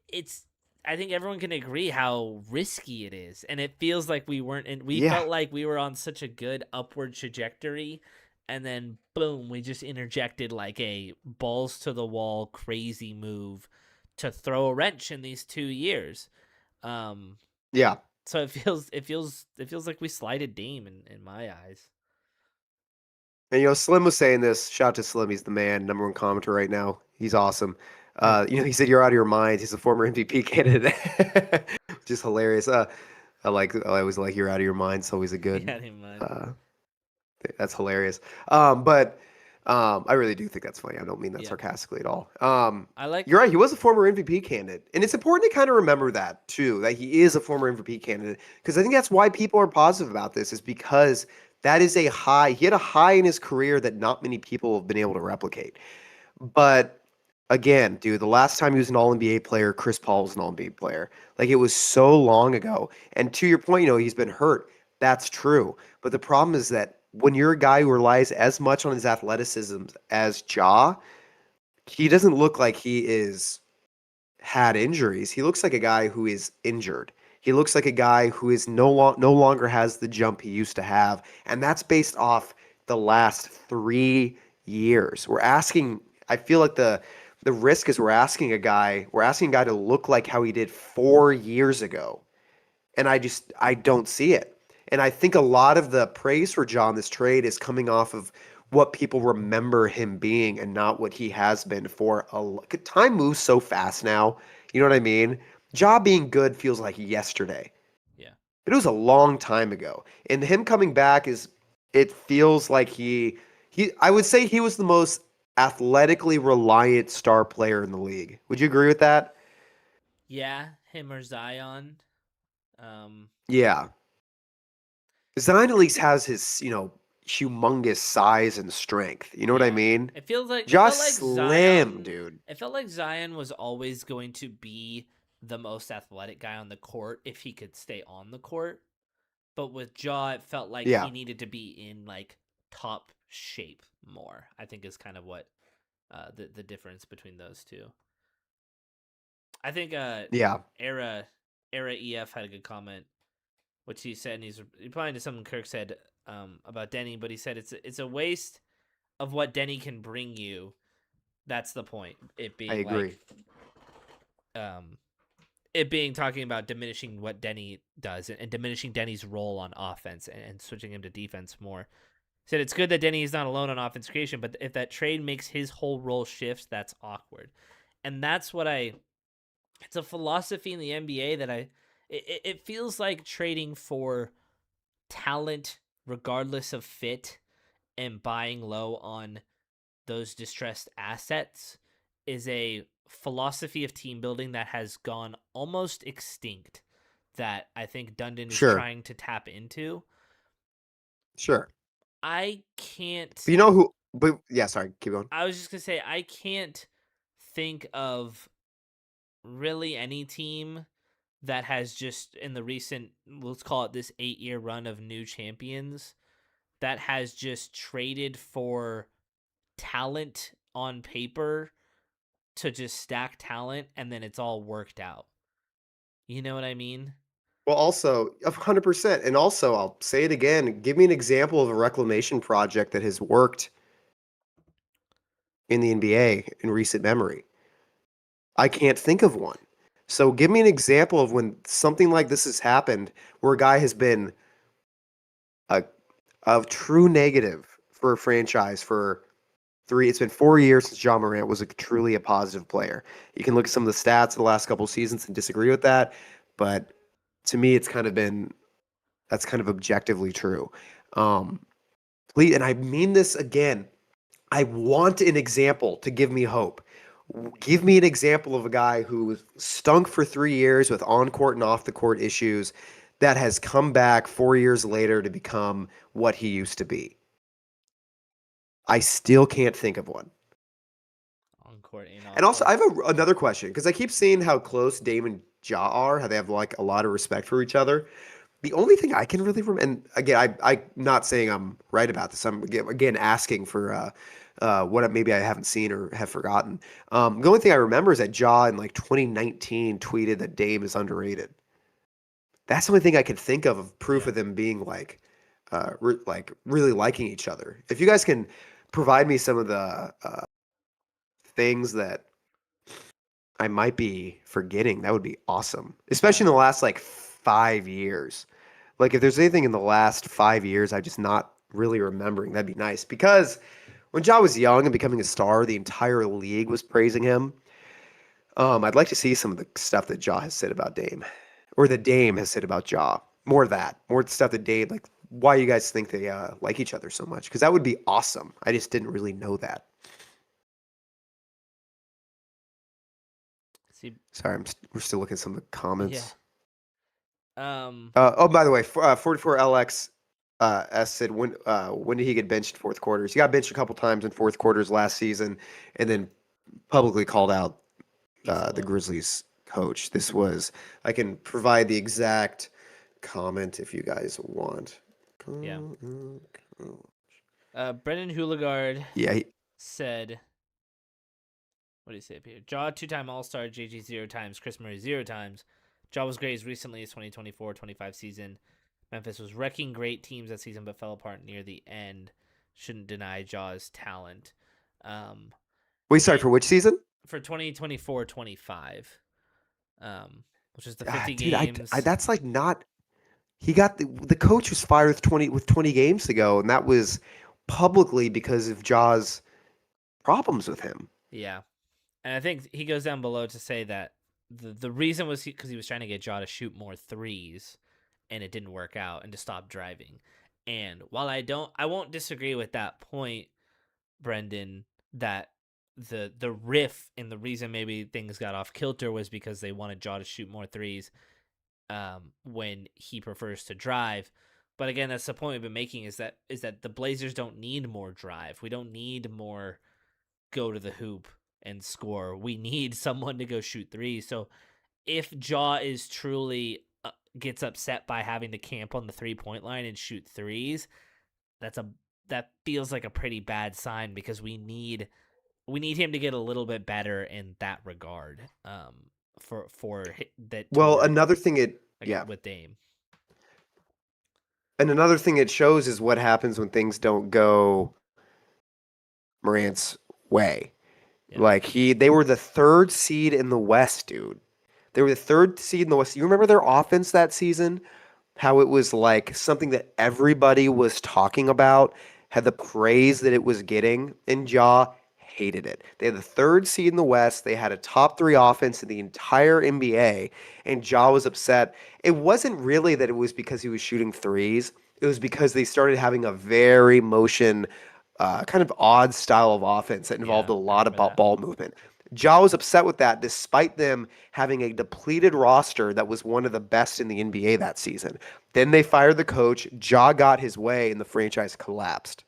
it's I think everyone can agree how risky it is, and it feels like we weren't in. We yeah, felt like we were on such a good upward trajectory, and then boom, we just interjected like a balls to the wall crazy move to throw a wrench in these 2 years. Um, yeah. so it feels like we slighted Dame in my eyes. And Slim was saying this. Shout out to Slim. He's the man, number one commenter right now. He's awesome. He said you're out of your mind. He's a former MVP candidate, which is hilarious. I always like you're out of your mind. It's always a good. Yeah, never mind. Uh, that's hilarious. But I really do think that's funny. I don't mean that Yeah, sarcastically at all. I like. You're right. He was a former MVP candidate, and it's important to kind of remember that too. That he is a former MVP candidate because I think that's why people are positive about this. Is because that is a high. He had a high in his career that not many people have been able to replicate. But again, dude, the last time he was an All NBA player, Chris Paul was an All NBA player. Like it was so long ago. And to your point, he's been hurt. That's true. But the problem is that when you're a guy who relies as much on his athleticism as Ja, he doesn't look like he is had injuries. He looks like a guy who is injured. He looks like a guy who is no longer has the jump he used to have, and that's based off the last 3 years. We're asking. I feel like the risk is we're asking a guy to look like how he did 4 years ago, and I don't see it. And I think a lot of the praise for John this trade is coming off of what people remember him being and not what he has been for time moves so fast now. You know what I mean? Ja being good feels like yesterday, Yeah. but it was a long time ago. And him coming back it feels like he I would say he was the most athletically reliant star player in the league. Would you agree with that? Yeah, him or Zion. Um, Yeah. Zion at least has his, humongous size and strength. You know what I Yeah. mean? It felt Just like slim, Zion dude. it felt like Zion was always going to be the most athletic guy on the court if he could stay on the court. But with Jaw, it felt like Yeah. he needed to be in like top shape more. I think is kind of what the difference between those two. I think Yeah. era era EF had a good comment, which he said, and he's replying to something Kirk said about Denny, but he said it's a waste of what Denny can bring you. That's the point. I agree. Um, it being talking about diminishing what Denny does and diminishing Denny's role on offense and switching him to defense more. Said it's good that Denny is not alone on offense creation, but if that trade makes his whole role shifts, that's awkward. And that's what it's a philosophy in the NBA that it feels like trading for talent regardless of fit and buying low on those distressed assets is a philosophy of team building that has gone almost extinct that I think Dundon is Sure. trying to tap into. Sure. I can't But you know who but yeah, sorry, keep going. I was just going to say I can't think of really any team that has just in the recent, let's call it this 8-year run of new champions, that has just traded for talent on paper to just stack talent and then it's all worked out. You know what I mean? Well, also, 100%. And also, I'll say it again, give me an example of a reclamation project that has worked in the NBA in recent memory. I can't think of one. So give me an example of when something like this has happened where a guy has been a, a true negative for a franchise for it's been 4 years since Ja Morant was truly a positive player. You can look at some of the stats of the last couple of seasons and disagree with that, but to me, that's kind of objectively true. Um, Please, and I mean this again. I want an example to give me hope. Give me an example of a guy who stunk for 3 years with on court and off the court issues that has come back 4 years later to become what he used to be. I still can't think of one. On court and And off also, I court. have another question because I keep seeing how close Dame and Ja are, how they have like a lot of respect for each other. The only thing I can really remember, and again, I'm not saying I'm right about this. I'm again asking for what maybe I haven't seen or have forgotten. The only thing I remember is that Ja in like 2019 tweeted that Dame is underrated. That's the only thing I could think of proof Yeah. of them being like really liking each other. If you guys can provide me some of the things that I might be forgetting, that would be awesome. Especially in the Um, last like 5 years. Like if there's anything in the last 5 years I'm just not really remembering, that'd be nice. Because when Ja was young and becoming a star, the entire league was praising him. I'd like to see some of the stuff that Ja has said about Dame, or the Dame has said about Ja. More of that, more stuff that Dame like. Why you guys think they like each other so much? Because that would be awesome. I just didn't really know that. see, Sorry, we're still looking at some of the yeah. comments. Um, Oh, by the way, 44LX S said when did he get benched fourth quarters? He got benched a couple times in fourth quarters last season, and then publicly called out the Easterlo. Grizzlies coach. This was I can provide the exact comment if you guys want. Yeah. Brendan Houligard Yeah, said, what do you say up here? Ja 2-time All Star, JG 0 times, Chris Murray 0 times. Ja was great as recently as 2024-25 season. Memphis was wrecking great teams that season but fell apart near the end. Shouldn't deny Ja's talent. Um, wait, sorry and for which season? for 2024-25, which is the 50 Dude, I games. that's like not. He got the coach was fired with 20 games to go, and that was publicly because of Ja's problems with him. Yeah. And I think he goes down below to say that the reason was because he was trying to get Ja to shoot more threes, and it didn't work out, and to stop driving. And while I won't disagree with that point, Brendan, that the riff and the reason maybe things got off kilter was because they wanted Ja to shoot more threes, when he prefers to drive. But again, that's the point we've been making is that the Blazers don't need more drive. We don't need more go to the hoop and score. We need someone to go shoot threes. So if Ja is truly gets upset by having to camp on the 3-point line and shoot threes, that's a that feels like a pretty bad sign because we need him to get a little bit better in that regard. For that to Well, work another thing it again yeah, with Dame. and another thing it shows is what happens when things don't go Morant's way. Yeah. Like they were the third seed in the West, dude. They were the third seed in the West. You remember their offense that season? How it was like something that everybody was talking about, had the praise that it was getting, and Ja hated it. They had the third seed in the West. They had a top three offense in the entire NBA, and Ja was upset. It wasn't really that it was because he was shooting threes. It was because they started having a very motion, kind of odd style of offense that involved Yeah, a I lot of remember that. ball movement. Ja was upset with that, despite them having a depleted roster that was one of the best in the NBA that season. Then they fired the coach. Ja got his way, and the franchise collapsed.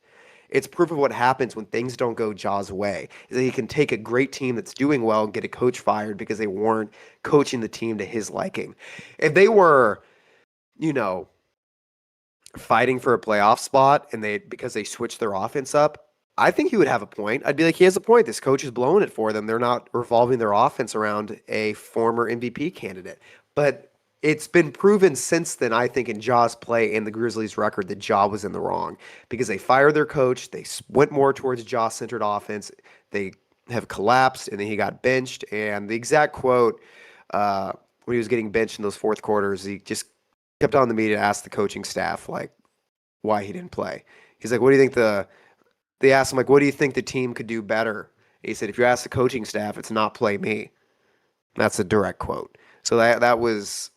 It's proof of what happens when things don't go Ja's way. Is that he can take a great team that's doing well and get a coach fired because they weren't coaching the team to his liking. If they were, you know, fighting for a playoff spot and they because they switched their offense up, I think he would have a point. I'd be like, he has a point. This coach is blowing it for them. They're not revolving their offense around a former MVP candidate. But it's been proven since then, I think, in Ja's play and the Grizzlies' record that Ja was in the wrong because they fired their coach. They went more towards Ja-centered offense. They have collapsed, and then he got benched. And the exact quote when he was getting benched in those fourth quarters, he just kept on the media to ask the coaching staff like why he didn't play. He's like, "What do you think the?" They asked him like, "What do you think the team could do better?" He said, "If you ask the coaching staff, it's not play me." That's a direct quote. So that was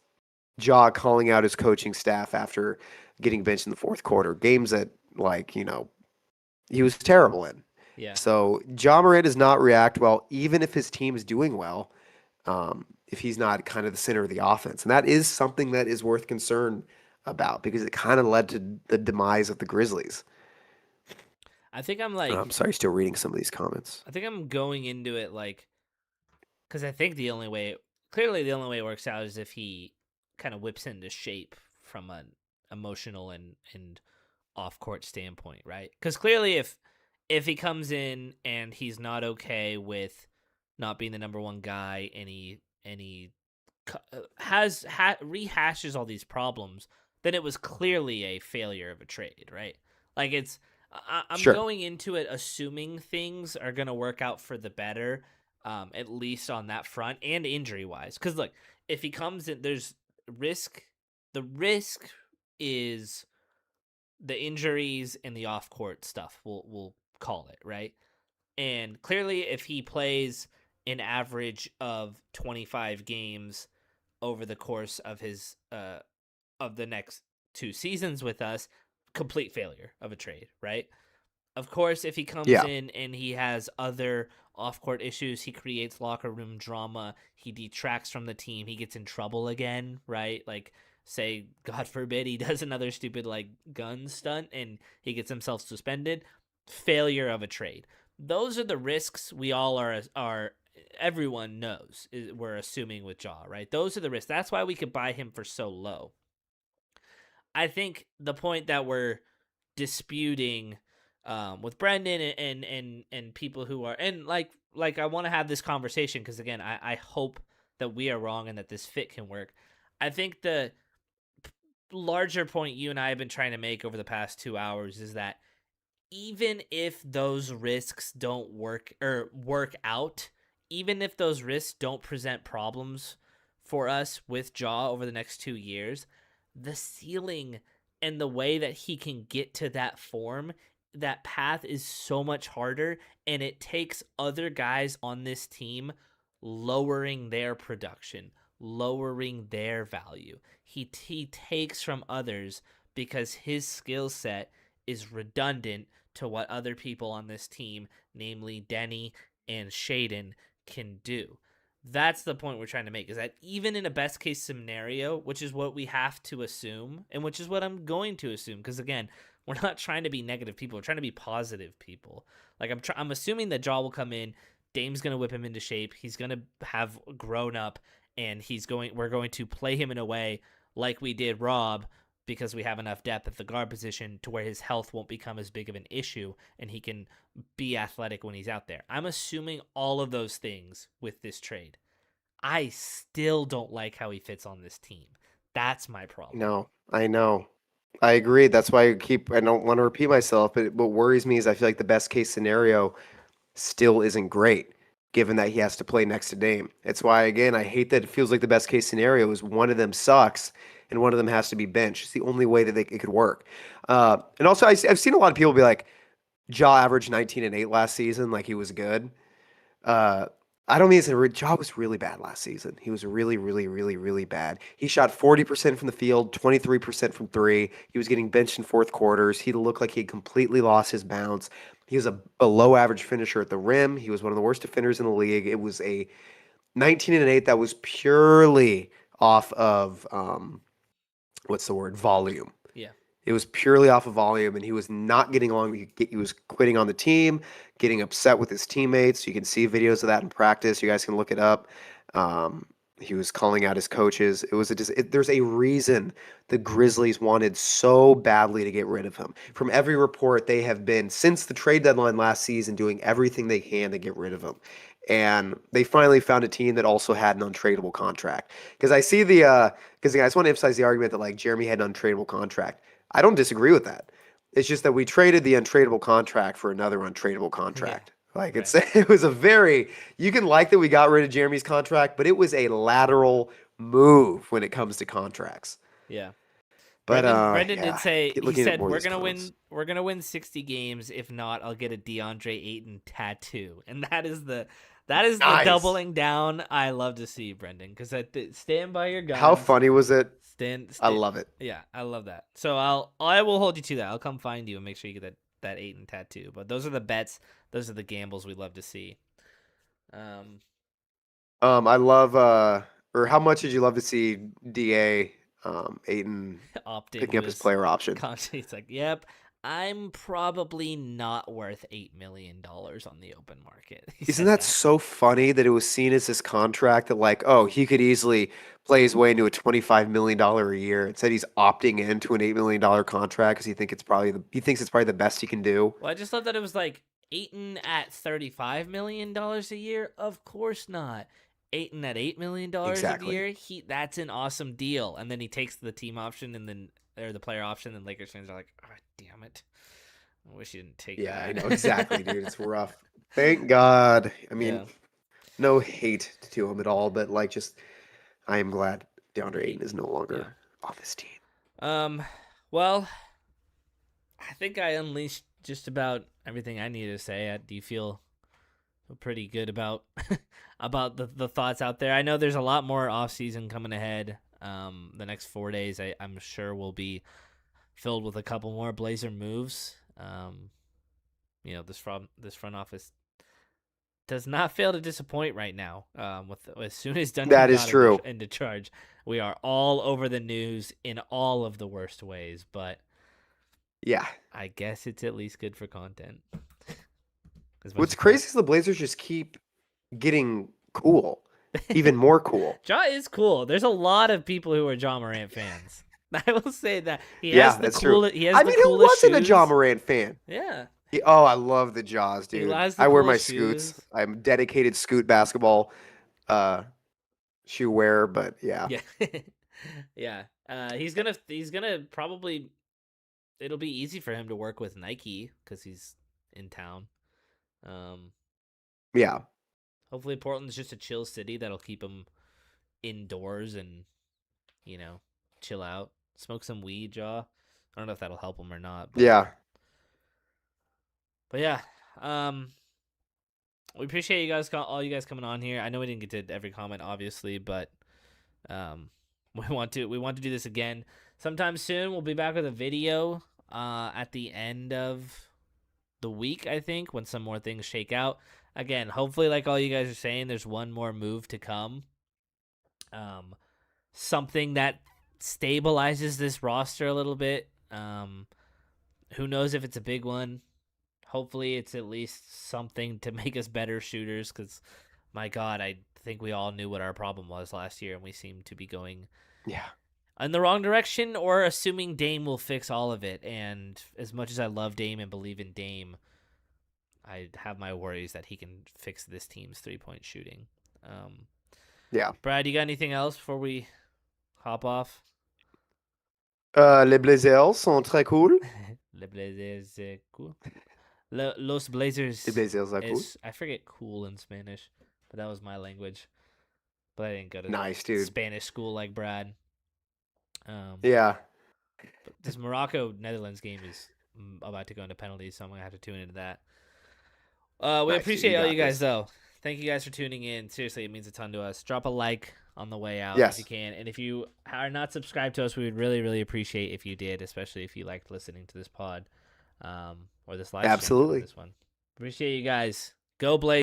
Ja calling out his coaching staff after getting benched in the fourth quarter. Games that he was terrible in. Yeah. So Ja Morant does not react well, even if his team is doing well, if he's not kind of the center of the offense. And that is something that is worth concern about because it kind of led to the demise of the Grizzlies. I think I'm I'm like sorry, still reading some of these comments. I think I'm going into it like because I think clearly the only way it works out is if he kind of whips into shape from an emotional and off court standpoint, right? Because clearly if he comes in and he's not okay with not being the number one guy and he rehashes all these problems, then it was clearly a failure of a trade, right? Like I'm Sure. going into it assuming things are gonna work out for the better, at least on that front and injury wise. Because look, if he comes in, there's risk. The risk is the injuries and the off court stuff. We'll call it right. And clearly, if he plays an average of 25 games over the course of the next 2 seasons with us, complete failure of a trade, right? Of course, if he comes Yeah. in and he has other off court issues, he creates locker room drama, he detracts from the team, he gets in trouble again, right? Like, say, God forbid, he does another stupid, like, gun stunt and he gets himself suspended. Failure of a trade. Those are the risks we all are everyone knows we're assuming with Ja, right? Those are the risks. That's why we could buy him for so low. I think the point that we're disputing with Brendan and people who are and like I want to have this conversation because again I hope that we are wrong and that this fit can work. I think the larger point you and I have been trying to make over the past 2 hours is that even if those risks don't work out, even if those risks don't present problems for us with Jaw over the next 2 years, the ceiling and the way that he can get to that form, that path is so much harder, and it takes other guys on this team lowering their production, lowering their value. He takes from others because his skill set is redundant to what other people on this team, namely Denny and Shaden, can do. That's the point we're trying to make is that even in a best case scenario, which is what we have to assume, and which is what I'm going to assume, because again, we're not trying to be negative people, we're trying to be positive people. Like I'm assuming that Jaw will come in, Dame's gonna whip him into shape, he's gonna have grown up, and we're going to play him in a way like we did Rob, because we have enough depth at the guard position to where his health won't become as big of an issue and he can be athletic when he's out there. I'm assuming all of those things with this trade. I still don't like how he fits on this team. That's my problem. No, I know. I agree. That's why I don't want to repeat myself, but what worries me is I feel like the best case scenario still isn't great, given that he has to play next to Dame. It's why, again, I hate that it feels like the best case scenario is one of them sucks and one of them has to be benched. It's the only way that it could work. And also, I've seen a lot of people be like, Ja averaged 19 and 8 last season, like he was good. Uh, I don't mean it's Ja was really bad last season. He was really, really, really, really bad. He shot 40% from the field, 23% from three. He was getting benched in fourth quarters. He looked like he had completely lost his bounce. He was a below average finisher at the rim. He was one of the worst defenders in the league. It was a 19 and 8 that was purely off of what's the word? Volume. Yeah. It was purely off of volume, and he was not getting along. He was quitting on the team, getting upset with his teammates. You can see videos of that in practice. You guys can look it up. He was calling out his coaches. There's a reason the Grizzlies wanted so badly to get rid of him. From every report, they have been, since the trade deadline last season, doing everything they can to get rid of him. And they finally found a team that also had an untradeable contract. Because I see because I just want to emphasize the argument that like Jerami had an untradeable contract. I don't disagree with that. It's just that we traded the untradeable contract for another untradeable Yeah. contract. Like Right. it was a very you can like that we got rid of Jeremy's contract, but it was a lateral move when it comes to contracts. Yeah. But Brendan did yeah, say, keep he looking at said more of these cons. we're gonna win 60 games. If not, I'll get a DeAndre Ayton tattoo, and that is the Nice. doubling down I love to see, Brendan. Because stand by your How guns. funny was it? I Stand. love it. Yeah, I love that. So I will hold you to that. I'll come find you and make sure you get that Ayton tattoo. But those are the bets. Those are the gambles we love to see. Um, I love or how much did you love to see DA Aiton opting picking up his was player option? He's like, yep, I'm probably not worth $8 million on the open market. He Isn't said that that. so funny that it was seen as this contract that like, oh, he could easily play his way into a $25 million a year. Instead, he's opting into an $8 million contract because he thinks it's probably the best he can do. Well, I just love that it was like Ayton at $35 million a year. Of course not. Ayton at $8 million a Exactly. year. That's an awesome deal. And then he takes the team option and then or the player option, and Lakers fans are like, oh, damn it. I wish he didn't take Yeah, I that. know exactly, dude. It's rough. Thank God. I mean, Yeah. no hate to him at all, but like, just I am glad DeAndre Ayton is no Yeah. longer on this team. Um. Well, I think I unleashed just about everything I needed to say. Do you feel pretty good about about the thoughts out there? I know there's a lot more off season coming ahead. The next 4 days, I'm sure will be filled with a couple more Blazer moves. This front office does not fail to disappoint right now. With as soon as Duncan That is got true. into charge, we are all over the news in all of the worst ways. But Yeah. I guess it's at least good for content. As much What's as that, crazy is the Blazers just keep getting cool, even more cool. Ja is cool. There's a lot of people who are Ja Morant fans. I will say that he has Yeah, the that's true. coolest. He has I the mean, who coolest wasn't a Ja shoes. Morant fan? Yeah, Oh, I love the Jaws, he dude. has the I wear my coolest scoots. shoes. I'm dedicated scoot basketball uh shoe wearer, but yeah. Yeah, yeah. He's gonna probably. It'll be easy for him to work with Nike because he's in town. Um, Yeah. Hopefully Portland's just a chill city that'll keep him indoors and you know chill out, smoke some weed, Jaw. I don't know if that'll help him or not, but Yeah. yeah. Um, we appreciate all you guys coming on here. I know we didn't get to every comment, obviously, but um, we want to do this again sometime soon. We'll be back with a video at the end of the week, I think, when some more things shake out. Again, hopefully, like all you guys are saying, there's one more move to come. Um, Something that stabilizes this roster a little bit. Who knows if it's a big one? Hopefully, it's at least something to make us better shooters. Because, my God, I think we all knew what our problem was last year, and we seem to be going Yeah. in the wrong direction, or assuming Dame will fix all of it. And as much as I love Dame and believe in Dame, I have my worries that he can fix this team's 3-point shooting. Yeah. Brad, you got anything else before we hop off? Les Blazers sont très cool. Les Blazers, cool. Los Blazers Les Blazers are cool. is, I forget cool in Spanish, but that was my language. But I didn't go to Nice, dude. Spanish school like Brad. Yeah. But this Morocco Netherlands game is about to go into penalties, so I'm gonna have to tune into that. We Nice, dude. appreciate You all got you guys this. though. Thank you guys for tuning in. Seriously, it means a ton to us. Drop a like on the way out if you Yes. can, and if you are not subscribed to us, we would really, really appreciate if you did, especially if you liked listening to this pod, or this live stream. Absolutely. This one. Appreciate you guys. Go Blaze.